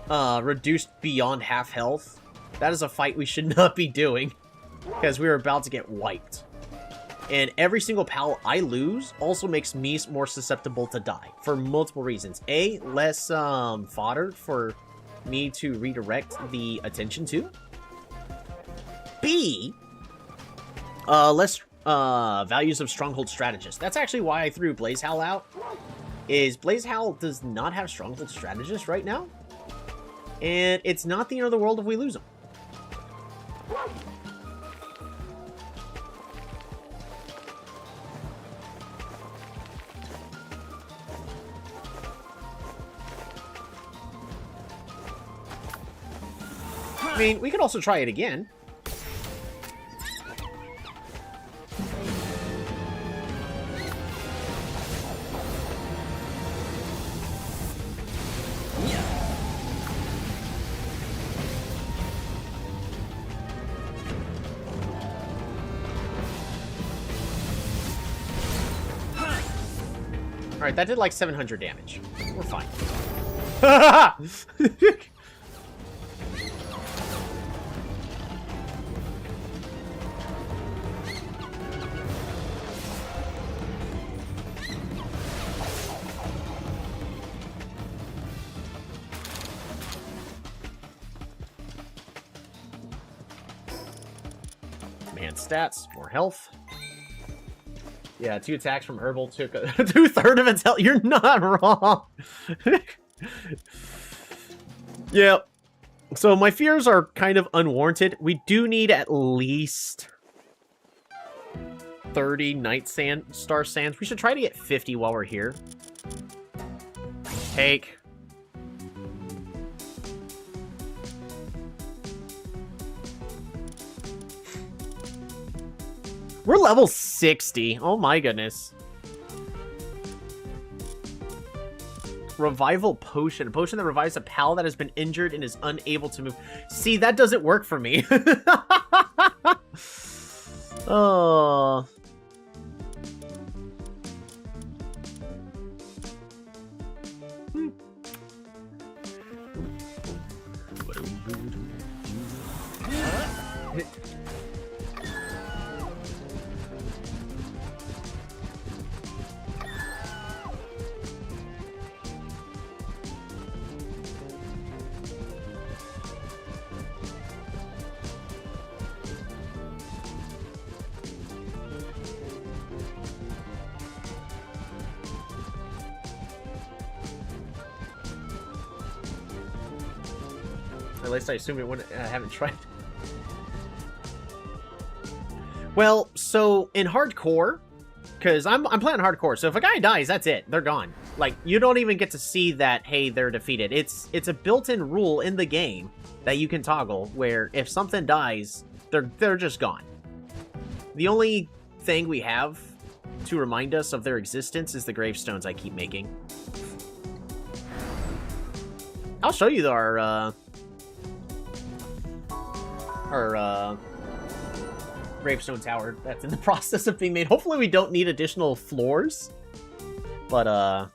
reduced beyond half health, that is a fight we should not be doing. Because we are about to get wiped. And every single pal I lose also makes me more susceptible to die. For multiple reasons. A, less fodder for me to redirect the attention to. B, less values of Stronghold Strategist. That's actually why I threw Blaze Howl out. Is Blaze Howl does not have Stronghold Strategist right now. And it's not the end of the world if we lose him. I mean, we could also try it again. Alright, that did like 700 damage. We're fine. Man, stats, more health. Yeah, 2 attacks from Herbal took 2/3 of its health. You're not wrong. Yeah. So my fears are kind of unwarranted. We do need at least 30 Night Star Sands. We should try to get 50 while we're here. Take. We're level 60. Oh my goodness. Revival Potion. A potion that revives a pal that has been injured and is unable to move. See, that doesn't work for me. Oh. At least I assume it wouldn't. I haven't tried. Well, so in hardcore, because I'm playing hardcore, so if a guy dies, that's it. They're gone. Like, you don't even get to see that, hey, they're defeated. It's a built-in rule in the game that you can toggle where if something dies, they're just gone. The only thing we have to remind us of their existence is the gravestones I keep making. I'll show you our gravestone tower that's in the process of being made. Hopefully we don't need additional floors, but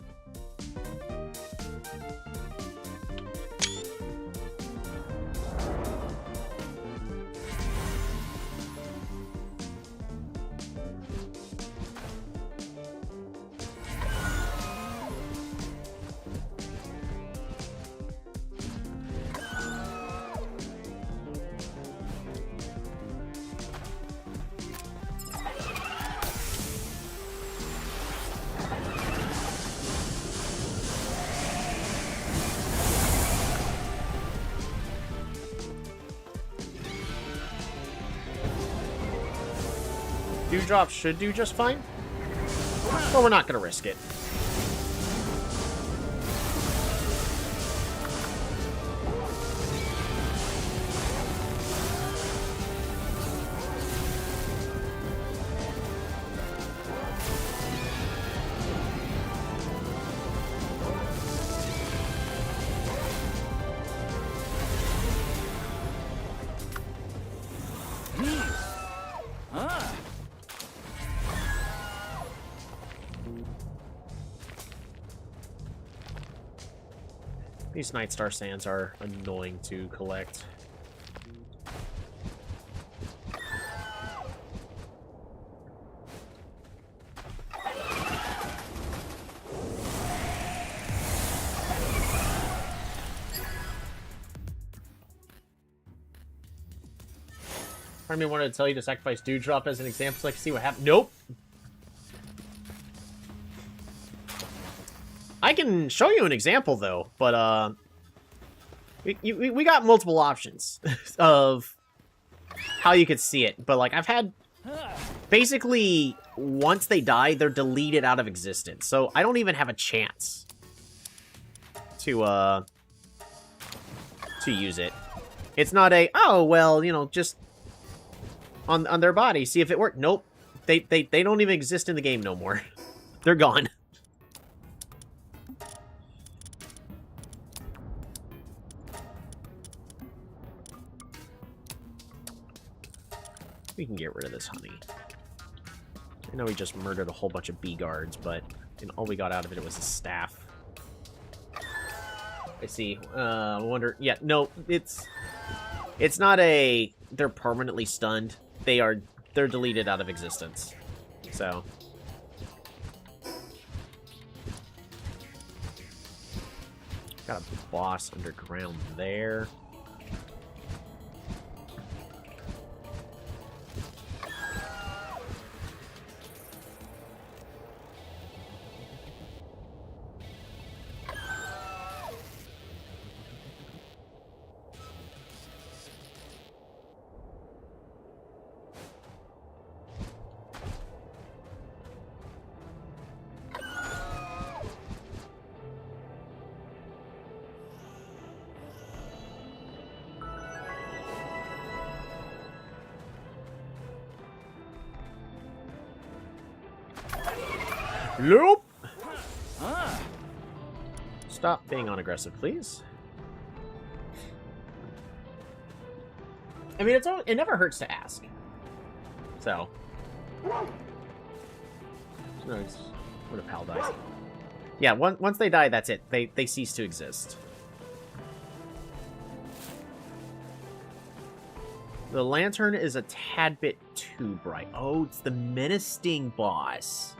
Dewdrop should do just fine. But we're not going to risk it. These Night Star Sands are annoying to collect. Part of me wanted to tell you to sacrifice Dewdrop as an example so I can see what happens. Nope. I can show you an example, though, but, we got multiple options of how you could see it. But, like, I've had... Basically, once they die, they're deleted out of existence. So, I don't even have a chance to use it. It's not a, oh, well, you know, just on their body, see if it worked. Nope. They don't even exist in the game no more. They're gone. We can get rid of this honey. I know we just murdered a whole bunch of bee guards, but all we got out of it was a staff. I see. I wonder... Yeah, no, it's not a... They're permanently stunned. They're deleted out of existence. So... Got a boss underground there. Nope. Stop being unaggressive, please. I mean, it never hurts to ask. So. No, what if Pal dies? Yeah, once they die, that's it. They cease to exist. The lantern is a tad bit too bright. Oh, it's the menacing boss.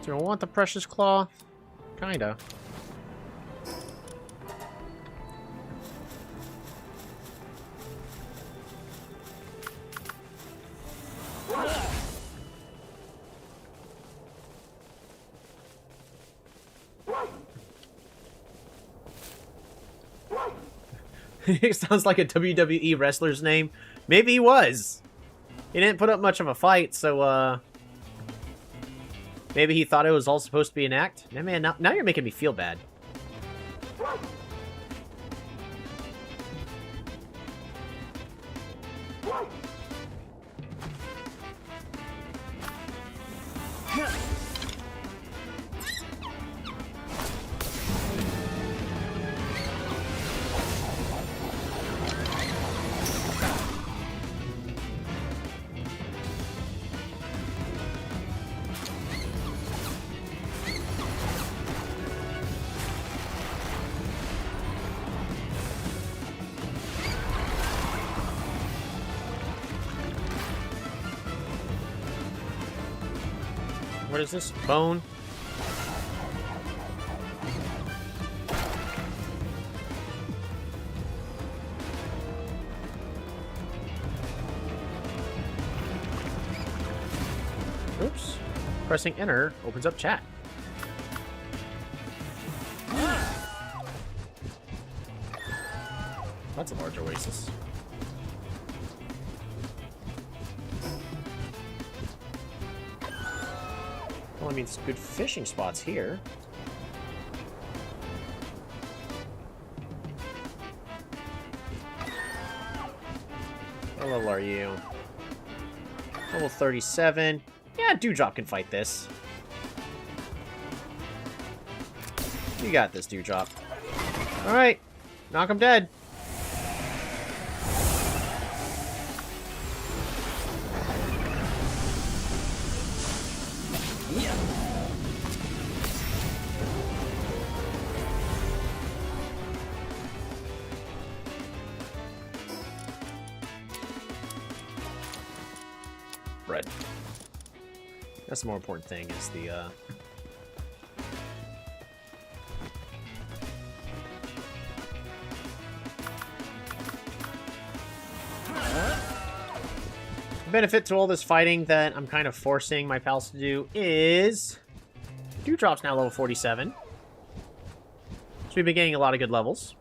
Do I want the precious claw? Kinda. It sounds like a WWE wrestler's name. Maybe he was. He didn't put up much of a fight, so, maybe he thought it was all supposed to be an act? Man, now you're making me feel bad. What is this? Bone? Oops. Pressing enter opens up chat. That's a large oasis. Well, I mean, it's good fishing spots here. What level are you? Level 37. Yeah, Dewdrop can fight this. You got this, Dewdrop. Alright. Knock him dead. Bread. That's the more important thing, is the, The benefit to all this fighting that I'm kind of forcing my pals to do is... Dewdrop's now level 47. So we've been getting a lot of good levels.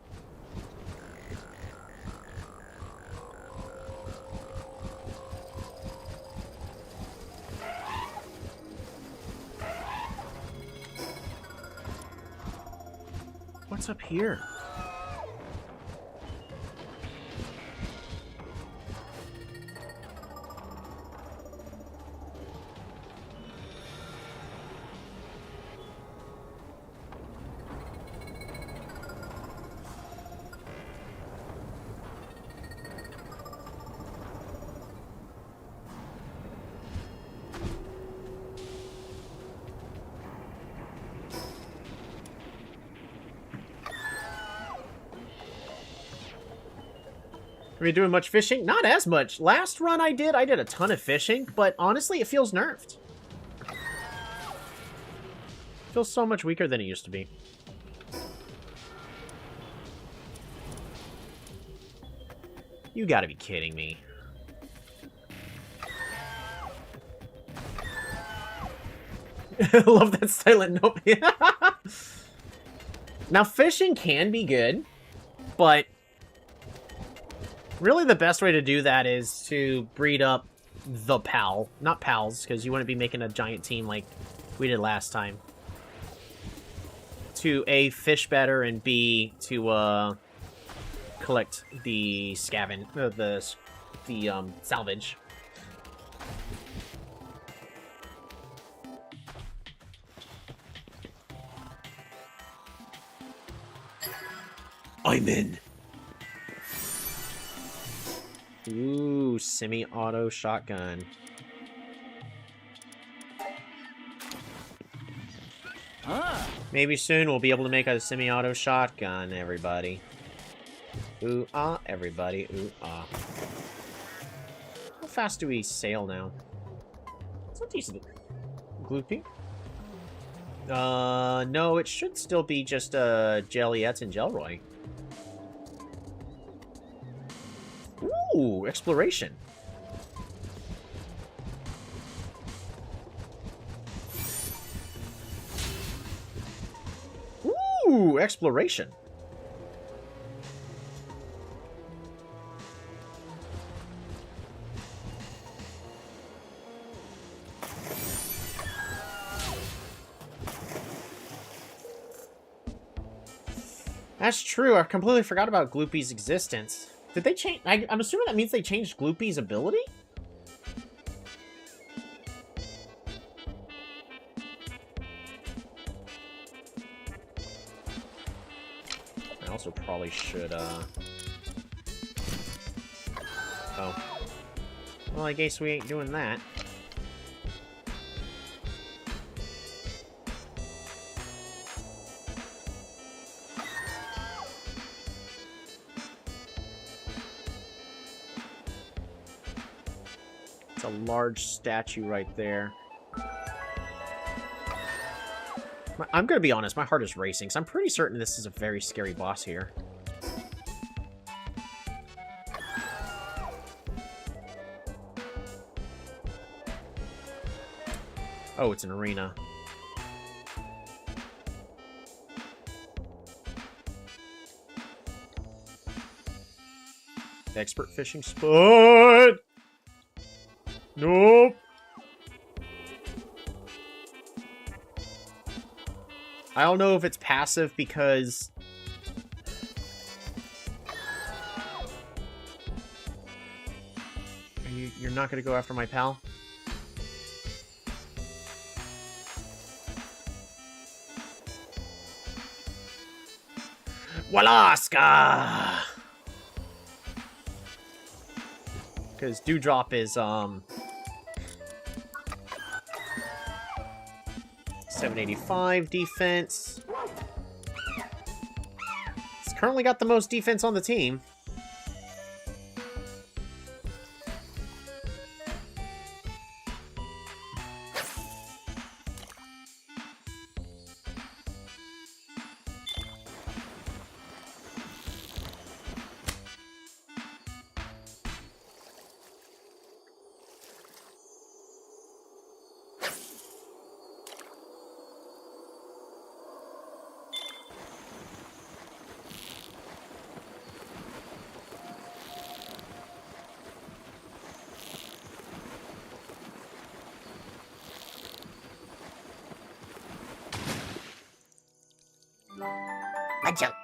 What's up here? Are we doing much fishing? Not as much. Last run I did a ton of fishing, but honestly, it feels nerfed. It feels so much weaker than it used to be. You gotta be kidding me. I love that silent note. Now, fishing can be good, but really the best way to do that is to breed up the pal. Not pals, because you wouldn't be making a giant team like we did last time. To A, fish better, and B, to collect the salvage. I'm in. Ooh, semi-auto shotgun. Maybe soon we'll be able to make a semi-auto shotgun, everybody. Ooh, ah, everybody. Ooh, ah. How fast do we sail now? It's not decent. Gloopy. No, it should still be just, Jelliets and Gelroy. Ooh, exploration. Ooh, exploration. That's true. I completely forgot about Gloopy's existence. Did they change? I'm assuming that means they changed Gloopy's ability? I also probably should, Oh. Well, I guess we ain't doing that. It's a large statue right there. I'm gonna be honest, my heart is racing, so I'm pretty certain this is a very scary boss here. Oh, it's an arena. Expert fishing spot! Nope! I don't know if it's passive because... You're not gonna go after my pal? Walaska! Because Dewdrop is, 785 defense. It's currently got the most defense on the team. Jump.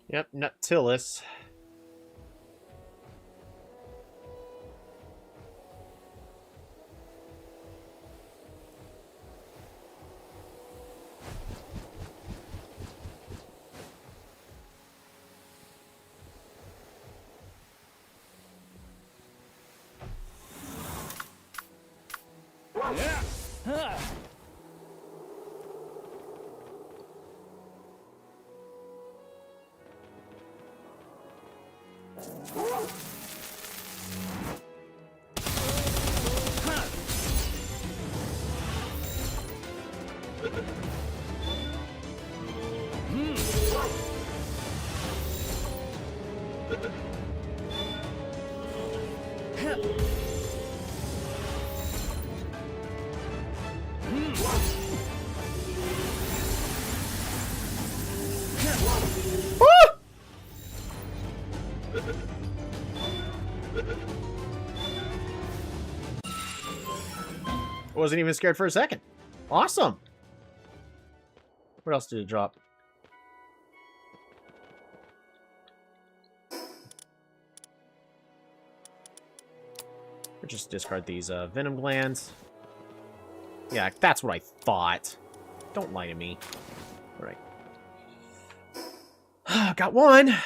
Yep, Nutillus. Yeah. Huh. Wasn't even scared for a second. Awesome. What else did it drop? Or just discard these venom glands. Yeah, that's what I thought. Don't lie to me. Alright. Got one!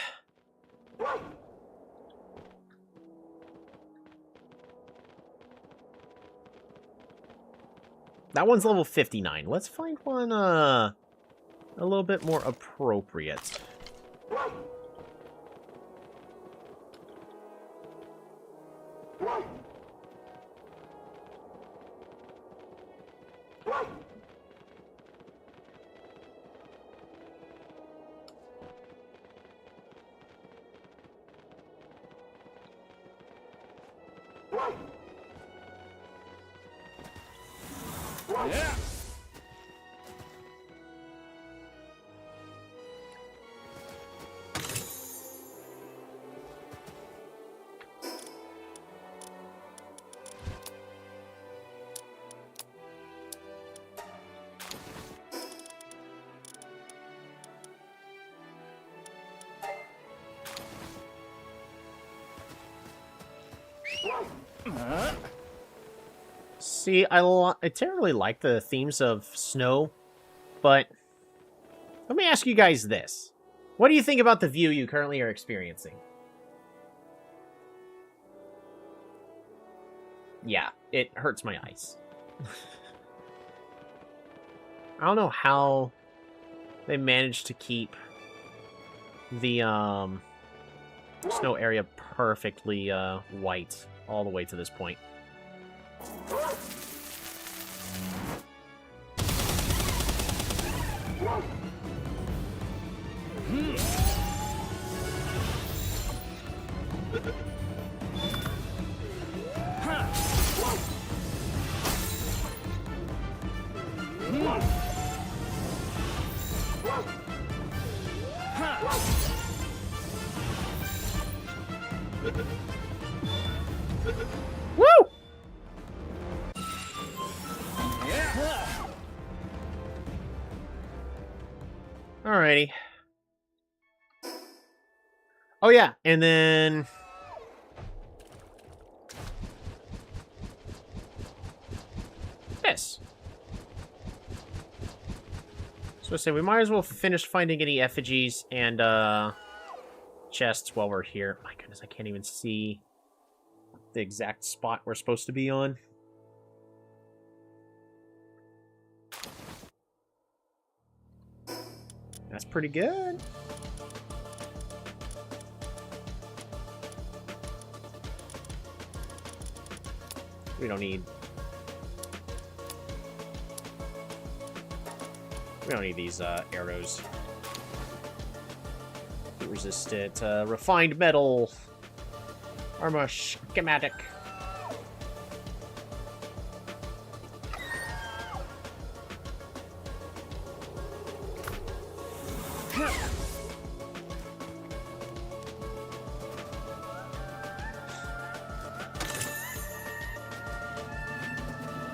That one's level 59. Let's find one, a little bit more appropriate. Yeah. See, I terribly like the themes of snow, but let me ask you guys this. What do you think about the view you currently are experiencing? Yeah, it hurts my eyes. I don't know how they managed to keep the snow area perfectly white all the way to this point. Woo! Alrighty. Oh yeah, and then this. So I say we might as well finish finding any effigies and chests while we're here. My goodness, I can't even see the exact spot we're supposed to be on. That's pretty good. We don't need these arrows. Resist it. Refined metal. Armor schematic.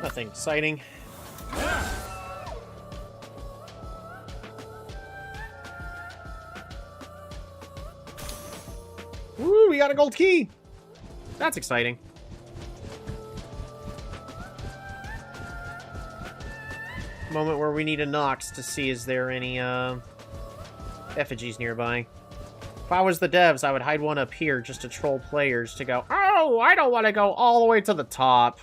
Nothing exciting. Woo, we got a gold key! That's exciting. Moment where we need a Nox to see is there any effigies nearby. If I was the devs, I would hide one up here just to troll players to go, oh, I don't want to go all the way to the top.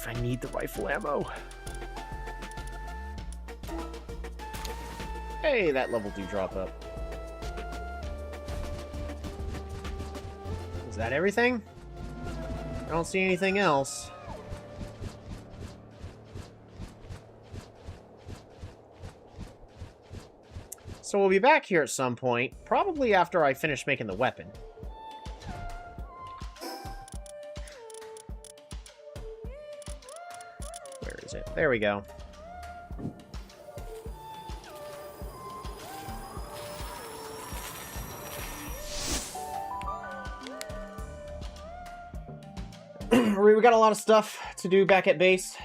I need the rifle ammo. Hey, that level do drop up. Is that everything? I don't see anything else. So we'll be back here at some point, probably after I finish making the weapon. Where is it? There we go. We got a lot of stuff to do back at base.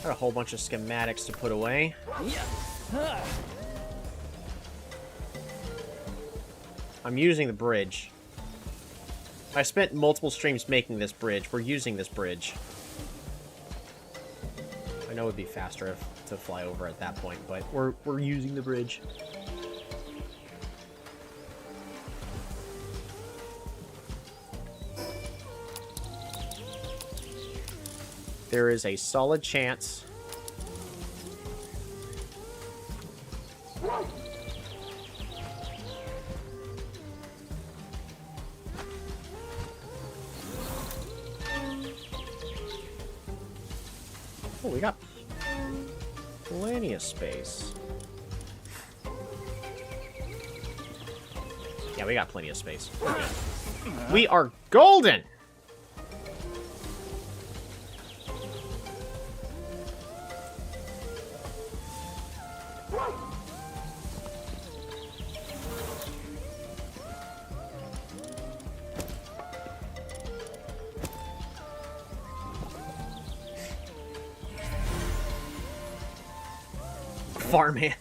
Got a whole bunch of schematics to put away. I'm using the bridge. I spent multiple streams making this bridge. We're using this bridge. I know it would be faster to fly over at that point, but we're using the bridge. There is a solid chance. Oh, we got plenty of space. Yeah, we got plenty of space. We are golden! Farmhand.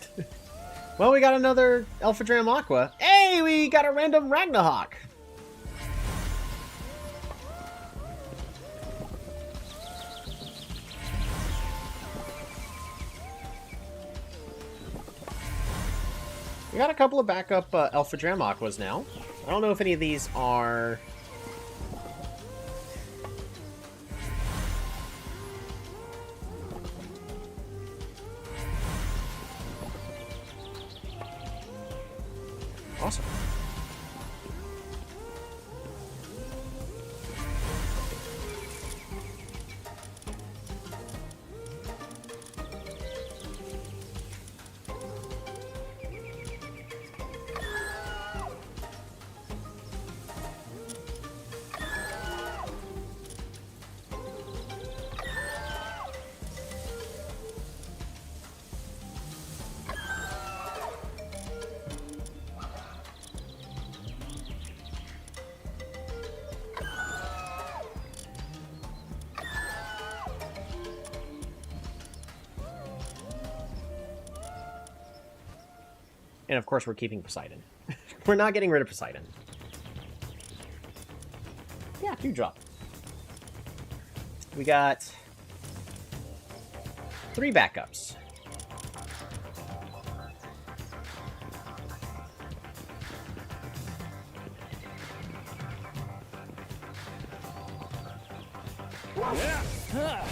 Well, we got another Alpha Dram Aqua. Hey, we got a random Ragnahawk. We got a couple of backup Alpha Dram Aquas now. I don't know if any of these are... Awesome. And of course, we're keeping Poseidon. We're not getting rid of Poseidon. Yeah, 2-drop. We got 3 backups. Yeah.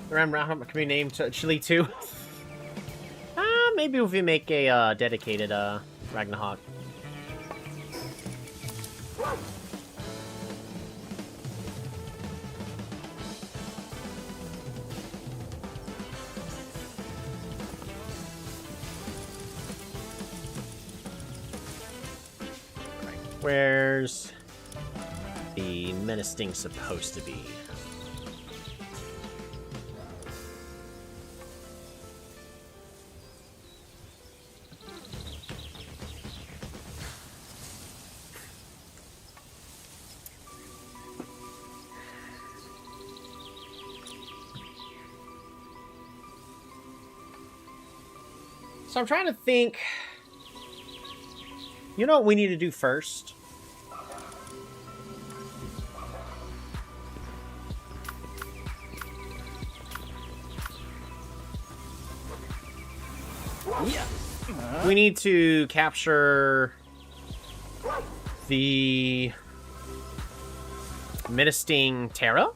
Remember can we name Chili 2? Maybe if we make a dedicated Ragnarok. Where's the menace thing supposed to be? So I'm trying to think. You know what we need to do first? We need to capture the Menacing Terra.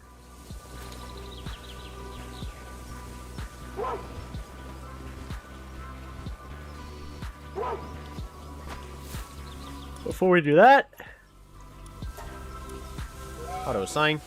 Before we do that, auto assign.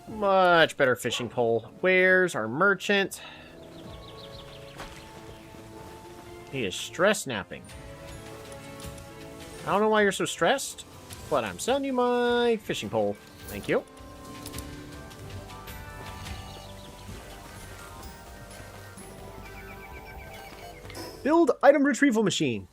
Much better fishing pole. Where's our merchant? He is stress napping. I don't know why you're so stressed, but I'm selling you my fishing pole. Thank you. Build item retrieval machine.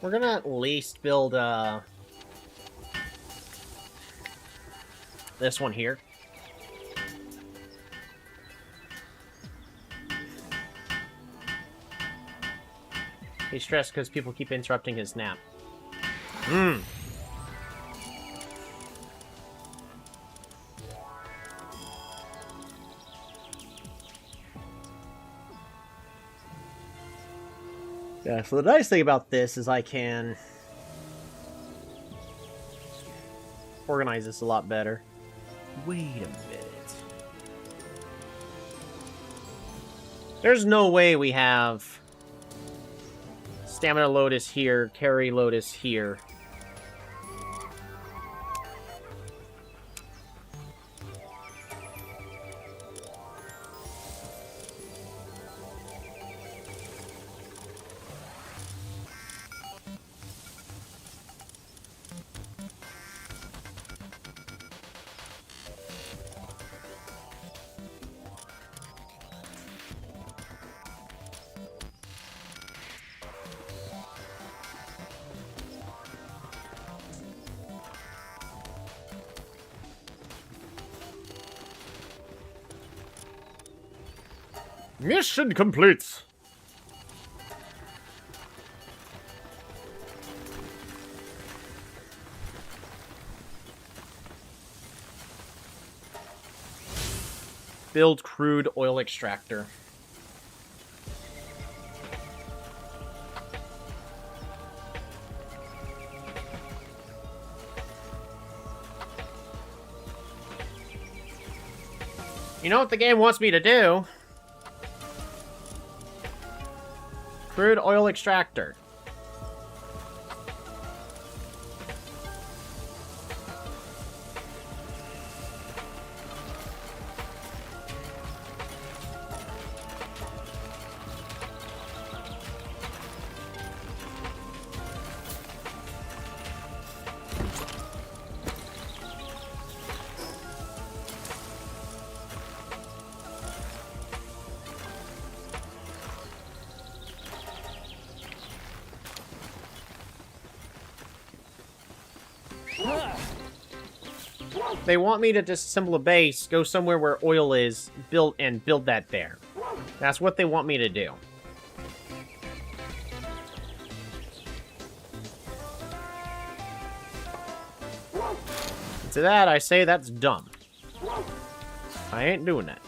We're gonna at least build this one here. He's stressed because people keep interrupting his nap. Yeah, so the nice thing about this is I can organize this a lot better. Wait a minute. There's no way we have Stamina Lotus here, Carry Lotus here. Mission complete. Build crude oil extractor. You know what the game wants me to do? Crude oil extractor. They want me to disassemble a base, go somewhere where oil is, build that there. That's what they want me to do. To that, I say that's dumb. I ain't doing that.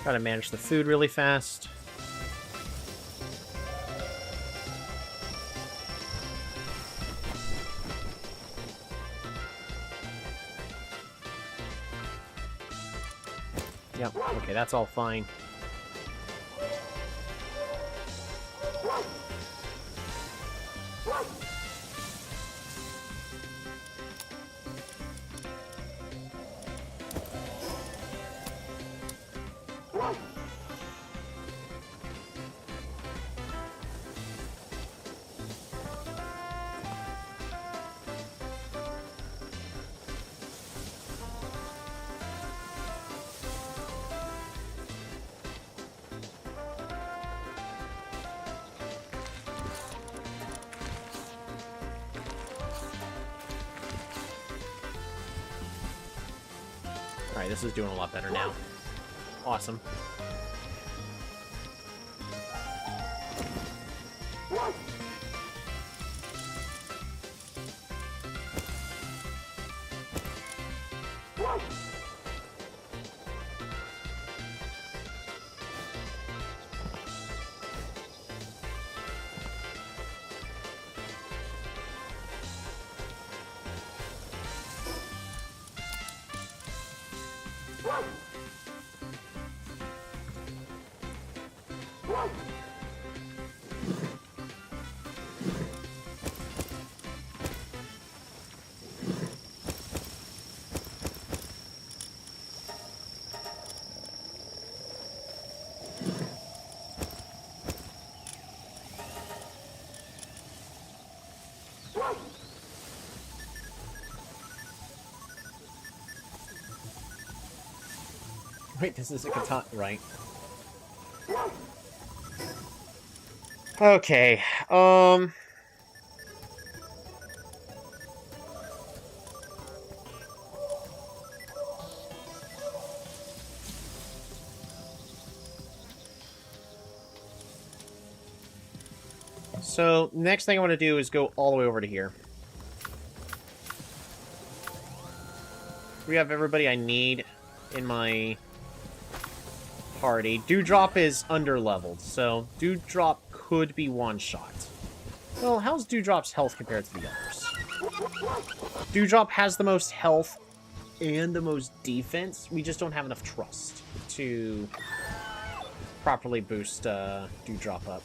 Gotta manage the food really fast. Yep, okay, that's all fine. Alright, this is doing a lot better now. Awesome. Wait, this is a katana, right? Okay, so, next thing I want to do is go all the way over to here. We have everybody I need in my party. Dewdrop is under-leveled, so Dewdrop could be one-shot. Well, how's Dewdrop's health compared to the others? Dewdrop has the most health and the most defense. We just don't have enough trust to properly boost Dewdrop up.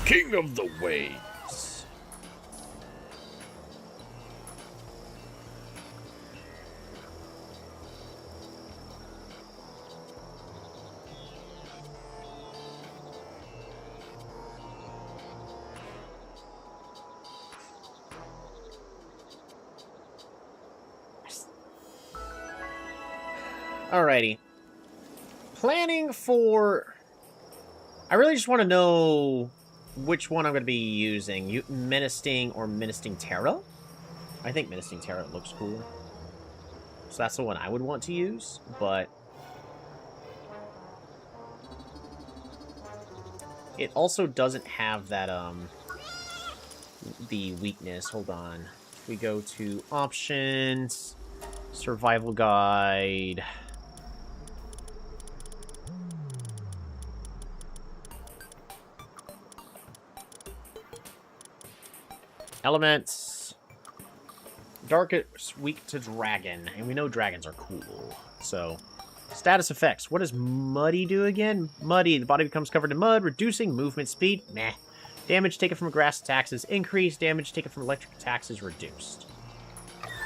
King of the waves. Alrighty. Planning for... I really just want to know which one I'm going to be using. Menacing or Menacing Terra? I think Menacing Terra looks cooler. So that's the one I would want to use, but it also doesn't have that, the weakness. Hold on. We go to options, survival guide. Elements. Dark is weak to dragon, and we know dragons are cool. So, status effects. What does Muddy do again? Muddy, the body becomes covered in mud, reducing movement speed. Meh. Damage taken from grass attacks is increased. Damage taken from electric attacks is reduced.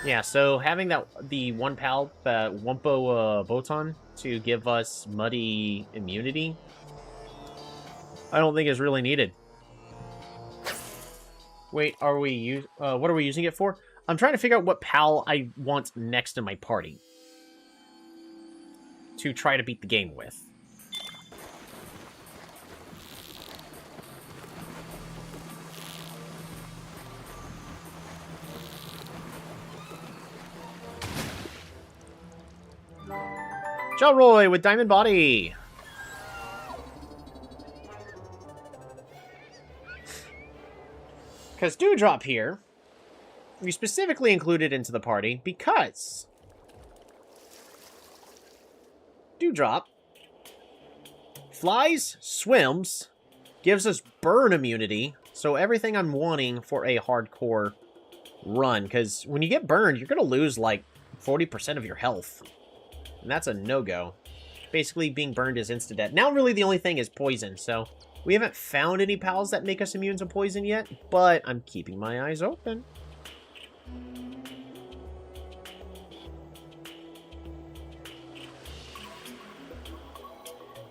Yeah, so having the one pal, Wumpo Botan, to give us Muddy immunity, I don't think is really needed. Wait, what are we using it for? I'm trying to figure out what pal I want next in my party to try to beat the game with. Jalroy with Diamond Body. Because Dewdrop here, we specifically included into the party because Dewdrop flies, swims, gives us burn immunity, so everything I'm wanting for a hardcore run, because when you get burned, you're going to lose like 40% of your health, and that's a no-go. Basically, being burned is insta-death. Now really the only thing is poison, so we haven't found any pals that make us immune to poison yet, but I'm keeping my eyes open.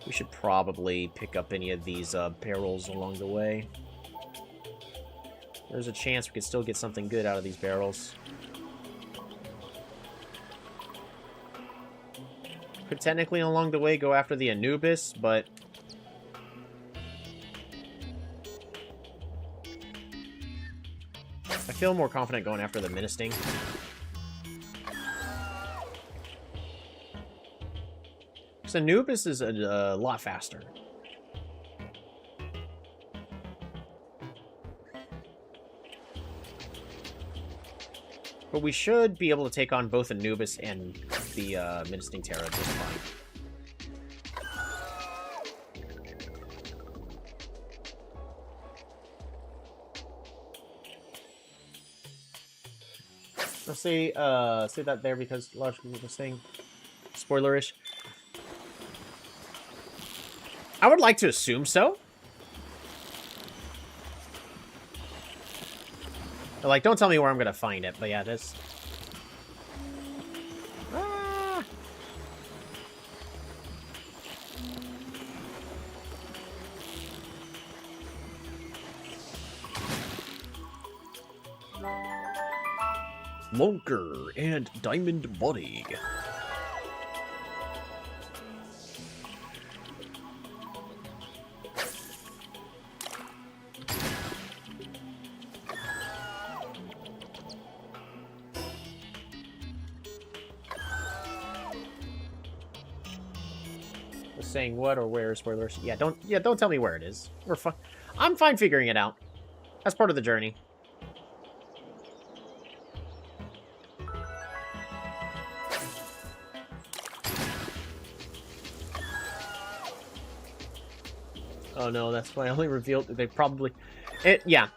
We should probably pick up any of these barrels along the way. There's a chance we could still get something good out of these barrels. Could technically along the way go after the Anubis, but I feel more confident going after the Ministing. Because Anubis is a lot faster. But we should be able to take on both Anubis and the Ministing Terra just fine. Let's say that there because logically was saying spoilerish. I would like to assume so. Like, don't tell me where I'm gonna find it, but yeah, this. Ah. Lunker and Diamond Body. Saying what or where, spoilers. Yeah, don't tell me where it is. We're fine. I'm fine figuring it out. That's part of the journey. Oh no, that's why I only revealed that they probably... Yeah.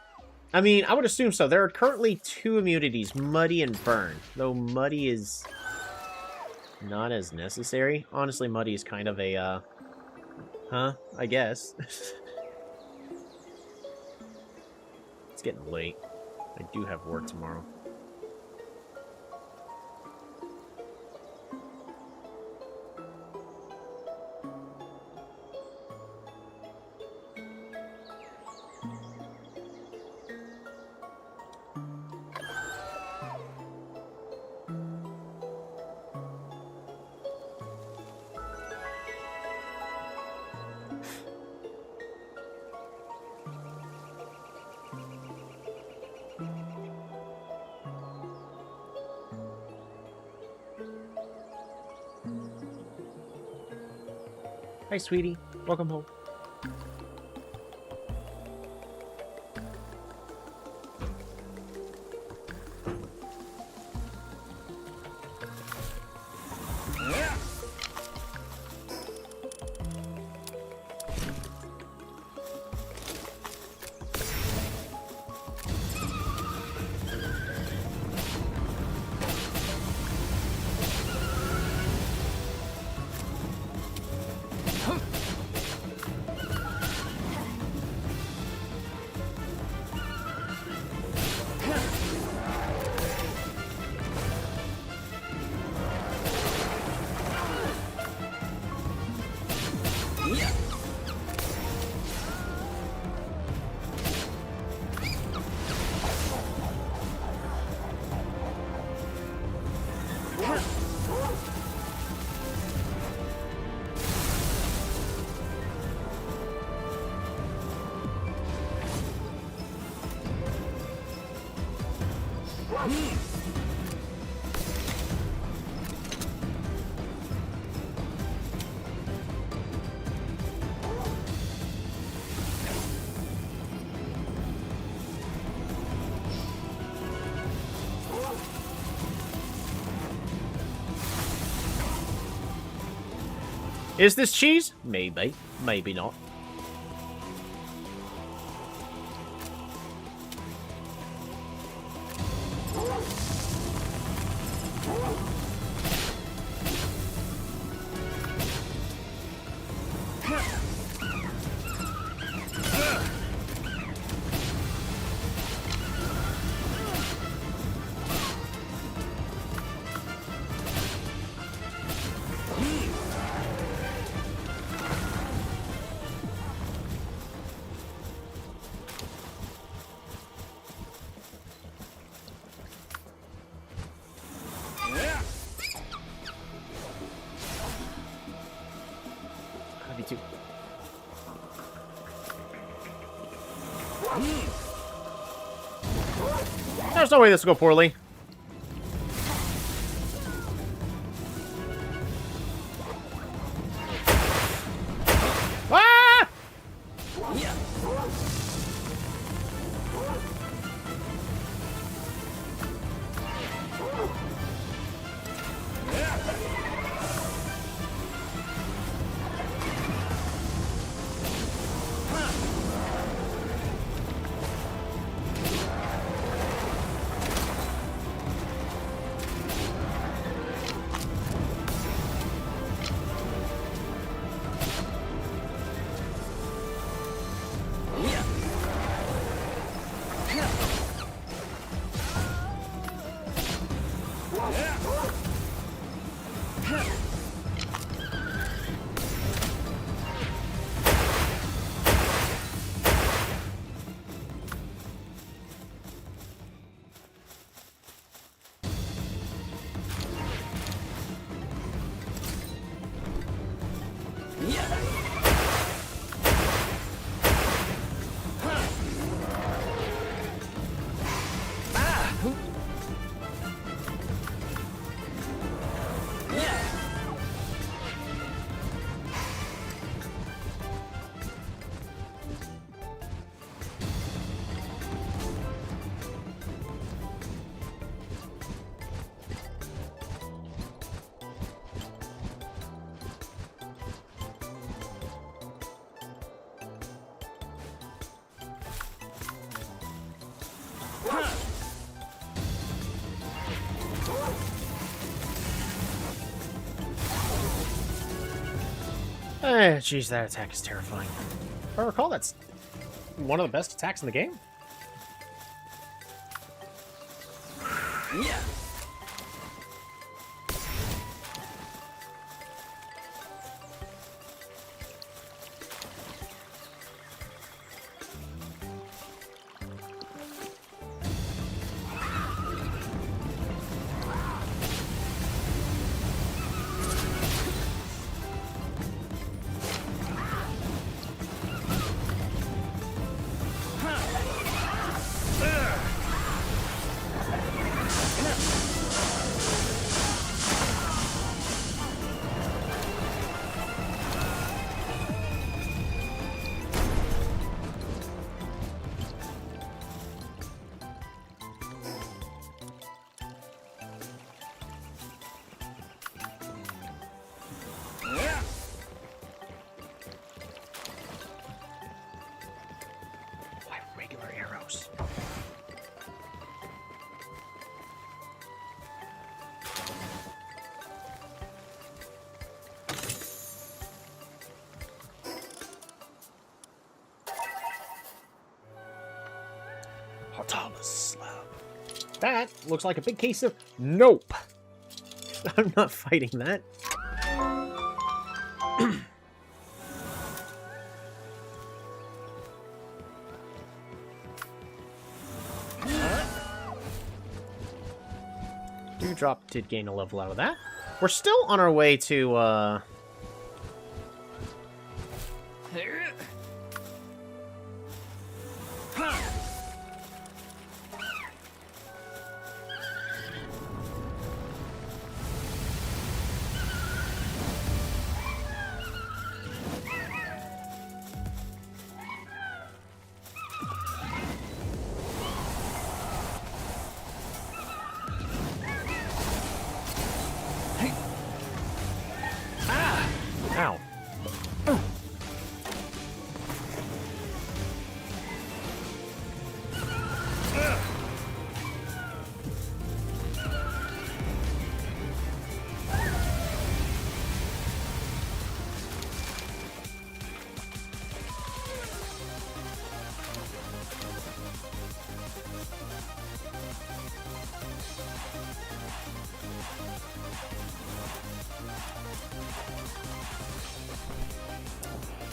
I mean, I would assume so. There are currently 2 immunities, Muddy and Burn. Though Muddy is not as necessary. Honestly, Muddy is kind of a, I guess. It's getting late. I do have work tomorrow. Hi, sweetie. Welcome home. Is this cheese? Maybe. Maybe not. Me too. There's no way this will go poorly. Ah! Jeez, that attack is terrifying. If I recall, that's one of the best attacks in the game. Yeah. slap. That looks like a big case of nope. I'm not fighting that. Dewdrop did gain a level out of that. We're still on our way to, Ow.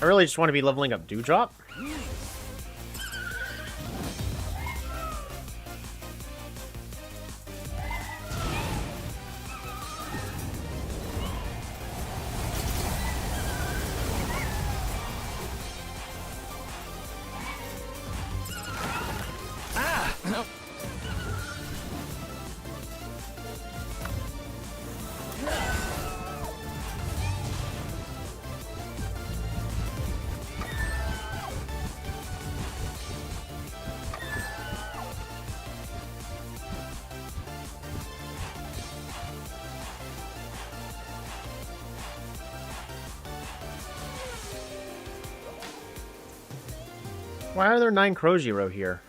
I really just want to be leveling up Dewdrop. Why are there 9 Krojiro here?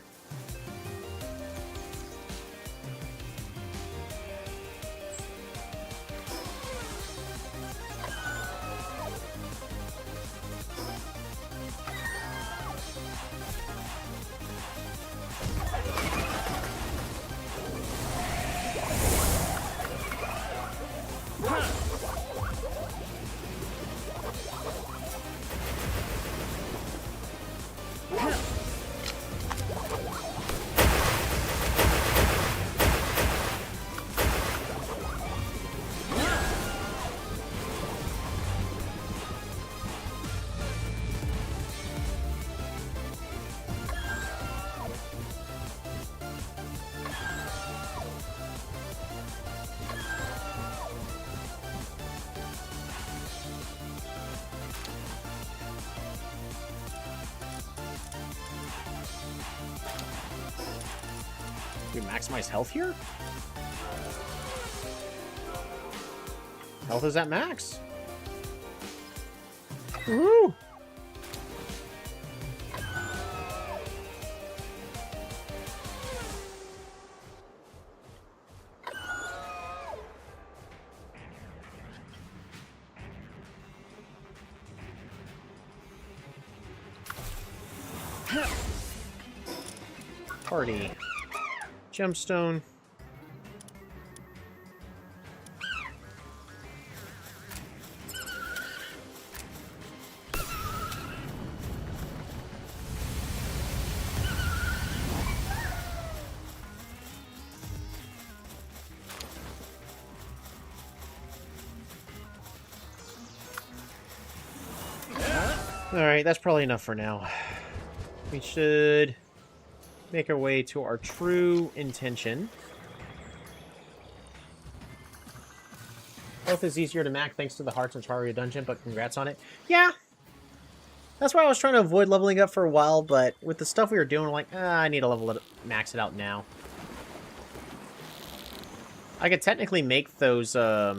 Do we maximize health here? Health is at max. Woohoo! Party. Gemstone. Alright, that's probably enough for now. We should make our way to our true intention. Health is easier to max thanks to the Hearts and Chario dungeon, but congrats on it. Yeah! That's why I was trying to avoid leveling up for a while, but with the stuff we were doing, I'm like, I need to level it, max it out now. I could technically make those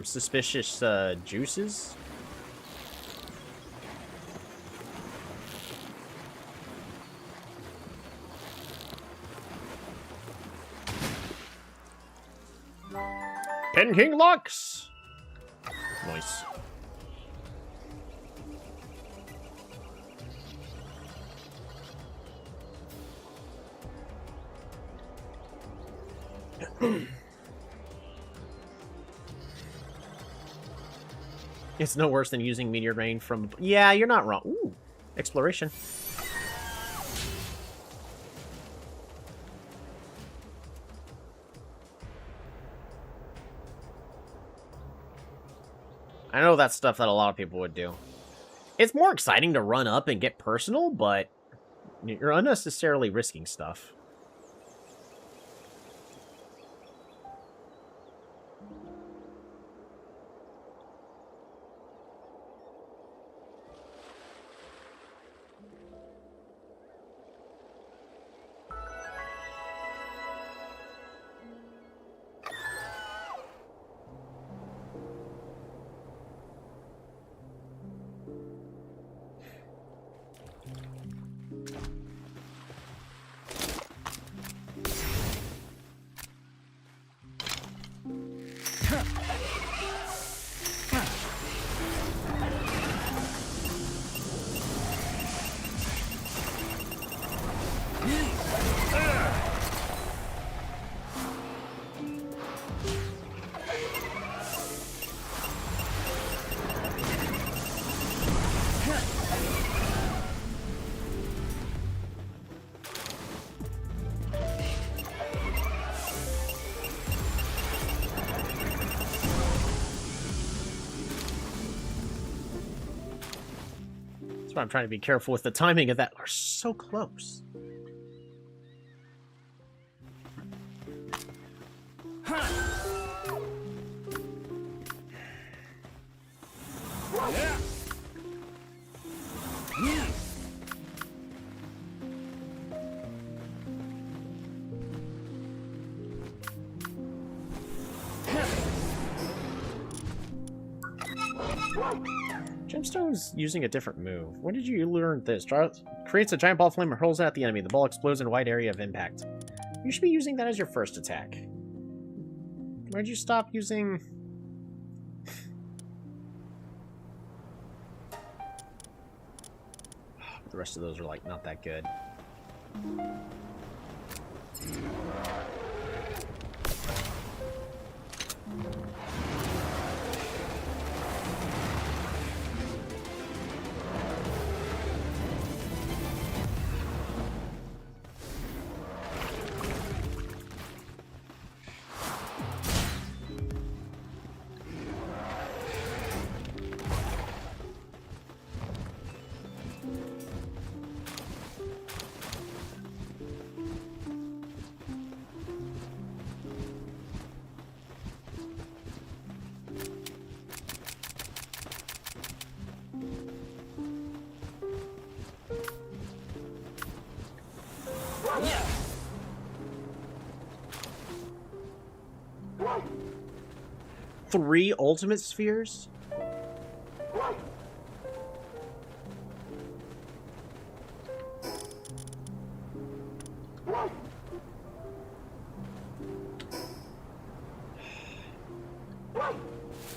suspicious juices. Ten King Lux! Nice. It's no worse than using meteor rain from... Yeah, you're not wrong. Ooh, exploration. I know that's stuff that a lot of people would do. It's more exciting to run up and get personal, but you're unnecessarily risking stuff. That's why I'm trying to be careful with the timing of that. We're so close. Gemstone's using a different move. When did you learn this? Creates a giant ball of flame and hurls it at the enemy. The ball explodes in a wide area of impact. You should be using that as your first attack. Why'd you stop using... The rest of those are, like, not that good. Three ultimate spheres?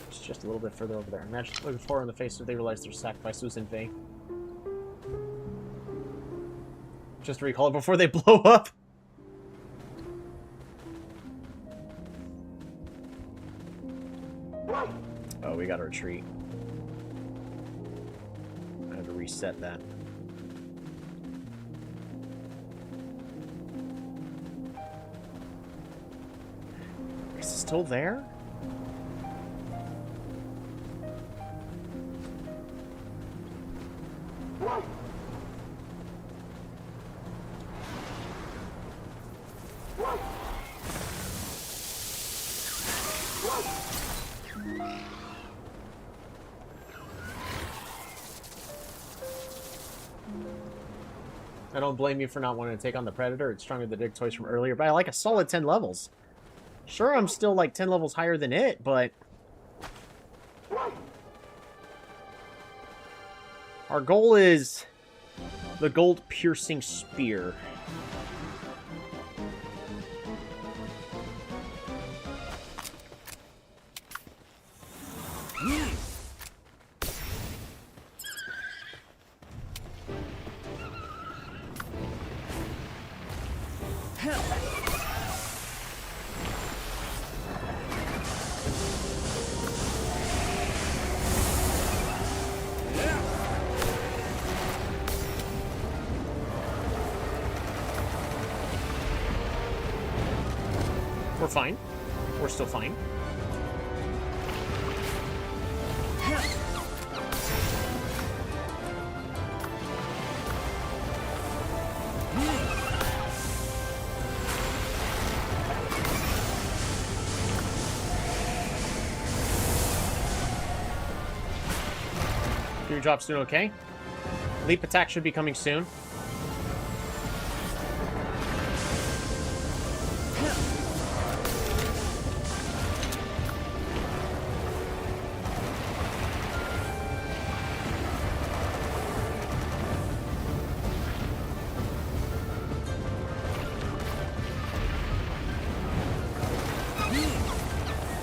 It's just a little bit further over there. Imagine looking forward in the face if they realize their sacrifice was in vain. Just to recall it before they blow up. Oh, we gotta retreat. I have to reset that. Is it still there? I don't blame you for not wanting to take on the Predator. It's stronger than the Dig Toys from earlier, but I like a solid 10 levels. Sure, I'm still like 10 levels higher than it, but... Our goal is the gold-piercing spear. we're fine. We're still fine. Drop's doing okay. Leap attack should be coming soon.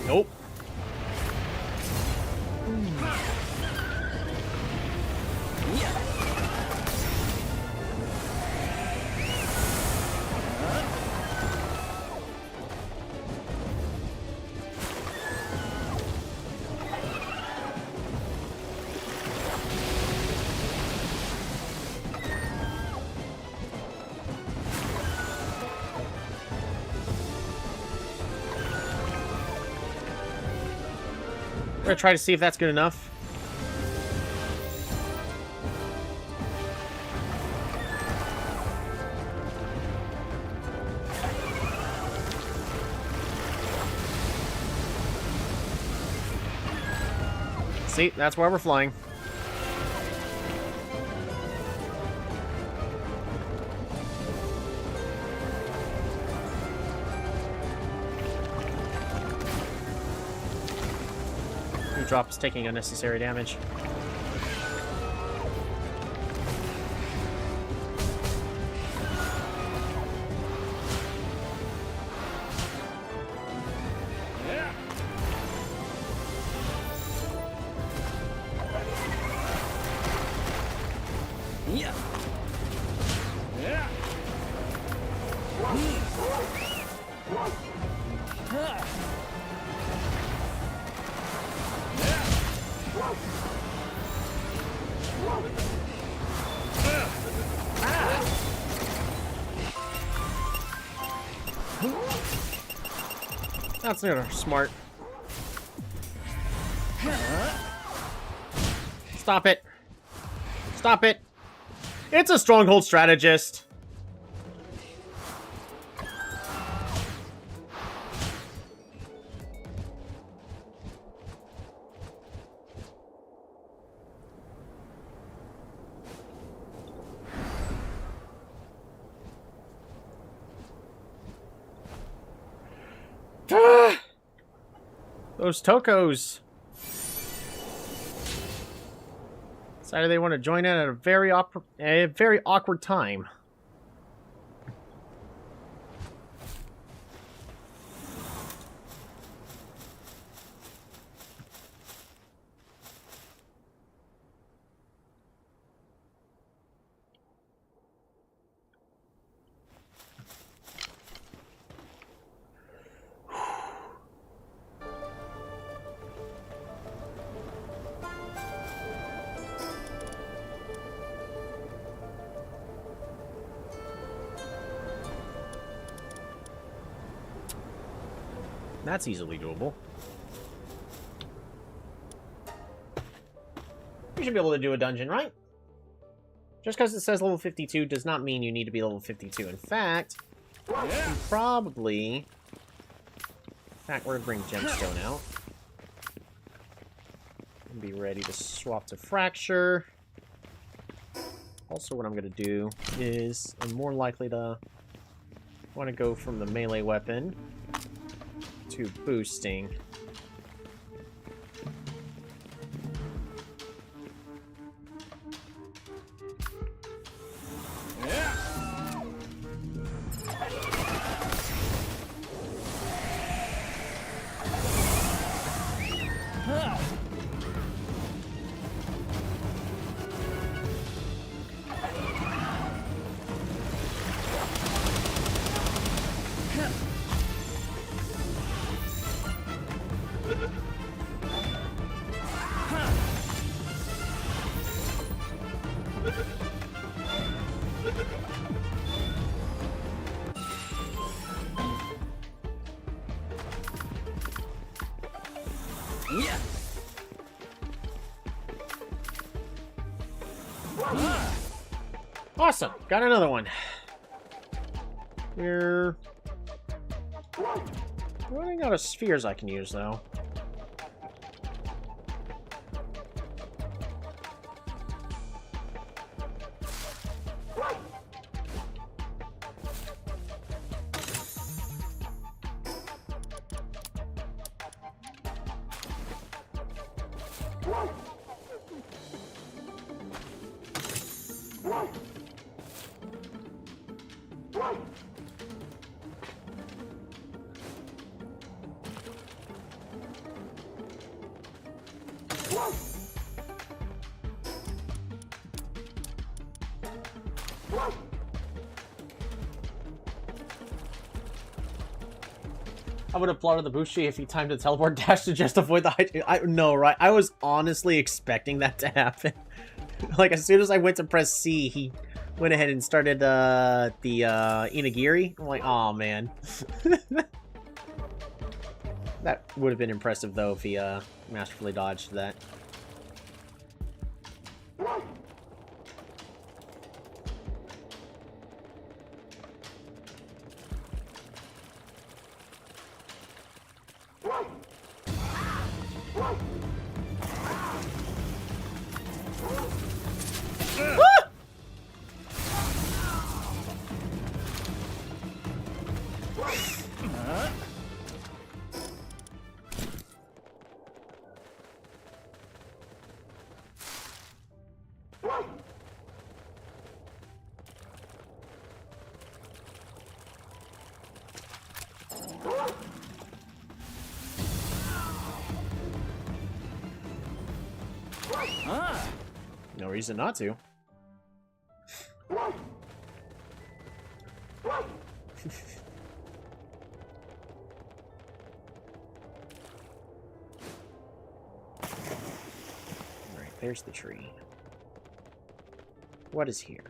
Nope. We're gonna try to see if that's good enough. See, that's why we're flying. Drop is taking unnecessary damage. That's not smart. Stop it. Stop it. It's a stronghold strategist. Those Tokos decided they want to join in at a very awkward time. That's easily doable. You should be able to do a dungeon, right? Just because it says level 52 does not mean you need to be level 52. In fact, you probably... In fact, we're going to bring Gemstone out. And be ready to swap to Fracture. Also, what I'm going to do is I'm more likely to want to go from the melee weapon to boosting. Awesome. Got another one. We're running out of spheres I can use, though. I would have applauded the Bushi if he timed a teleport dash to just avoid the I no, right? I was honestly expecting that to happen. Like, as soon as I went to press C, he went ahead and started the Inagiri. I'm like, oh man. That would have been impressive, though, if he masterfully dodged that. No reason not to. Alright, there's the tree. What is here?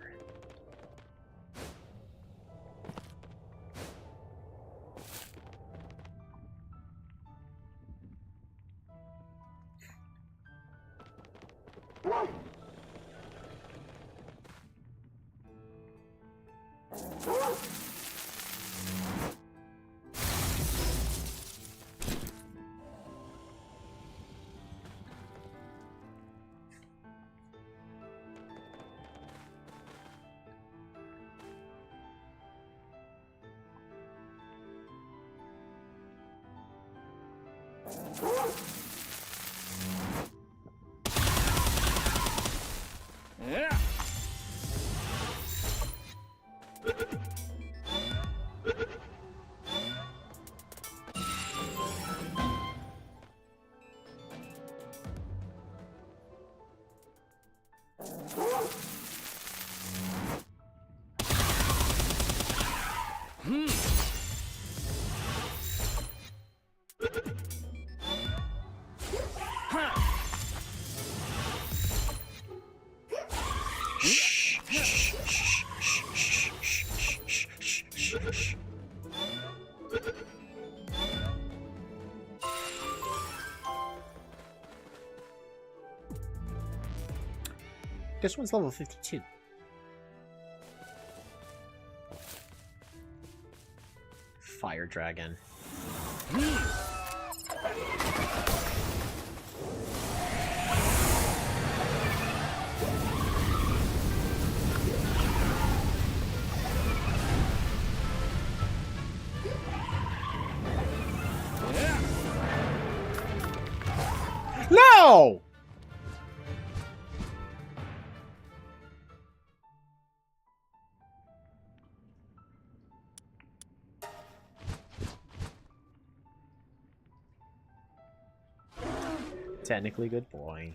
This one's level 52. Fire dragon. No! Technically good boy.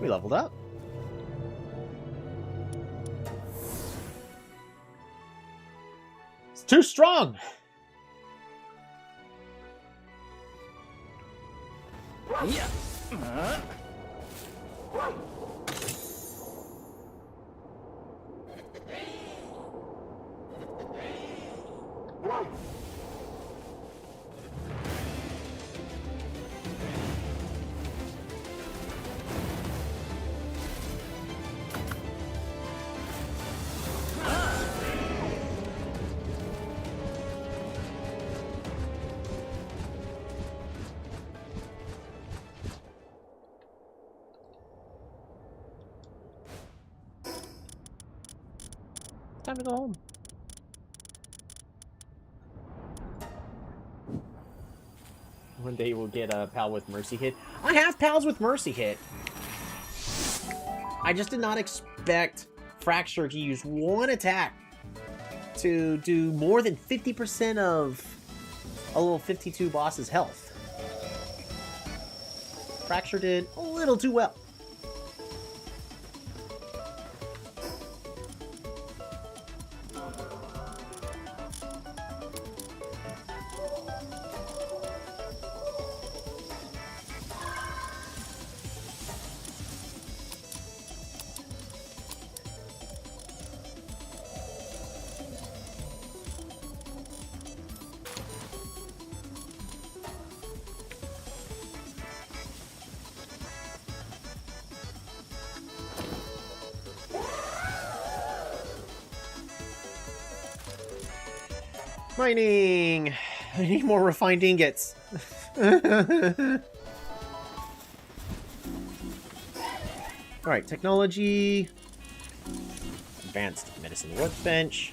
We leveled up. It's too strong! Yeah. Time to go home. One day we'll get a pal with Mercy Hit. I have pals with Mercy Hit. I just did not expect Fracture to use one attack to do more than 50% of a level 52 boss's health. Fracture did a little too well. Mining! I need more refined ingots. Alright, technology. Advanced medicine workbench.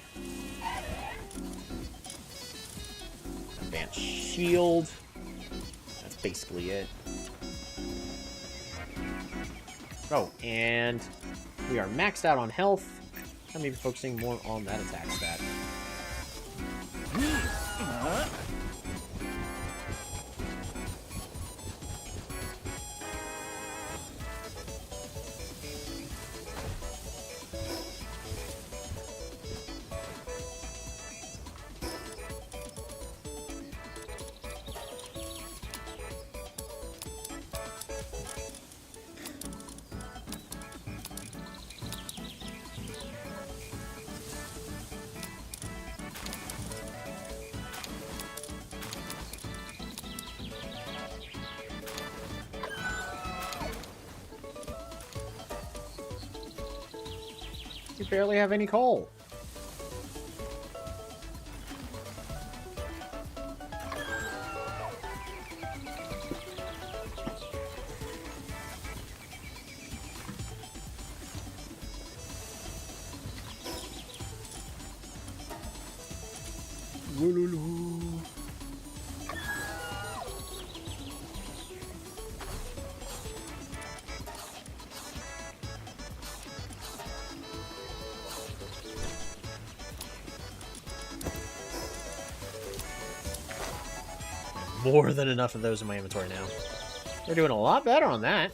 Advanced shield. That's basically it. Oh, and we are maxed out on health. I may be focusing more on that attack stat. You barely have any coal. More than enough of those in my inventory now. They're doing a lot better on that.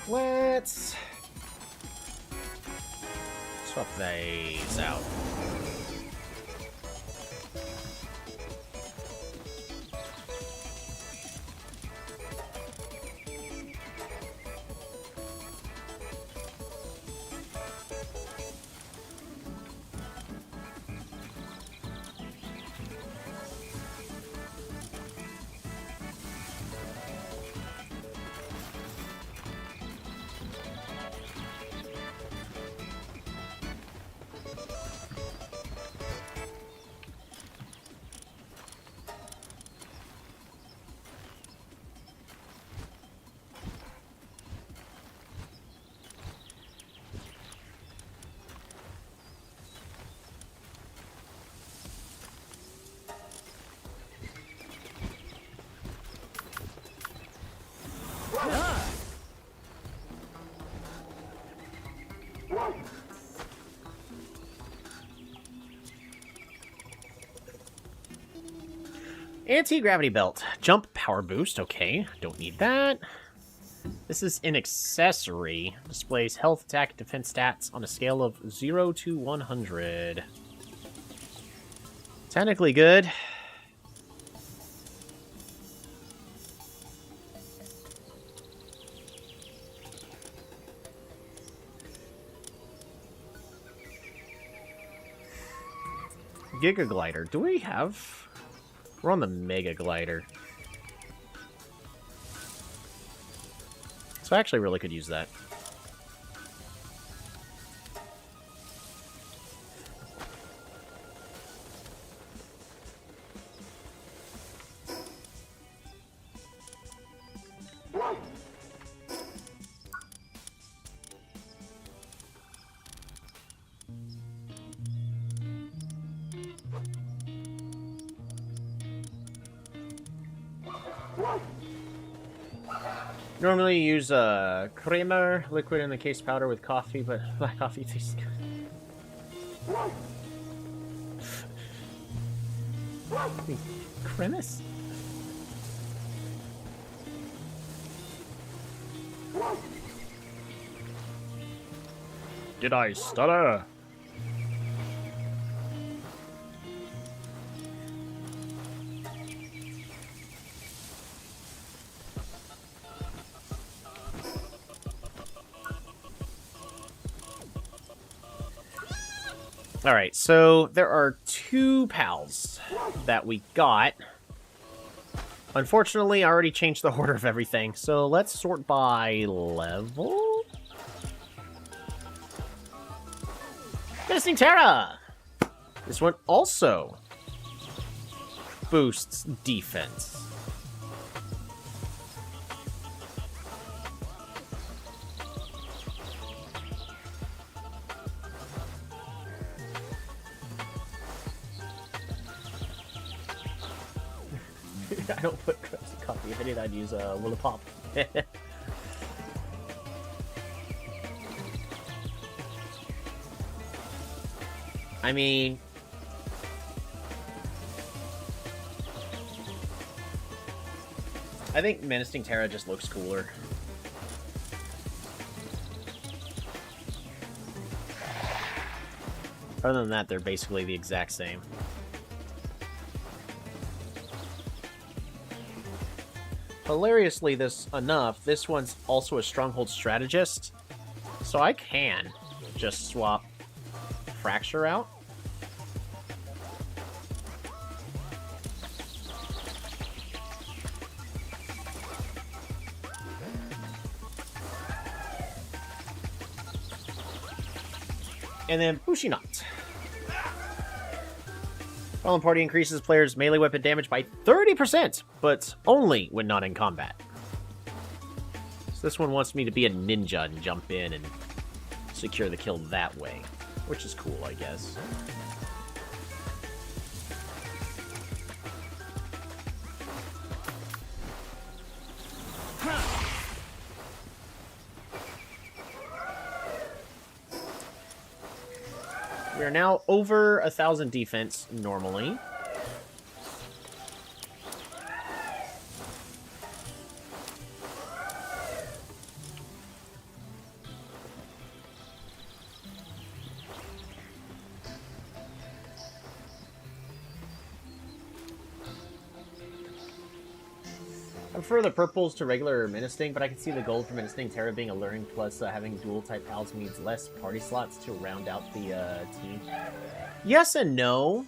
Let's swap these out. Anti-gravity belt. Jump power boost. Okay, don't need that. This is an accessory. Displays health, attack, defense stats on a scale of 0 to 100. Technically good. Giga Glider. Do we have... We're on the Mega Glider. So I actually really could use that. Normally you use creamer liquid in the case powder with coffee, but black coffee tastes good. Cremis? Did I stutter? Alright, so there are 2 pals that we got. Unfortunately, I already changed the order of everything, so let's sort by level. Menacing Terra! This one also boosts defense. I don't put crusty coffee. If I did, I'd use a little pop. I mean... I think Menacing Terra just looks cooler. Other than that, they're basically the exact same. Hilariously this one's also a Stronghold Strategist, so I can just swap Fracture out. And then Bushinot. Fallen Party increases players' melee weapon damage by 30%, but only when not in combat. So this one wants me to be a ninja and jump in and secure the kill that way, which is cool, I guess. We are now over 1,000 defense normally. I prefer the purples to regular Menacing, but I can see the gold for Menacing Terra being alluring, plus having dual type pals means less party slots to round out the team. Yes and no.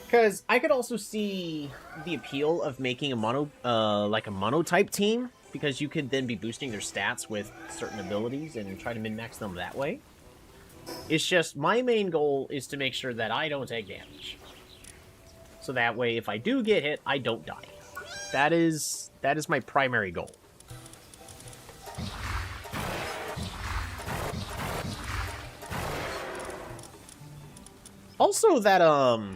Because I could also see the appeal of making a mono type team, because you could then be boosting their stats with certain abilities and try to min-max them that way. It's just, my main goal is to make sure that I don't take damage. So that way, if I do get hit, I don't die. That is my primary goal. Also, that, oh,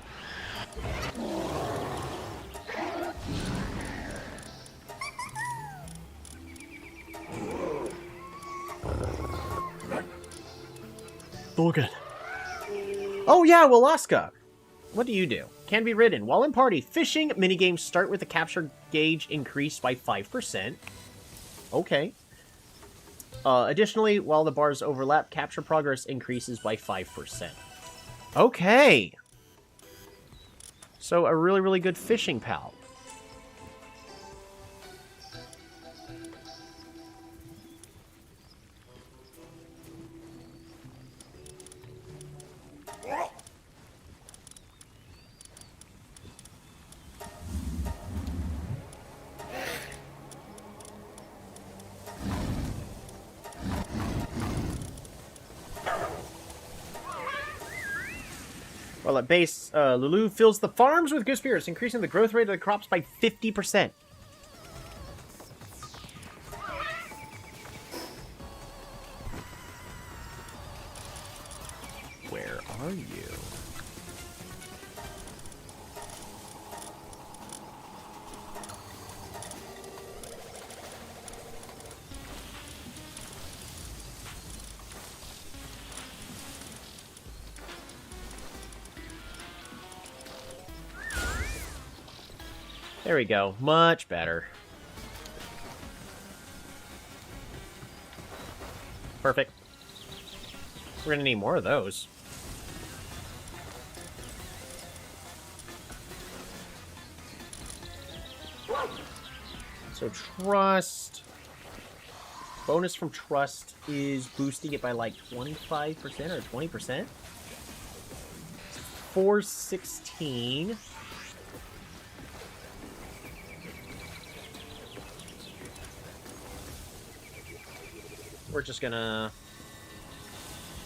good. Oh, yeah, Walaska. What do you do? Can be ridden. While in party, fishing minigames start with the capture gauge increased by 5%. Okay. Additionally, while the bars overlap, capture progress increases by 5%. Okay. So, a really, really good fishing pal. Well, at base, Lulu fills the farms with good spirits, increasing the growth rate of the crops by 50%. Where are you? There we go. Much better. Perfect. We're gonna need more of those. So trust. Bonus from trust is boosting it by like 25% or 20%. 416. We're just gonna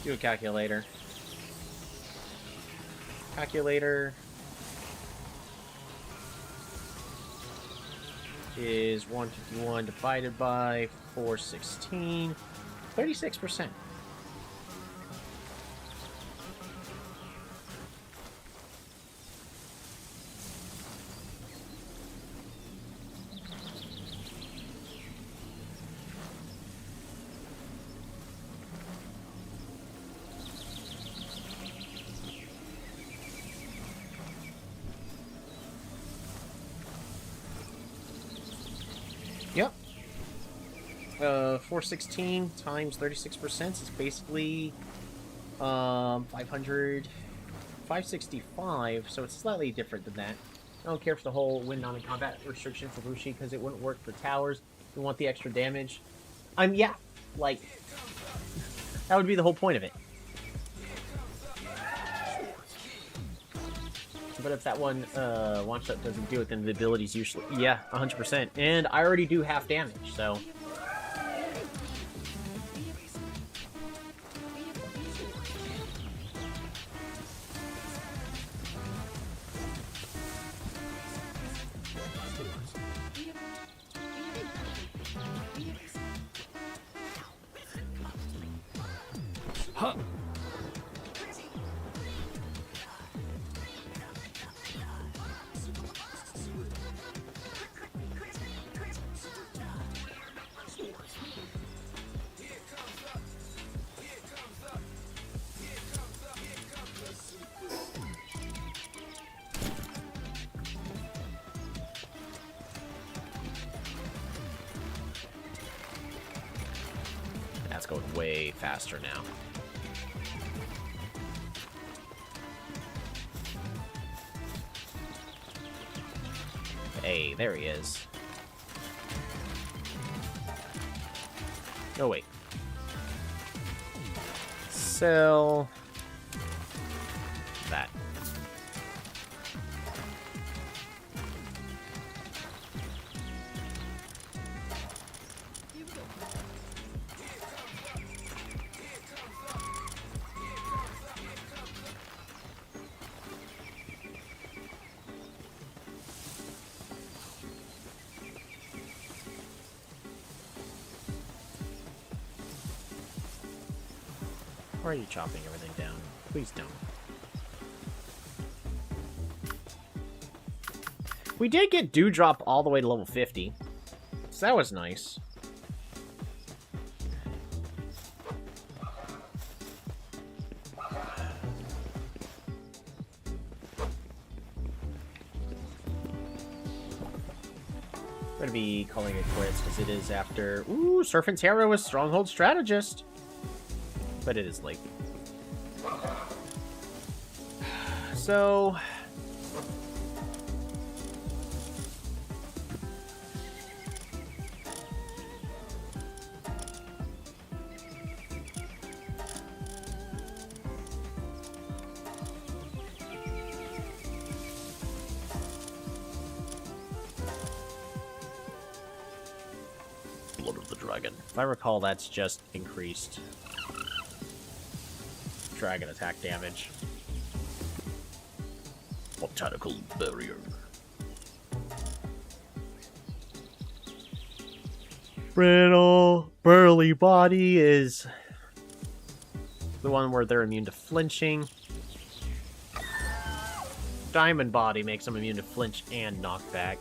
do a calculator. Calculator is 151 divided by 416. 36%. Yep. 416 times 36% is basically 500, 565, so it's slightly different than that. I don't care for the whole win non-combat restriction for Bushi because it wouldn't work for towers. We want the extra damage. Yeah, like, that would be the whole point of it. But if that one launch shot doesn't do it, then the ability's usually... Yeah, 100%. And I already do half damage, so... Huh. That's going way faster now. Hey, there he is. Oh, wait. Sell... that. Why are you chopping everything down? Please don't. We did get Dewdrop all the way to level 50. So that was nice. I'm gonna be calling it quits because it is after... Ooh, Serpent's Hero is Stronghold Strategist. But it is late. So... Blood of the dragon. If I recall, that's just increased dragon attack damage. Botanical barrier. Brittle, burly body is the one where they're immune to flinching. Diamond body makes them immune to flinch and knockback.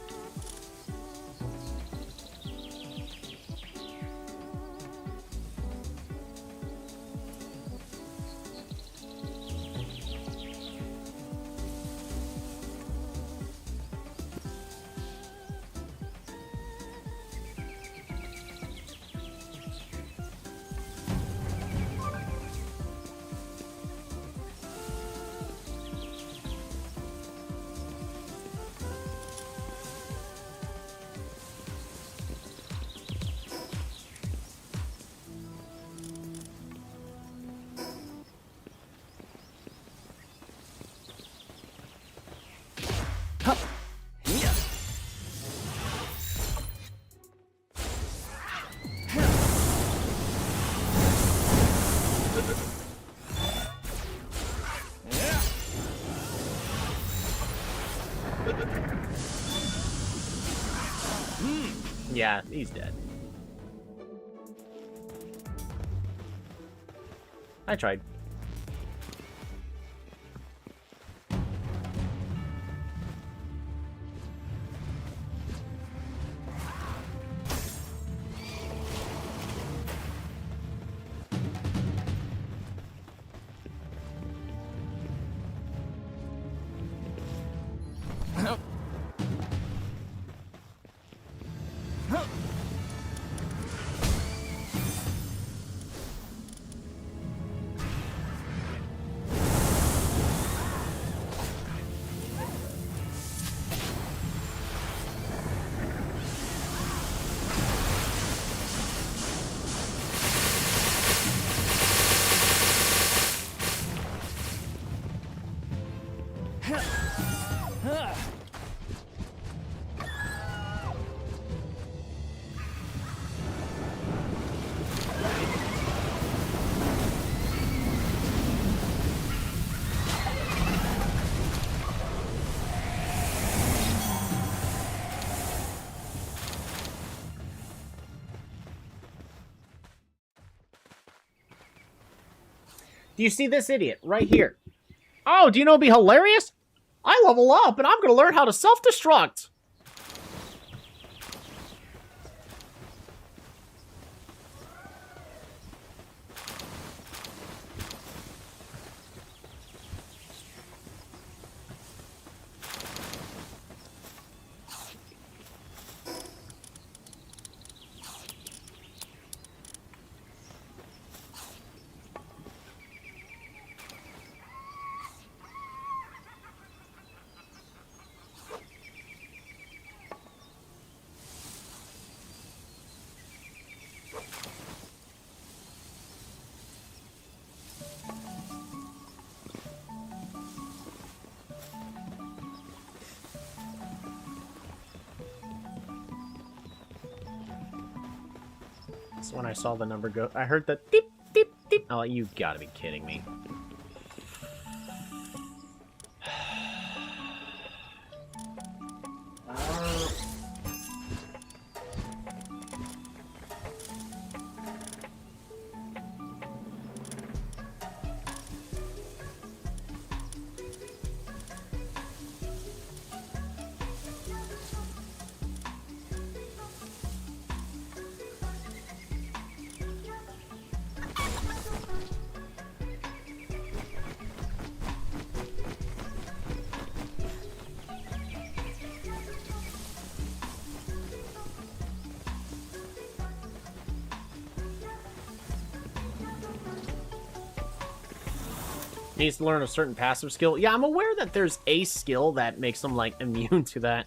Yeah, he's dead. I tried. Do you see this idiot right here? Oh, do you know what'd be hilarious? I level up and I'm gonna learn how to self-destruct. So when I saw the number go, I heard the deep, deep, deep. Oh, you gotta be kidding me. Needs to learn a certain passive skill. Yeah, I'm aware that there's a skill that makes them, like, immune to that.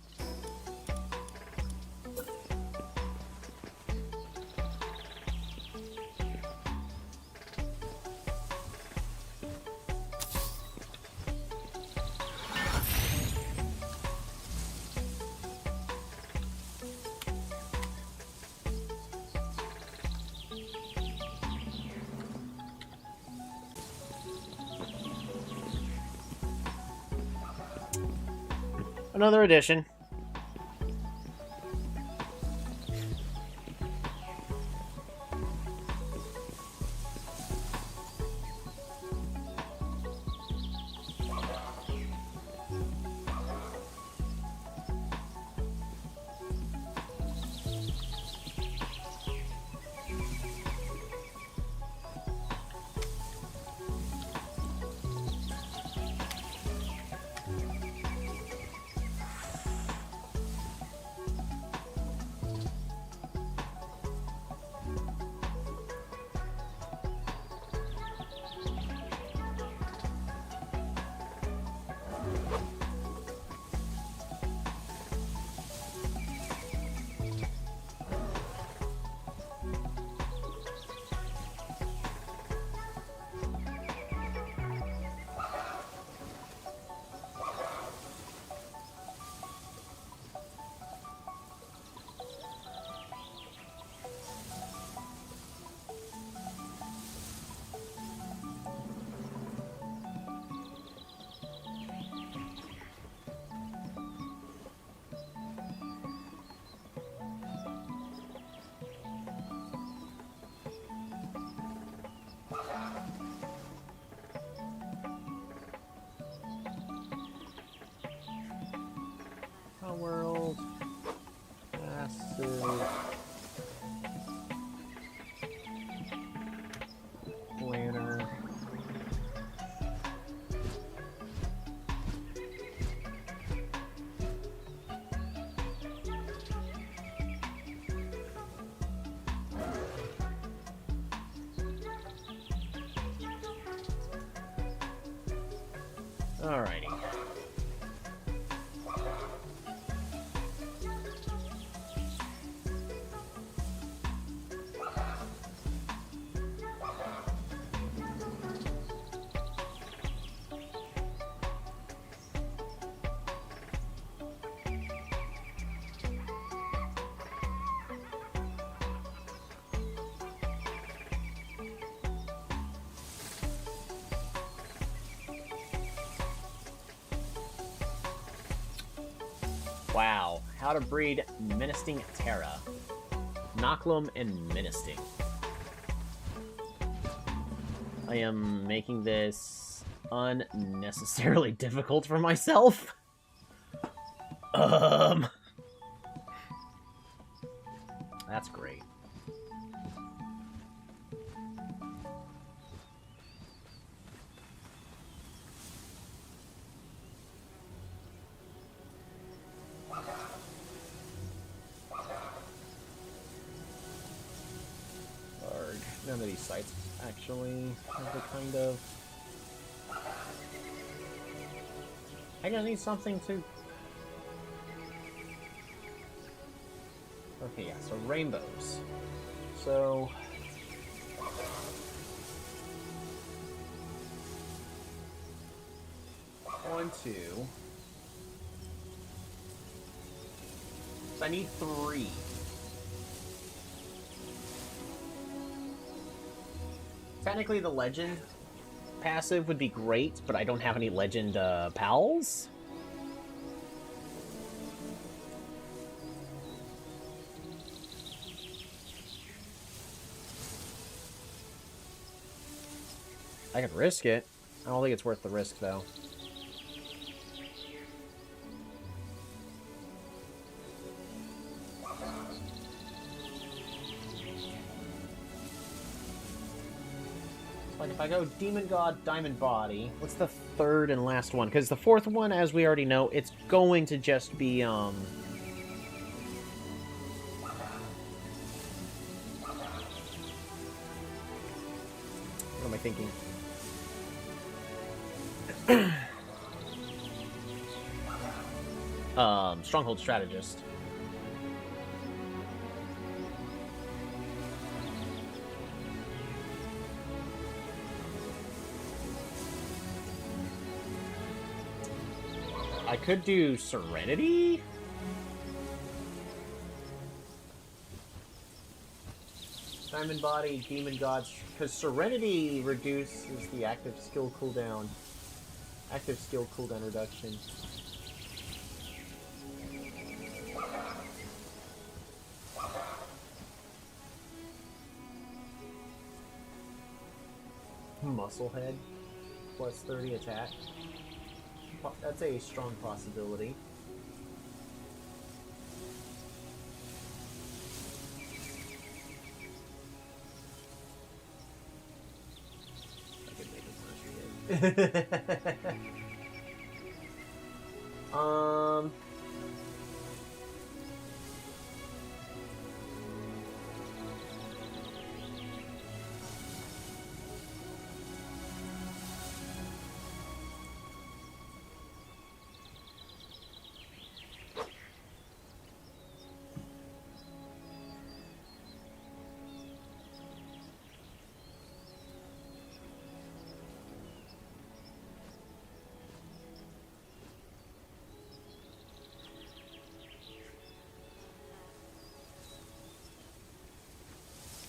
Another addition. Palworld. Passive. Planner. Alrighty. Wow. How to breed Menacing Terra. Knocklum and Menacing. I am making this unnecessarily difficult for myself. That's great. None of these sites actually have the kind of... I'm gonna need something to... Okay, yeah, so rainbows. So... One, two... So I need 3. Technically, the legend passive would be great, but I don't have any legend pals. I could risk it. I don't think it's worth the risk, though. Like, if I go Demon God, Diamond Body, what's the third and last one? Because the fourth one, as we already know, it's going to just be, What am I thinking? Stronghold Strategist. I could do Serenity? Diamond Body, Demon Gods, because Serenity reduces the active skill cooldown. Active skill cooldown reduction. Musclehead, plus 30 attack. That's a strong possibility. I could make it worse.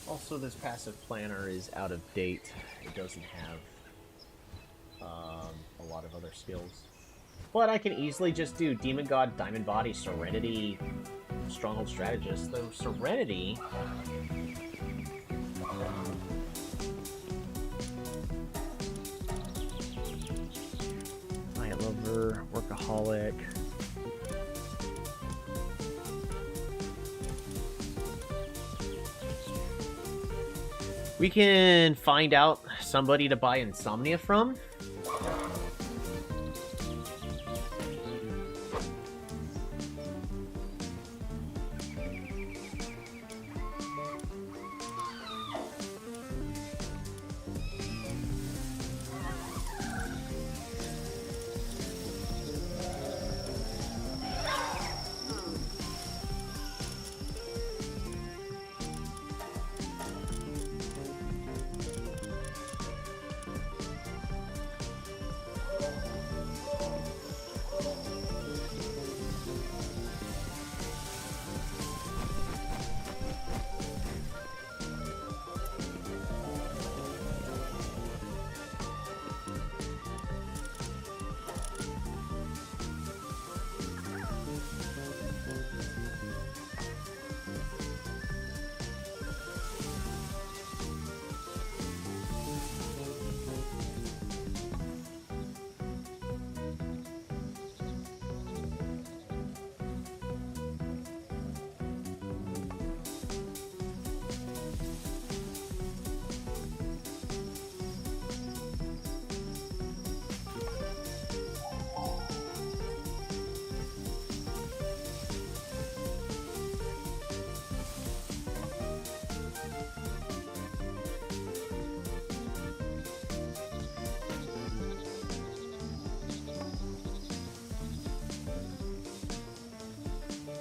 Also, this passive planner is out of date. It doesn't have a lot of other skills. But I can easily just do Demon God, Diamond Body, Serenity, Stronghold Strategist. Though Serenity... Night Lover, Workaholic... We can find out somebody to buy Insomnia from.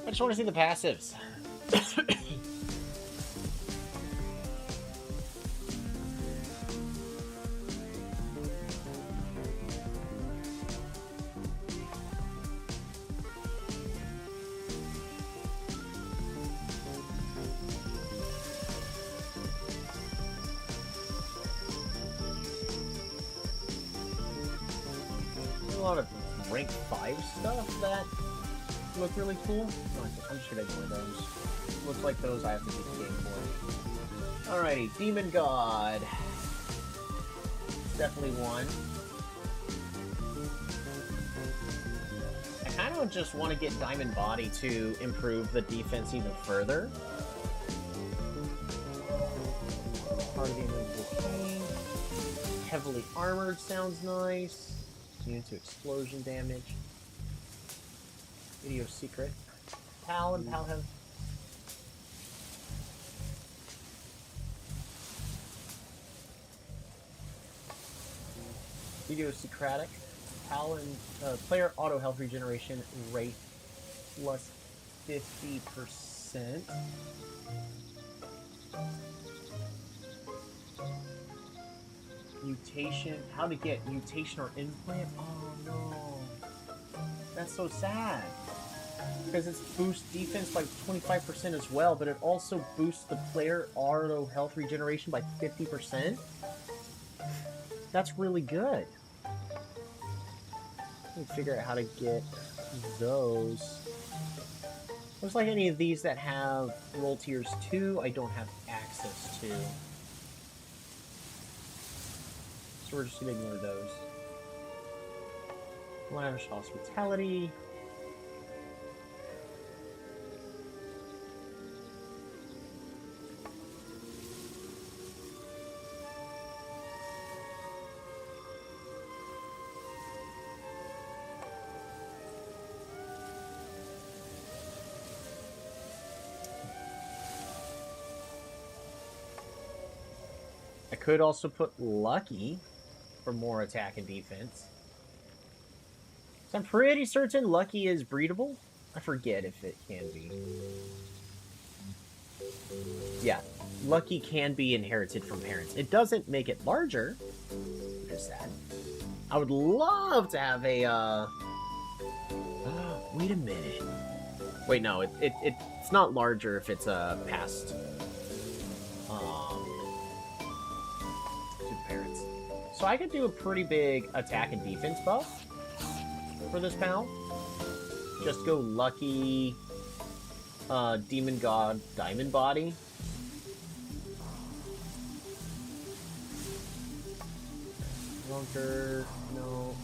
I just want to see the passives. A lot of rank 5 stuff that look really cool. I'm just gonna ignore those. Looks like those I have to beat the game for. Alrighty, Demon God. Definitely one. I kind of just want to get Diamond Body to improve the defense even further. Heart of the Invisible King. Heavily armored sounds nice. Immune to explosion damage. Video secret. Pal and Pal have... Idiosyncratic. Pal and player auto health regeneration rate plus 50%. Mutation. How to get mutation or implant? Oh no. That's so sad. Because it boosts defense by 25% as well, but it also boosts the player auto health regeneration by 50%. That's really good. Let me figure out how to get those. Looks like any of these that have roll tiers 2, I don't have access to. So we're just going to ignore those. Lavish hospitality. I could also put Lucky for more attack and defense. So I'm pretty certain Lucky is breedable. I forget if it can be. Yeah, Lucky can be inherited from parents. It doesn't make it larger, which is sad. I would love to have a, wait a minute. Wait, no, it's not larger if it's past to parents. So I could do a pretty big attack and defense buff for this pal. Just go Lucky, Demon God, Diamond Body. Lunker, no.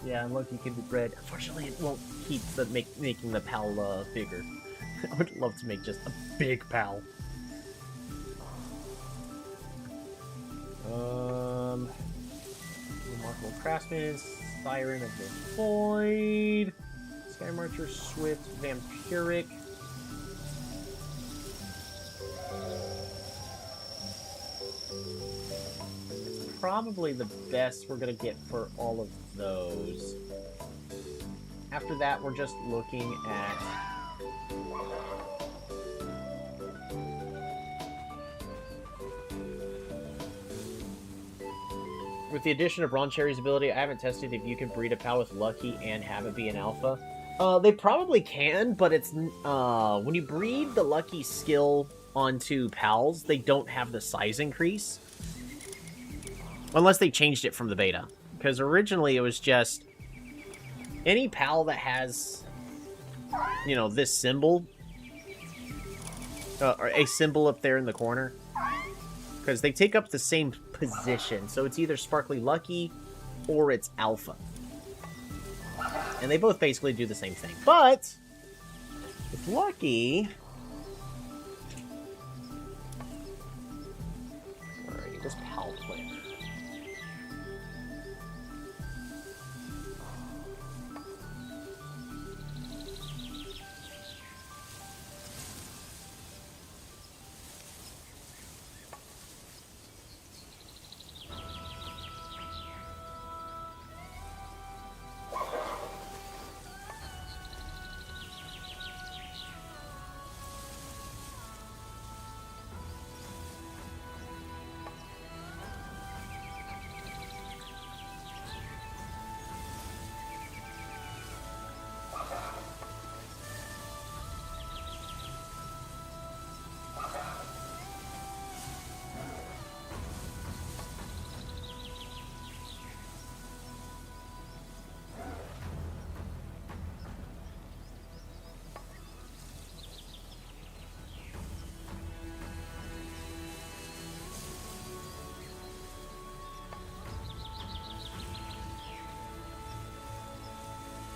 Yeah, Lucky can be bred. Unfortunately, it won't keep the making the pal bigger. I would love to make just a big pal. Remarkable Craftsman, Siren of the Void, Sky Marcher, Swift, Vampiric. It's probably the best we're gonna get for all of those. After that, we're just looking at with the addition of Ron Cherry's ability, I haven't tested if you can breed a pal with Lucky and have it be an alpha. They probably can, but it's when you breed the Lucky skill onto pals, they don't have the size increase. Unless they changed it from the beta. Because originally it was just any pal that has, you know, this symbol, or a symbol up there in the corner. Because they take up the same position. So it's either Sparkly Lucky or it's Alpha. And they both basically do the same thing. But with Lucky... Alrighty, this pal player.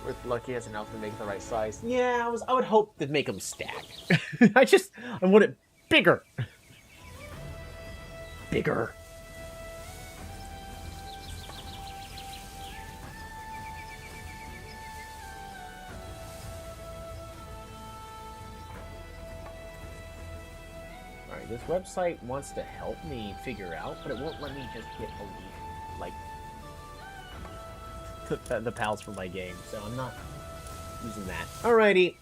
With Lucky as an alpha, make the right size. Yeah, I would hope to make them stack. I want it bigger. Bigger. Alright, this website wants to help me figure out, but it won't let me just get like the pals for my game, so I'm not using that. Alrighty.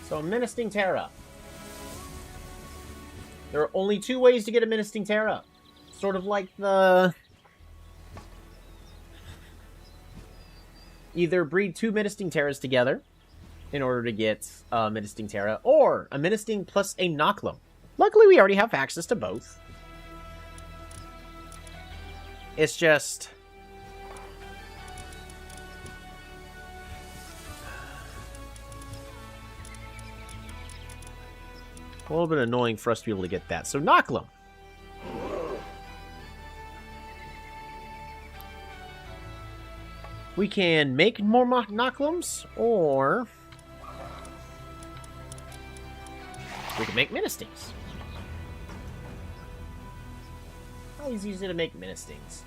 So, Menacing Terra. There are only 2 ways to get a Menacing Terra. Sort of like the... Either breed 2 Menacing Terras together in order to get a Menacing Terra, or a Menacing plus a Noclum. Luckily, we already have access to both. It's just... a little bit annoying for us to be able to get that. So, Noclum. We can make more Noclums, or we can make Ministings. How easy is it to make Ministings?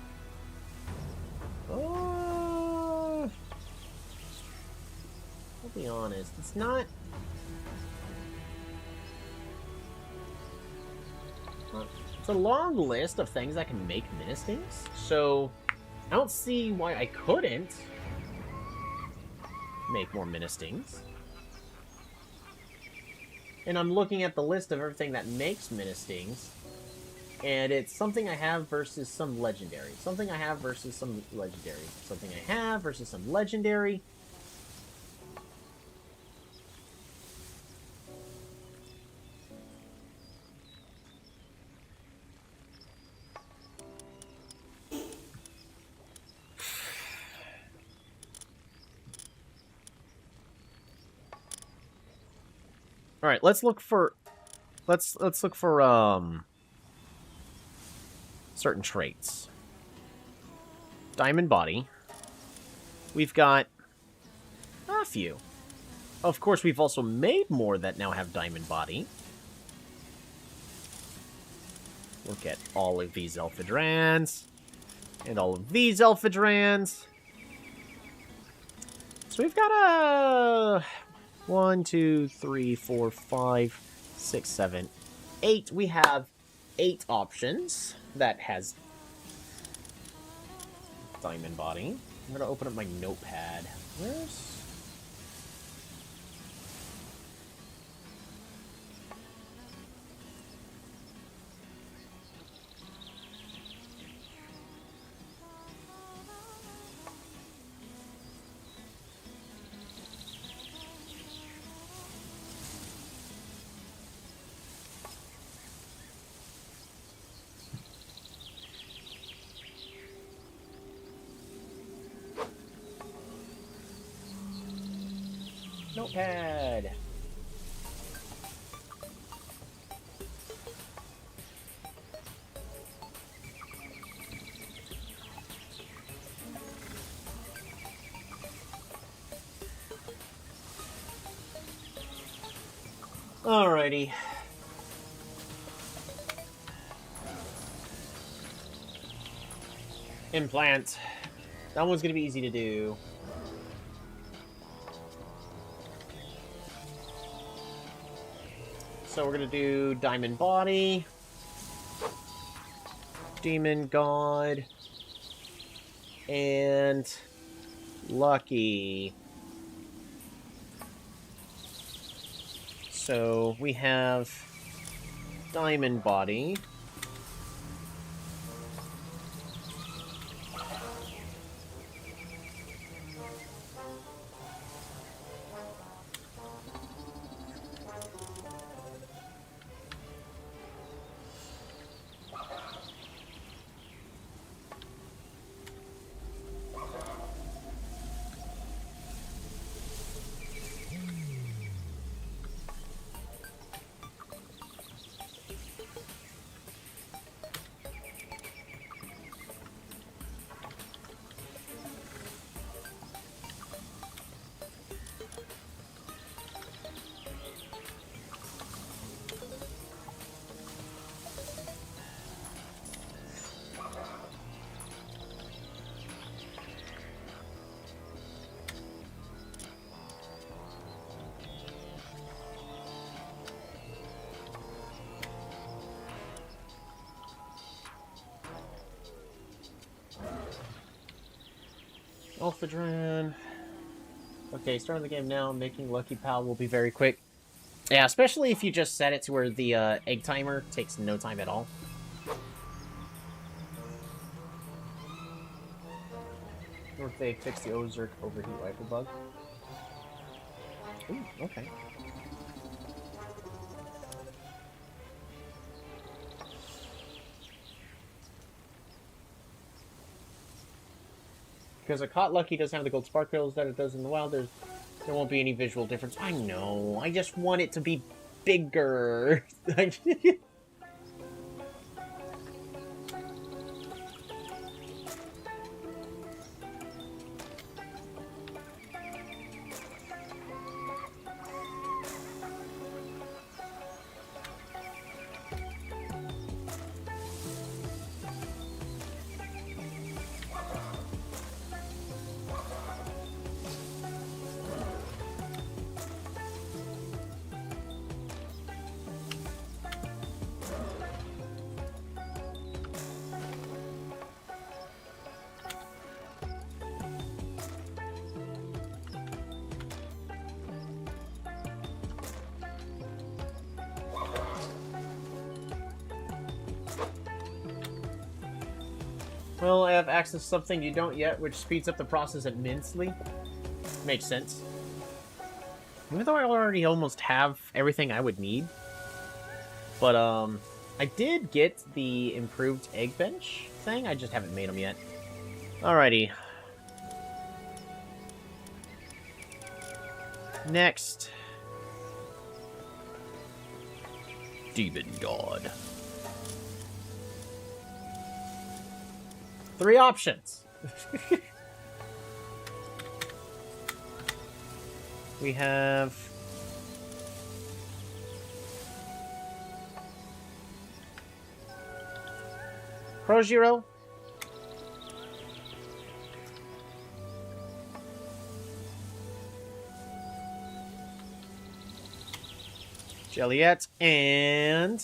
I'll be honest, it's not... It's a long list of things I can make Ministings, so I don't see why I couldn't make more Ministings. And I'm looking at the list of everything that makes Ministings, and it's something I have versus some legendary. Something I have versus some legendary. Something I have versus some legendary. All right, let's look for certain traits. Diamond body. We've got a few. Of course, we've also made more that now have diamond body. Look at all of these Elphidrans and all of these Elphidrans. So we've got a 1, 2, 3, 4, 5, 6, 7, 8. We have 8 options that has diamond body. I'm going to open up my notepad. Where's... Notepad. Alrighty. Implant. That one's gonna be easy to do. So we're gonna do Diamond Body, Demon God, and Lucky. So we have Diamond Body. Alpha Dran. Okay, starting the game now. Making Lucky Pal will be very quick. Yeah, especially if you just set it to where the egg timer takes no time at all. Or if they fix the Ozark overheat rifle bug. Ooh, okay. Because a Caught Lucky doesn't have the gold sparkles that it does in the wild, there won't be any visual difference. I know, I just want it to be bigger. Well, I have access to something you don't yet, which speeds up the process immensely. Makes sense. Even though I already almost have everything I would need. But, I did get the improved egg bench thing. I just haven't made them yet. Alrighty. Next. Demon God. 3 options. We have Projiro, Jelliet, and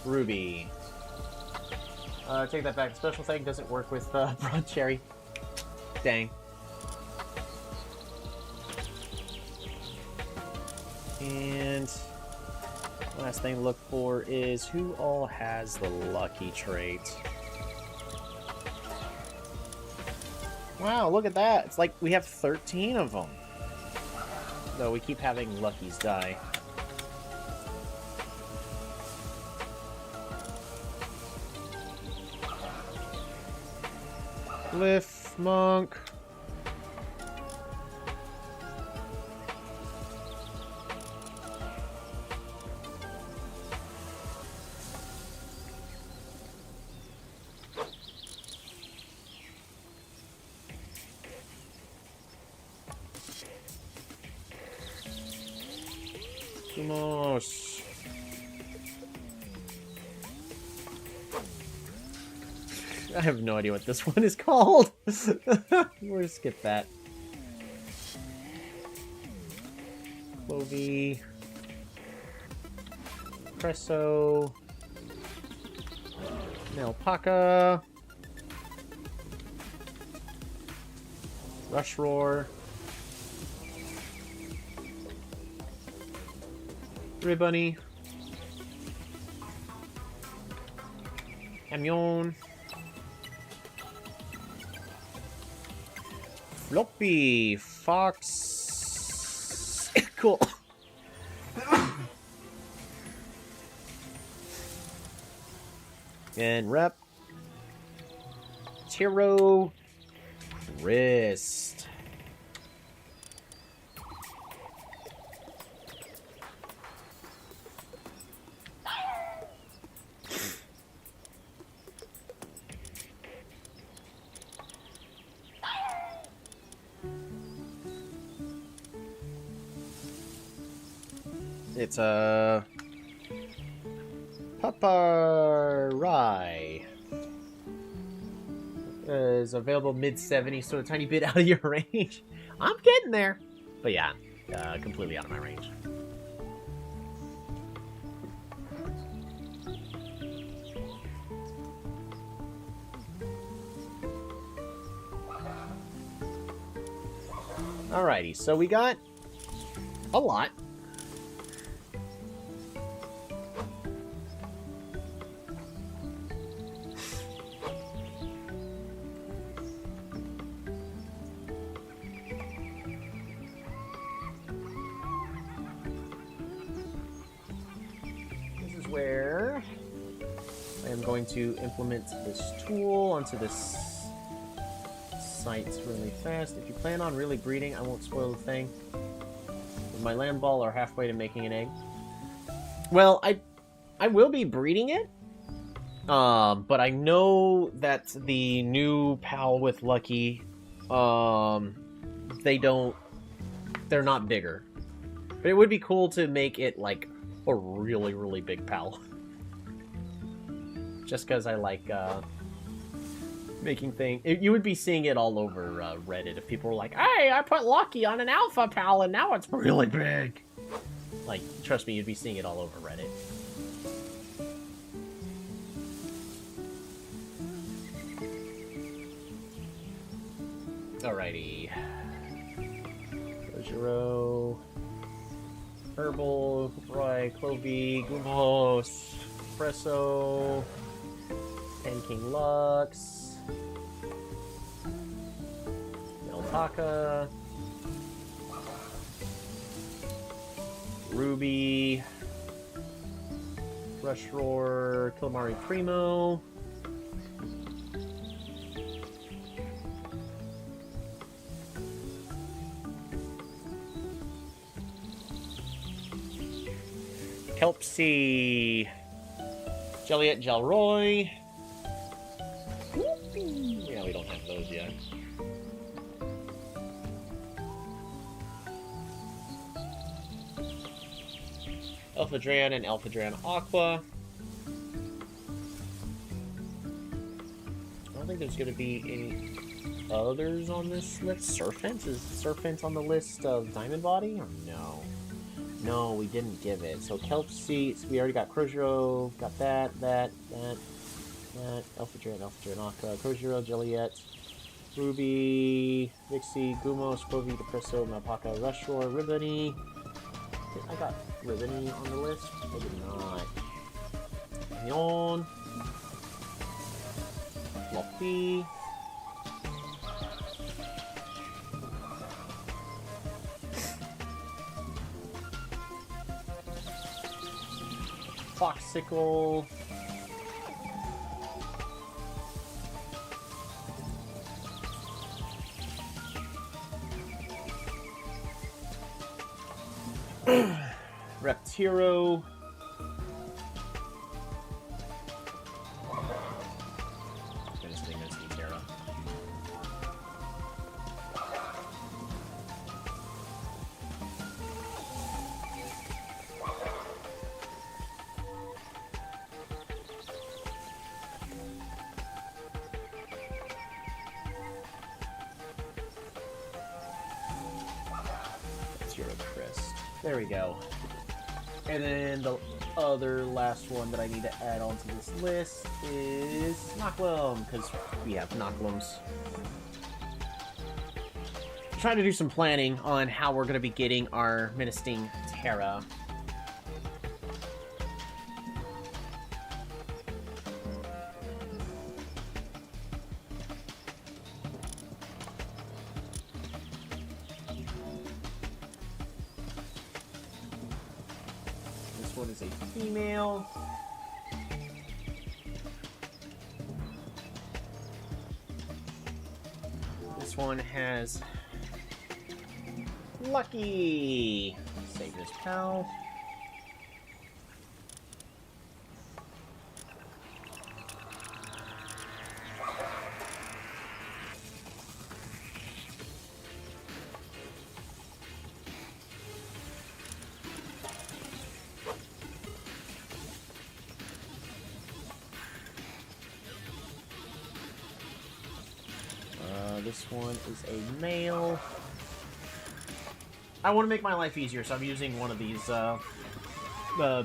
Ruby. Take that back. The special thing doesn't work with Broad Cherry. Dang. And last thing to look for is who all has the lucky trait. Wow, look at that. It's like we have 13 of them. Though we keep having luckies die. Glyph, Monk. Lumos. I have no idea what this one is called. We'll skip that. Clovey. Presso. Nelpaka. Rush Roar. Ribbunny. Amion. Floppy. Fox. Cool. And Rep. Tiro. Wrist. It's a Paparai. Is available mid-70s, so a tiny bit out of your range. I'm getting there. But yeah, completely out of my range. Alrighty, so we got a lot. This is where I am going to implement this tool onto this sites really fast. If you plan on really breeding, I won't spoil the thing. My land ball are halfway to making an egg. Well, I will be breeding it. But I know that the new pal with Lucky, they're not bigger. But it would be cool to make it like a really, really big pal. Just because I like, making things. You would be seeing it all over Reddit if people were like, "Hey, I put Lucky on an alpha pal and now it's really big." Like, trust me, you'd be seeing it all over Reddit. Alrighty. Rojiro, Herbal, Roy, Clovey, Gumos, Espresso, Ten King Lux. Alpaca, Ruby, Rush Roar, Calamari Primo, Kelpsy, Jelliet, Gelroy. Yeah, we don't have those yet. Alphadran and Alphadran Aqua. I don't think there's going to be any others on this list. Surfence? Is Surfence on the list of Diamond Body? Or no? No, we didn't give it. So Kelp Seats, we already got Crozero, got that, Alphadran, Aqua, Crozero, Jelliet, Ruby, Vixie, Gumos, Clovey, Depresso, Malpaca, Rushroar, Ribbony. I got Ribbony on the list. I did not. Yawn. Floppy. Foxicle. Reptiro. There we go. And then the other last one that I need to add onto this list is Knocklum, because we have Knocklums. Trying to do some planning on how we're going to be getting our Menacing Terra. One is a female. This one has Lucky. Save this pal. This one is a male. I want to make my life easier, so I'm using one of these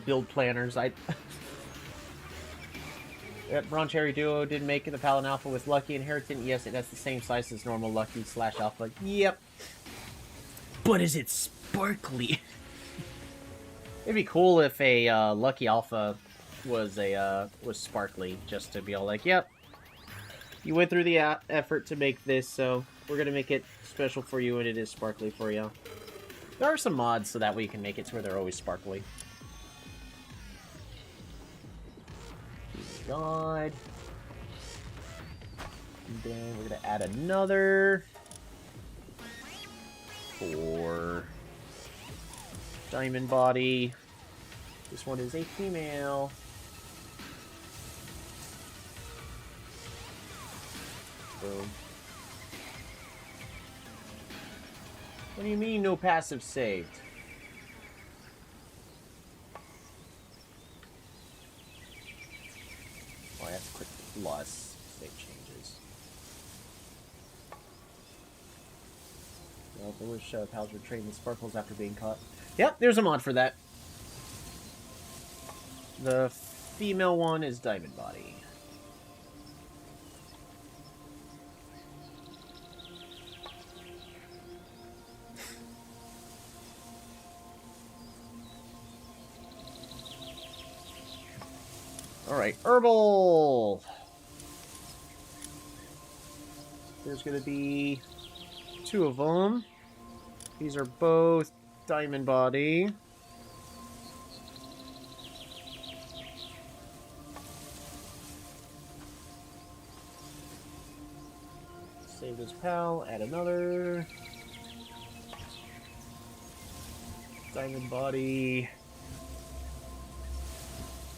build planners. Bronze Cherry Duo did make it. The Paladin Alpha with Lucky Inheritant. Yes, it has the same size as normal Lucky / Alpha. Yep. But is it sparkly? It'd be cool if a Lucky Alpha was sparkly, just to be all like, yep, you went through the effort to make this, so we're gonna make it special for you, and it is sparkly for you. There are some mods so that way you can make it to where they're always sparkly. God. And then we're gonna add another for Diamond Body. This one is a female. Boom. What do you mean no passive saved? Oh, I have to click plus save changes. Well, I wish pals would train the sparkles after being caught. Yep, there's a mod for that. The female one is Diamond Body. Alright, Herbal! There's gonna be 2 of them. These are both Diamond Body. Save this pal, add another. Diamond Body.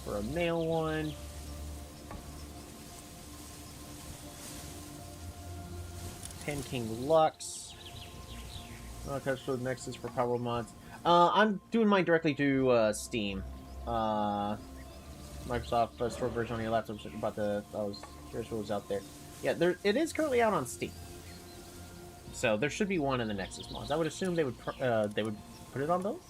For a male one. Ten King Lux. Touch the Nexus for Palworld mods. I'm doing mine directly to Steam. Microsoft Store version on your laptop. About the I was curious what was out there. Yeah, it is currently out on Steam. So there should be one in the Nexus mods. I would assume they would put it on both.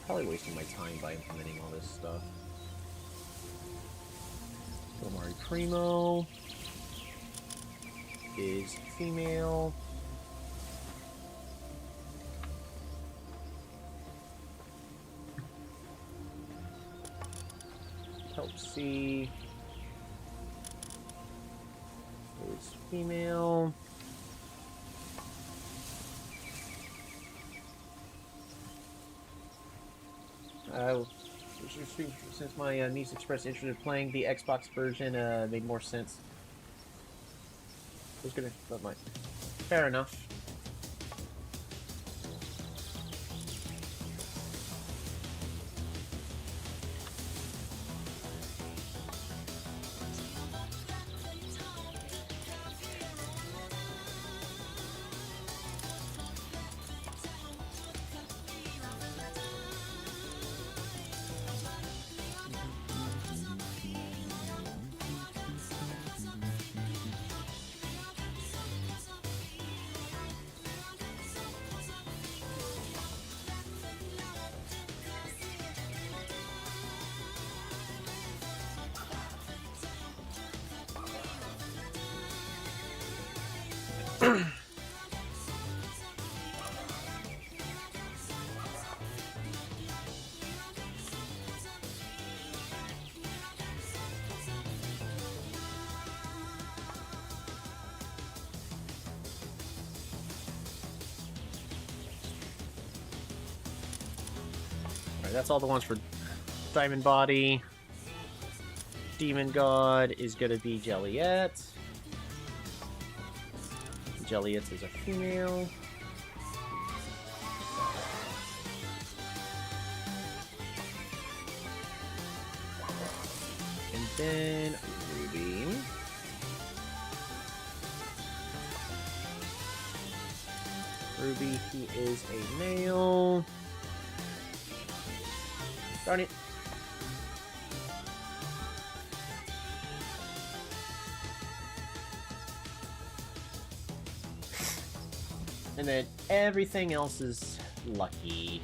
Probably wasting my time by implementing all this stuff. Omari Primo is female. Help C is female. Since my niece expressed interest in playing the Xbox version, made more sense. I was gonna, but my fair enough. That's all the ones for Diamond Body. Demon God is gonna be Jelliet. Jelliet is a female. And then Ruby. Ruby, he is a male. Darn it. And then everything else is lucky.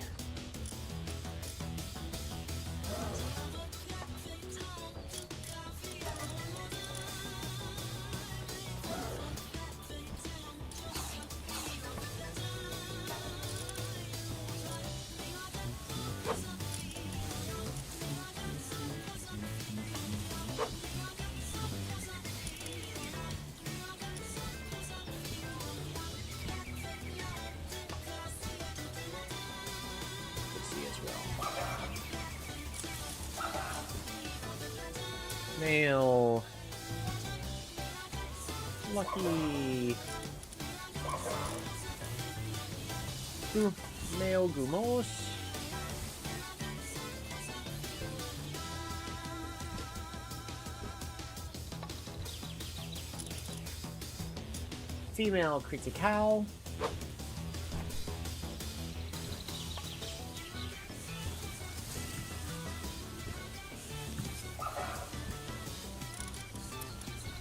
Male. Lucky. Male Gumos. Female Critical.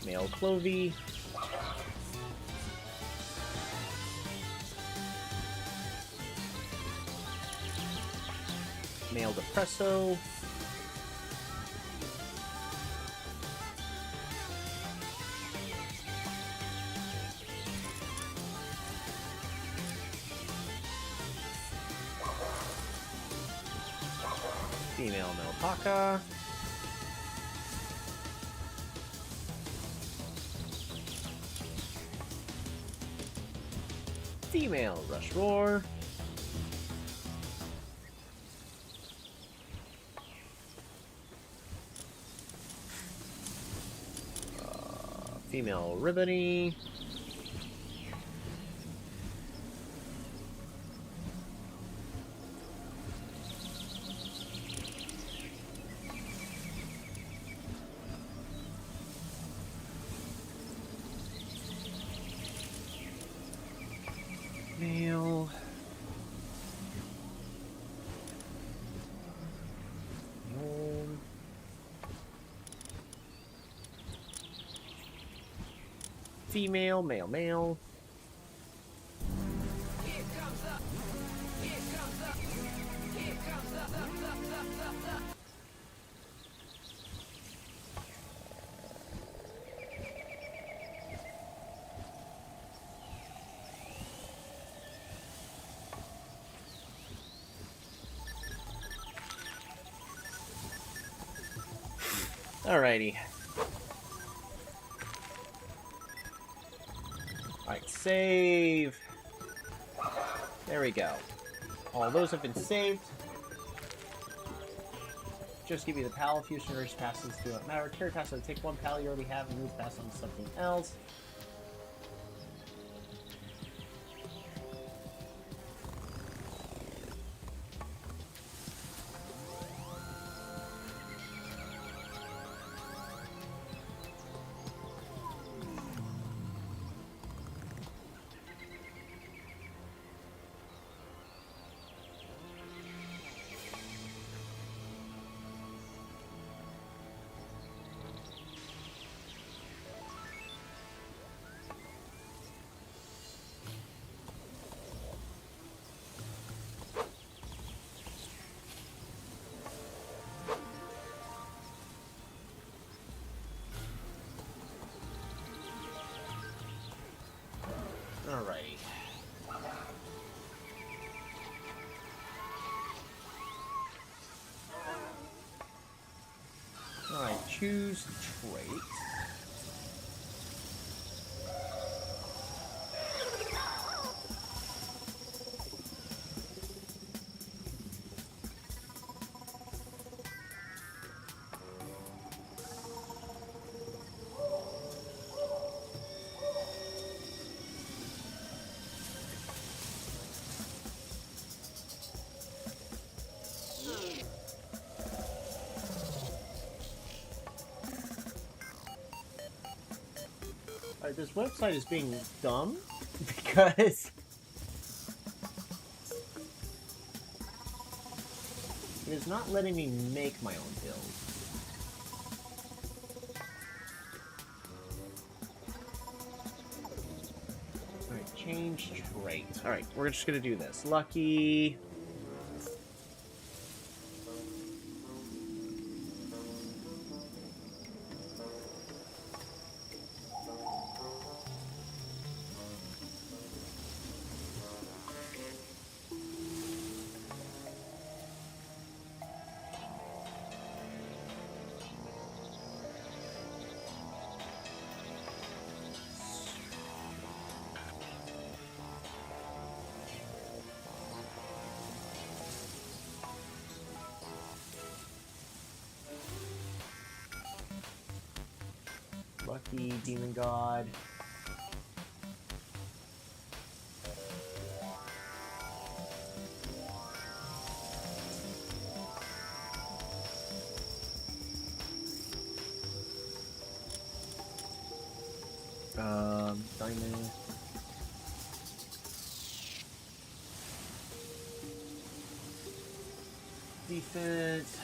Male Clovey. Male Depresso. Female Melpaka. Female Rush Roar. Female Ribbony. Male. Male. Female, male. Alrighty. Alright, save. There we go. All those have been saved. Just give you the pal. Fusion Urge passes do not matter. Carry pass to take one pal you already have and move pass on to something else. Alrighty. Alright, choose trait. Alright, this website is being dumb because it is not letting me make my own build. Alright, change trait. Alright, we're just gonna do this. Lucky. the demon god. Diamond. Defense.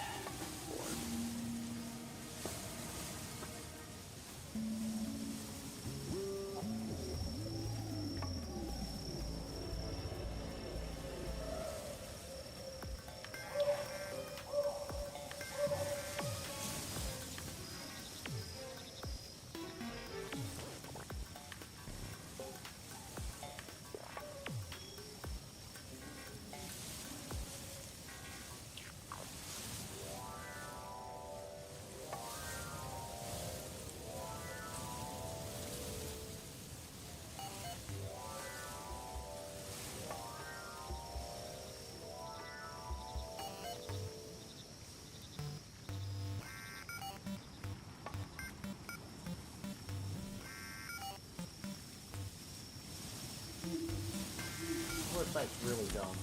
Website's really dumb.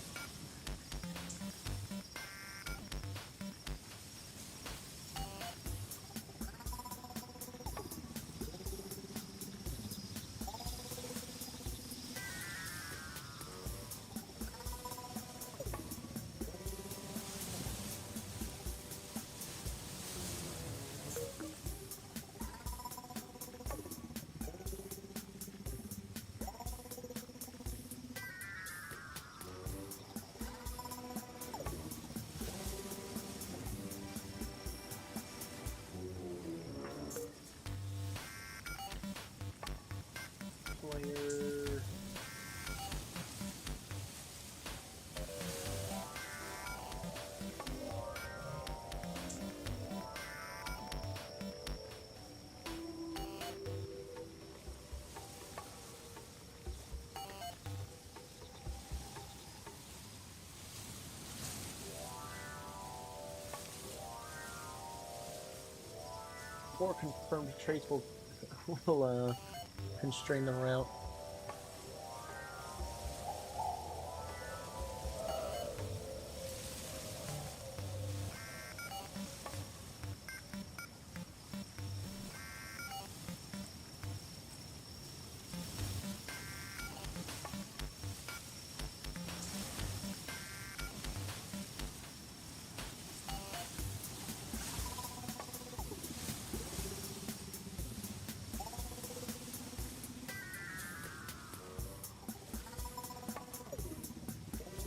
Player. Four confirmed traits will constrain the route.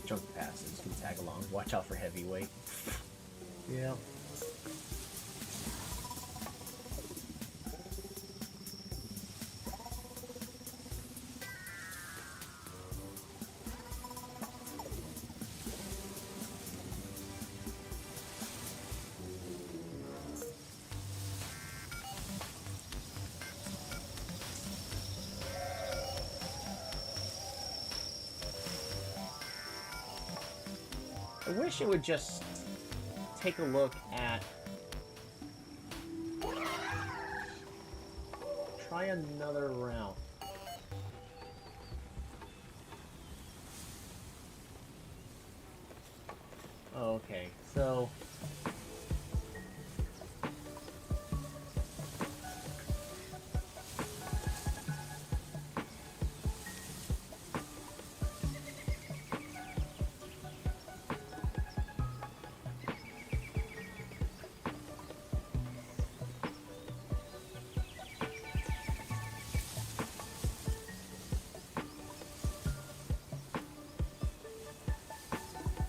Jump passes can tag along. Watch out for heavyweight. Yeah. I wish it would just take a look at... Try another round. Oh, okay, so...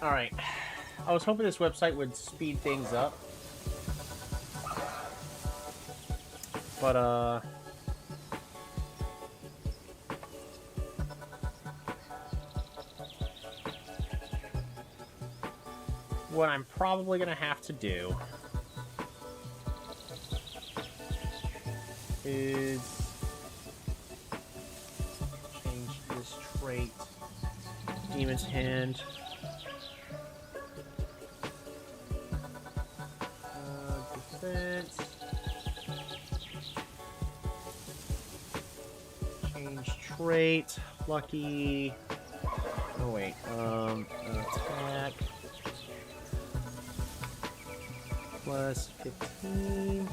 Alright. I was hoping this website would speed things up. But, what I'm probably gonna have to do is change this trait. Demon's Hand. Defense. Change trait. Lucky. Oh wait. Attack. Plus 15.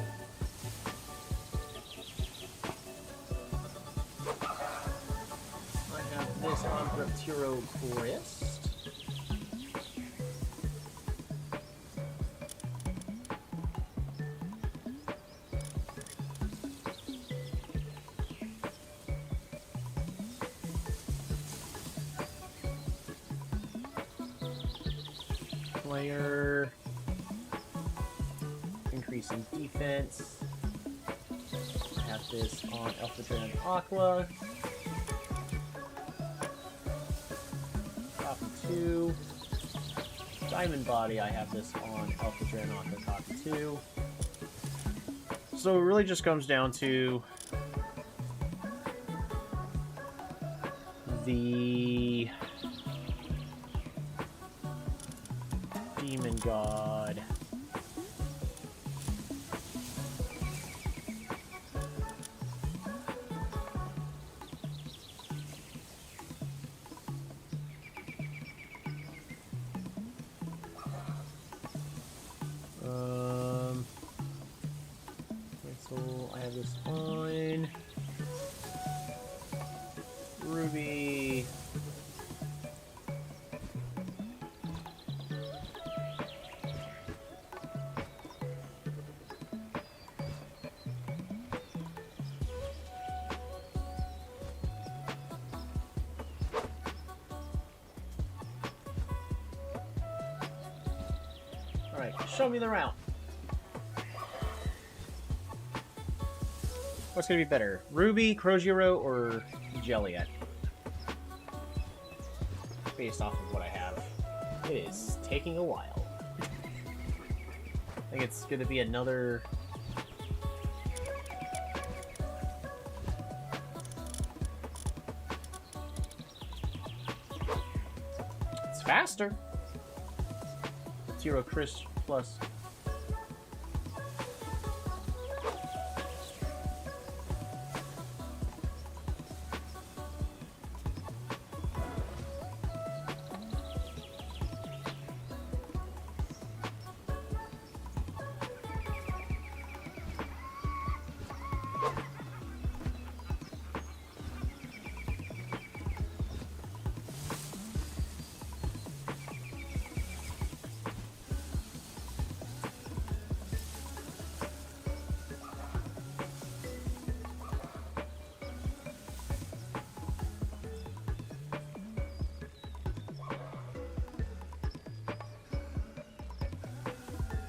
I have this on Reptiro Crest. Player. Increasing defense. I have this on Alpha Dragon Aqua. Copy 2. Diamond Body, I have this on Alpha Dragon Aqua. Copy 2. So it really just comes down to the Demon God. So I have this on Ruby. Alright, show me the route. What's gonna be better? Ruby, Croziro, or Jelliet? Based off of what I have. It is taking a while. I think it's gonna be another... It's faster. Zero Chris plus.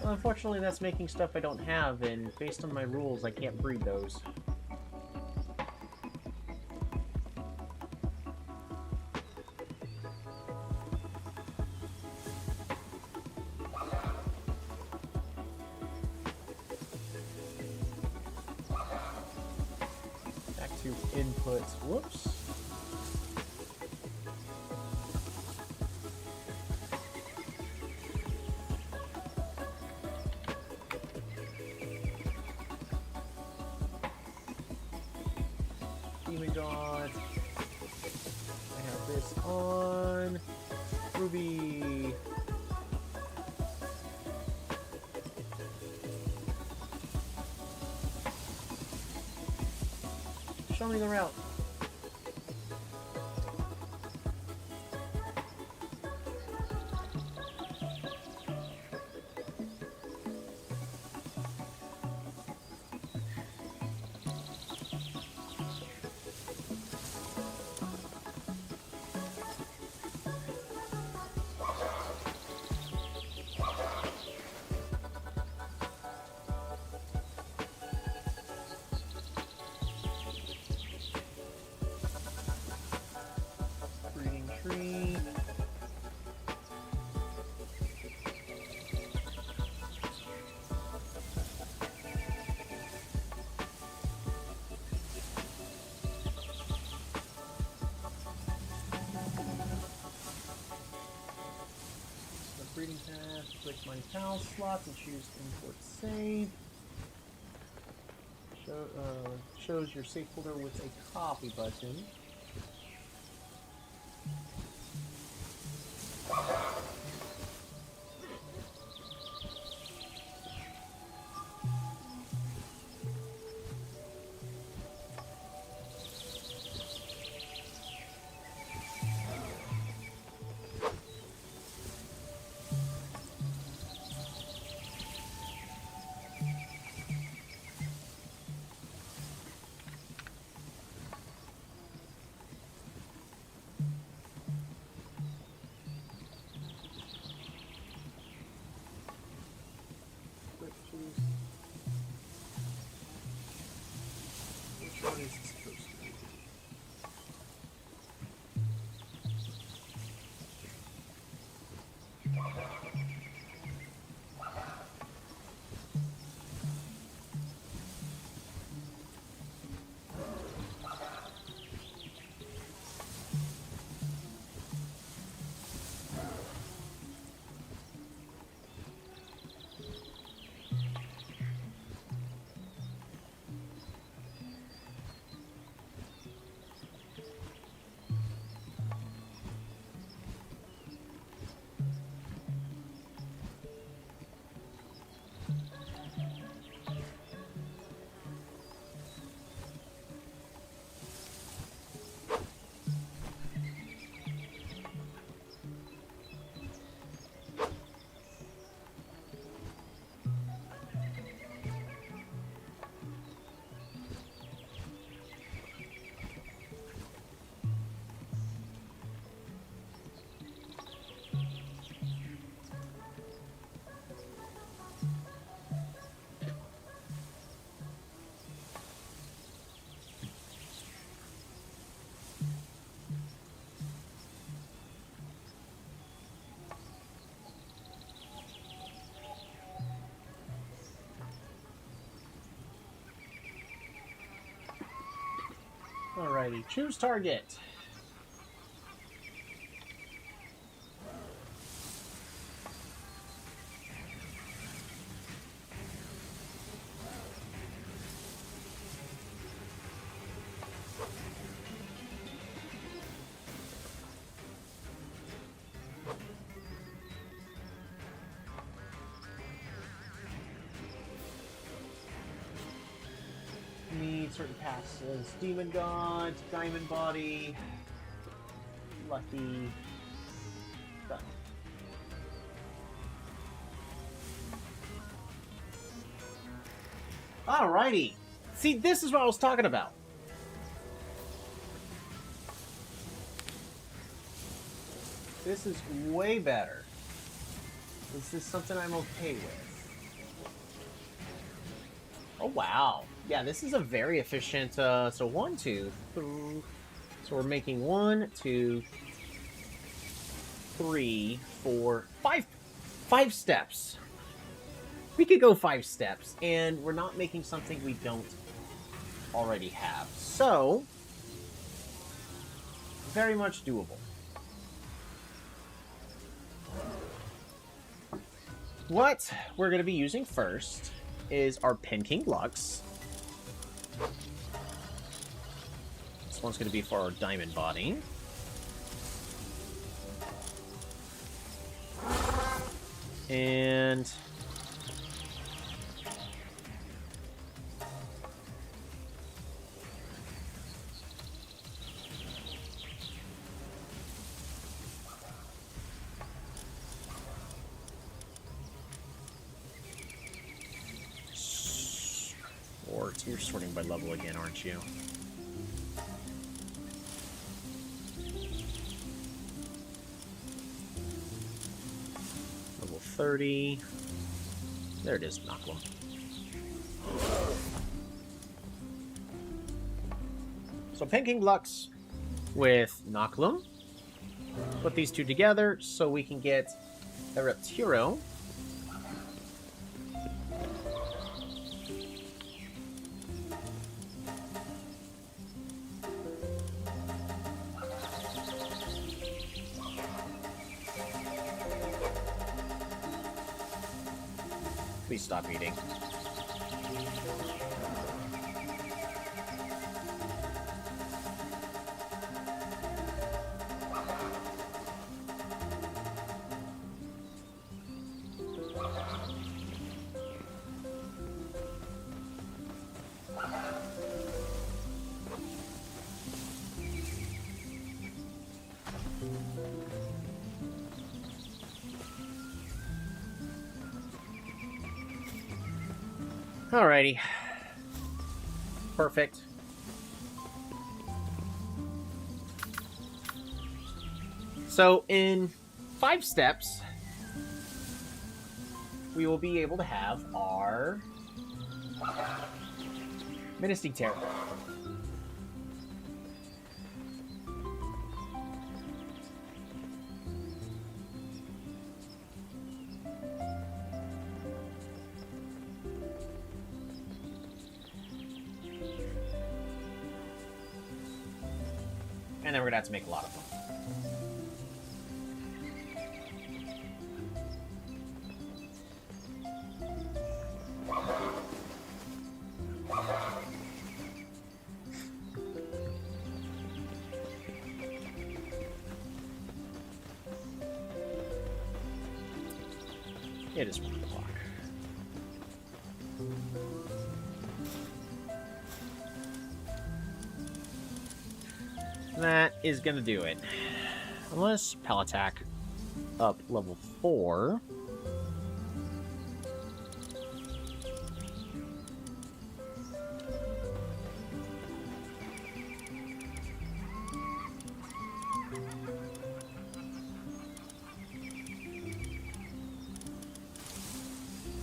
Well, unfortunately, that's making stuff I don't have, and based on my rules, I can't breed those. Back to inputs. Whoops. God. I have this on Ruby. Show me the route. Tree. The breeding path, click my PAL slots and choose import save. shows your safe folder with a copy button. Which one is this supposed to be? Alrighty, choose target. Need certain passes. Demon God, Diamond Body, Lucky. Done. Alrighty. See, this is what I was talking about. This is way better. This is something I'm okay with. Oh, wow. Yeah, this is a very efficient, so 1, 2, 3. So we're making 1, 2, 3, 4, 5. 5 steps. We could go 5 steps, and we're not making something we don't already have. So, very much doable. What we're going to be using first is our Pin King Lux. This one's going to be for our Diamond Body. And you're sorting by level again, aren't you? Level 30. There it is, Knock'em. So Pin King Lux with Knock'em. Put these two together so we can get a Repturo. Please stop eating. Alrighty. Perfect. So, in 5 steps, we will be able to have our Menacing Terror. And then we're gonna have to make a lot of them. It is 1 o'clock. That is gonna do it. Unless Pal Attack up level 4.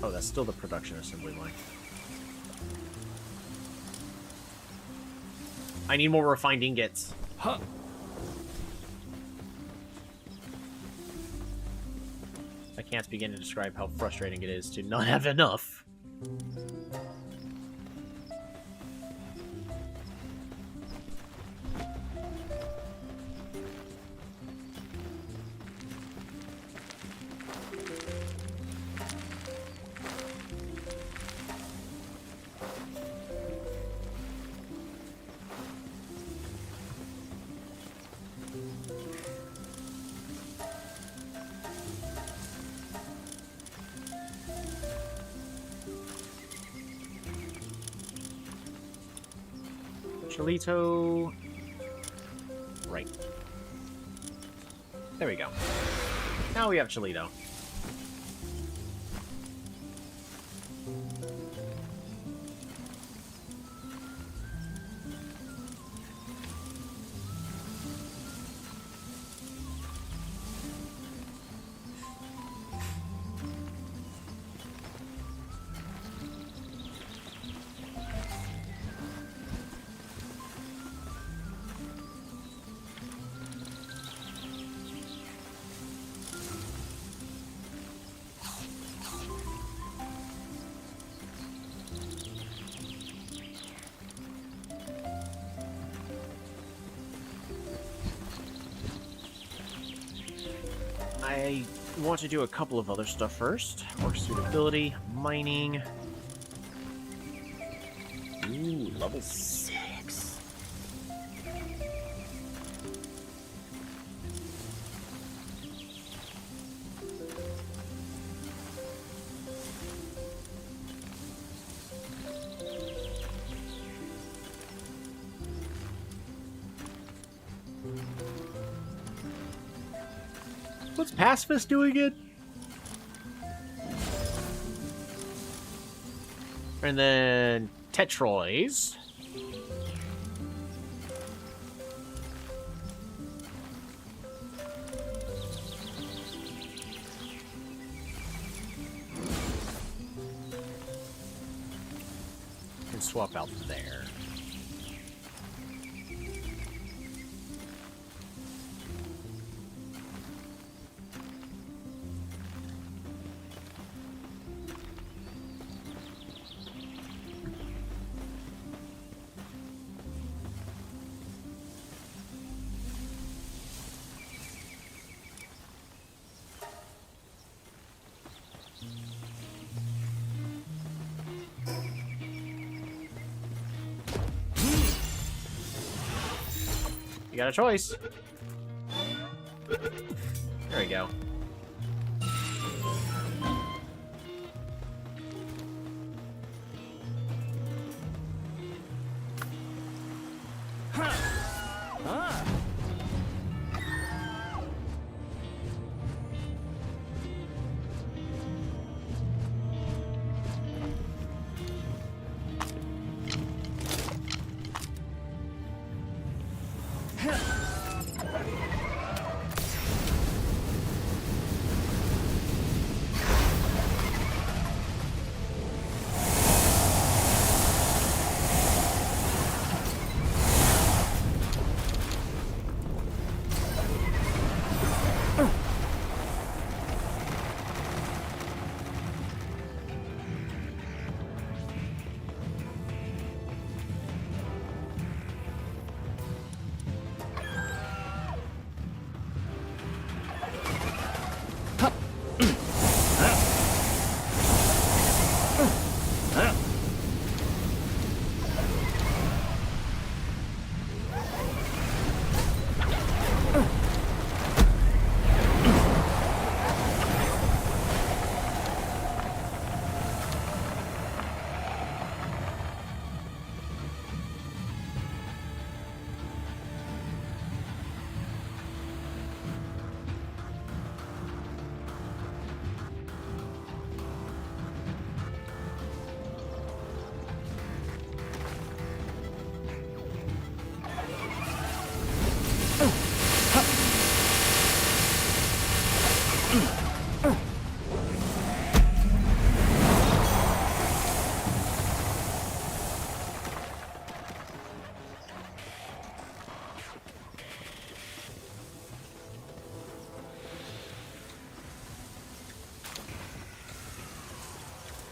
Oh, that's still the production assembly line. I need more refined ingots. Huh. I can't begin to describe how frustrating it is to not have enough. Cholito. Right. There we go. Now we have Cholito. I want to do a couple of other stuff first. Work suitability, mining. Ooh, level 6. What's Pacifist doing it? And then Tetroids. Can swap out there. You got a choice. There we go.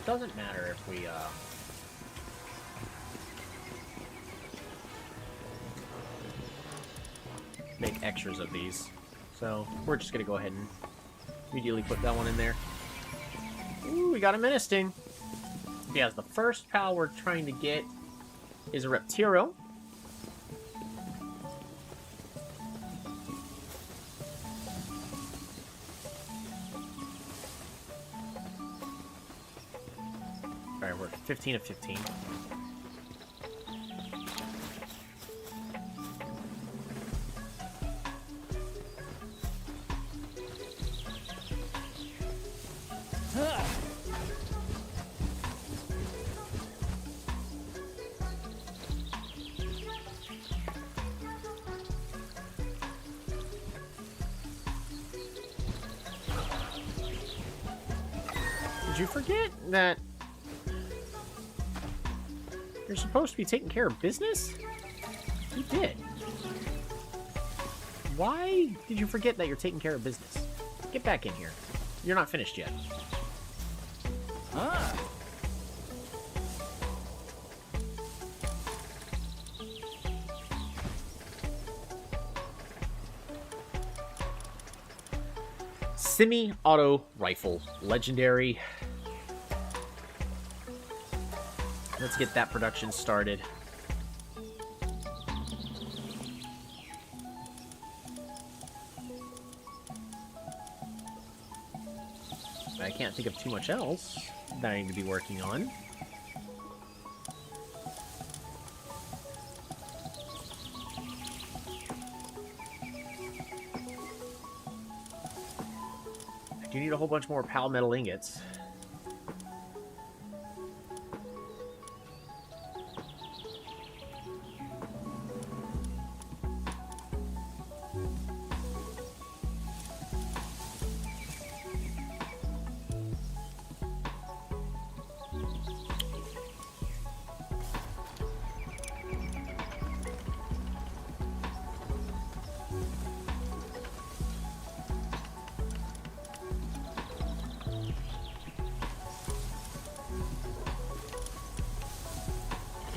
Doesn't matter if we, make extras of these. So, we're just gonna go ahead and immediately put that one in there. Ooh, we got a Menacing. Yeah, the first pal we're trying to get is a Reptiro. Alright, we're 15 of 15. Did you forget that you're supposed to be taking care of business? You did. Why did you forget that you're taking care of business? Get back in here. You're not finished yet. Ah. Semi-auto rifle. Legendary. Let's get that production started. I can't think of too much else that I need to be working on. I do need a whole bunch more pal metal ingots.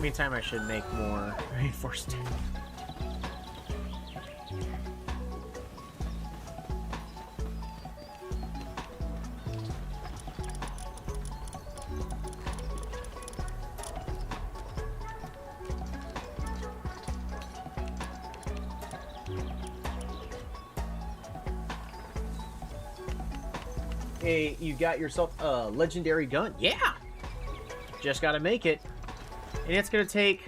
Meantime, I should make more reinforced. Hey, you got yourself a legendary gun. Yeah! Just gotta make it. And it's gonna take...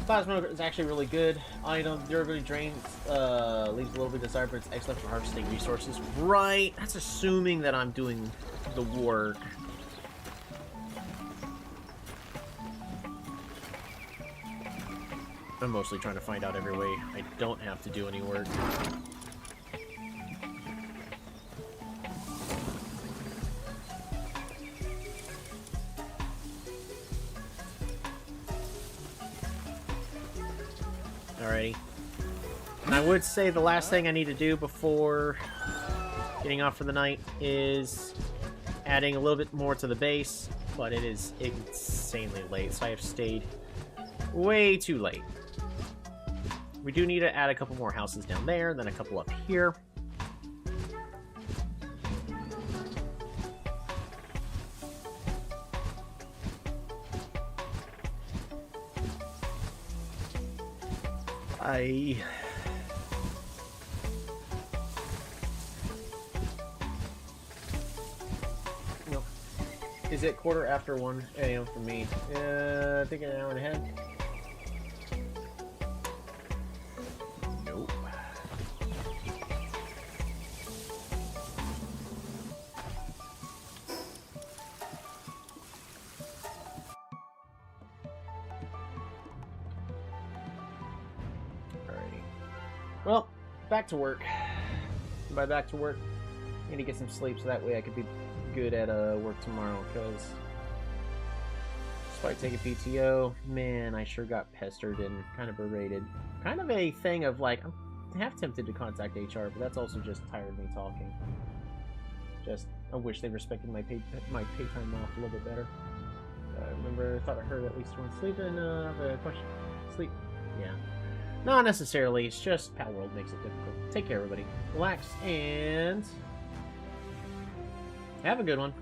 Plasma is actually really good. Item durability drains, leaves a little bit desired, but it's excellent for harvesting resources. Right. That's assuming that I'm doing the work. I'm mostly trying to find out every way I don't have to do any work. Alrighty. And I would say the last thing I need to do before getting off for the night is adding a little bit more to the base, but it is insanely late, so I have stayed way too late. We do need to add a couple more houses down there, then a couple up here. Nope. Is it 1:15 a.m. for me? I think an hour and a half. Nope. Alrighty. Well, back to work. And by back to work, I need to get some sleep so that way I could be good at work tomorrow, because despite taking PTO, man, I sure got pestered and kind of berated. Kind of a thing of like, I'm half tempted to contact HR, but that's also just tired of me talking. Just, I wish they respected my pay time off a little bit better. I thought I heard at least one sleep, and the question, sleep, yeah. Not necessarily, it's just Palworld makes it difficult. Take care, everybody. Relax, and have a good one.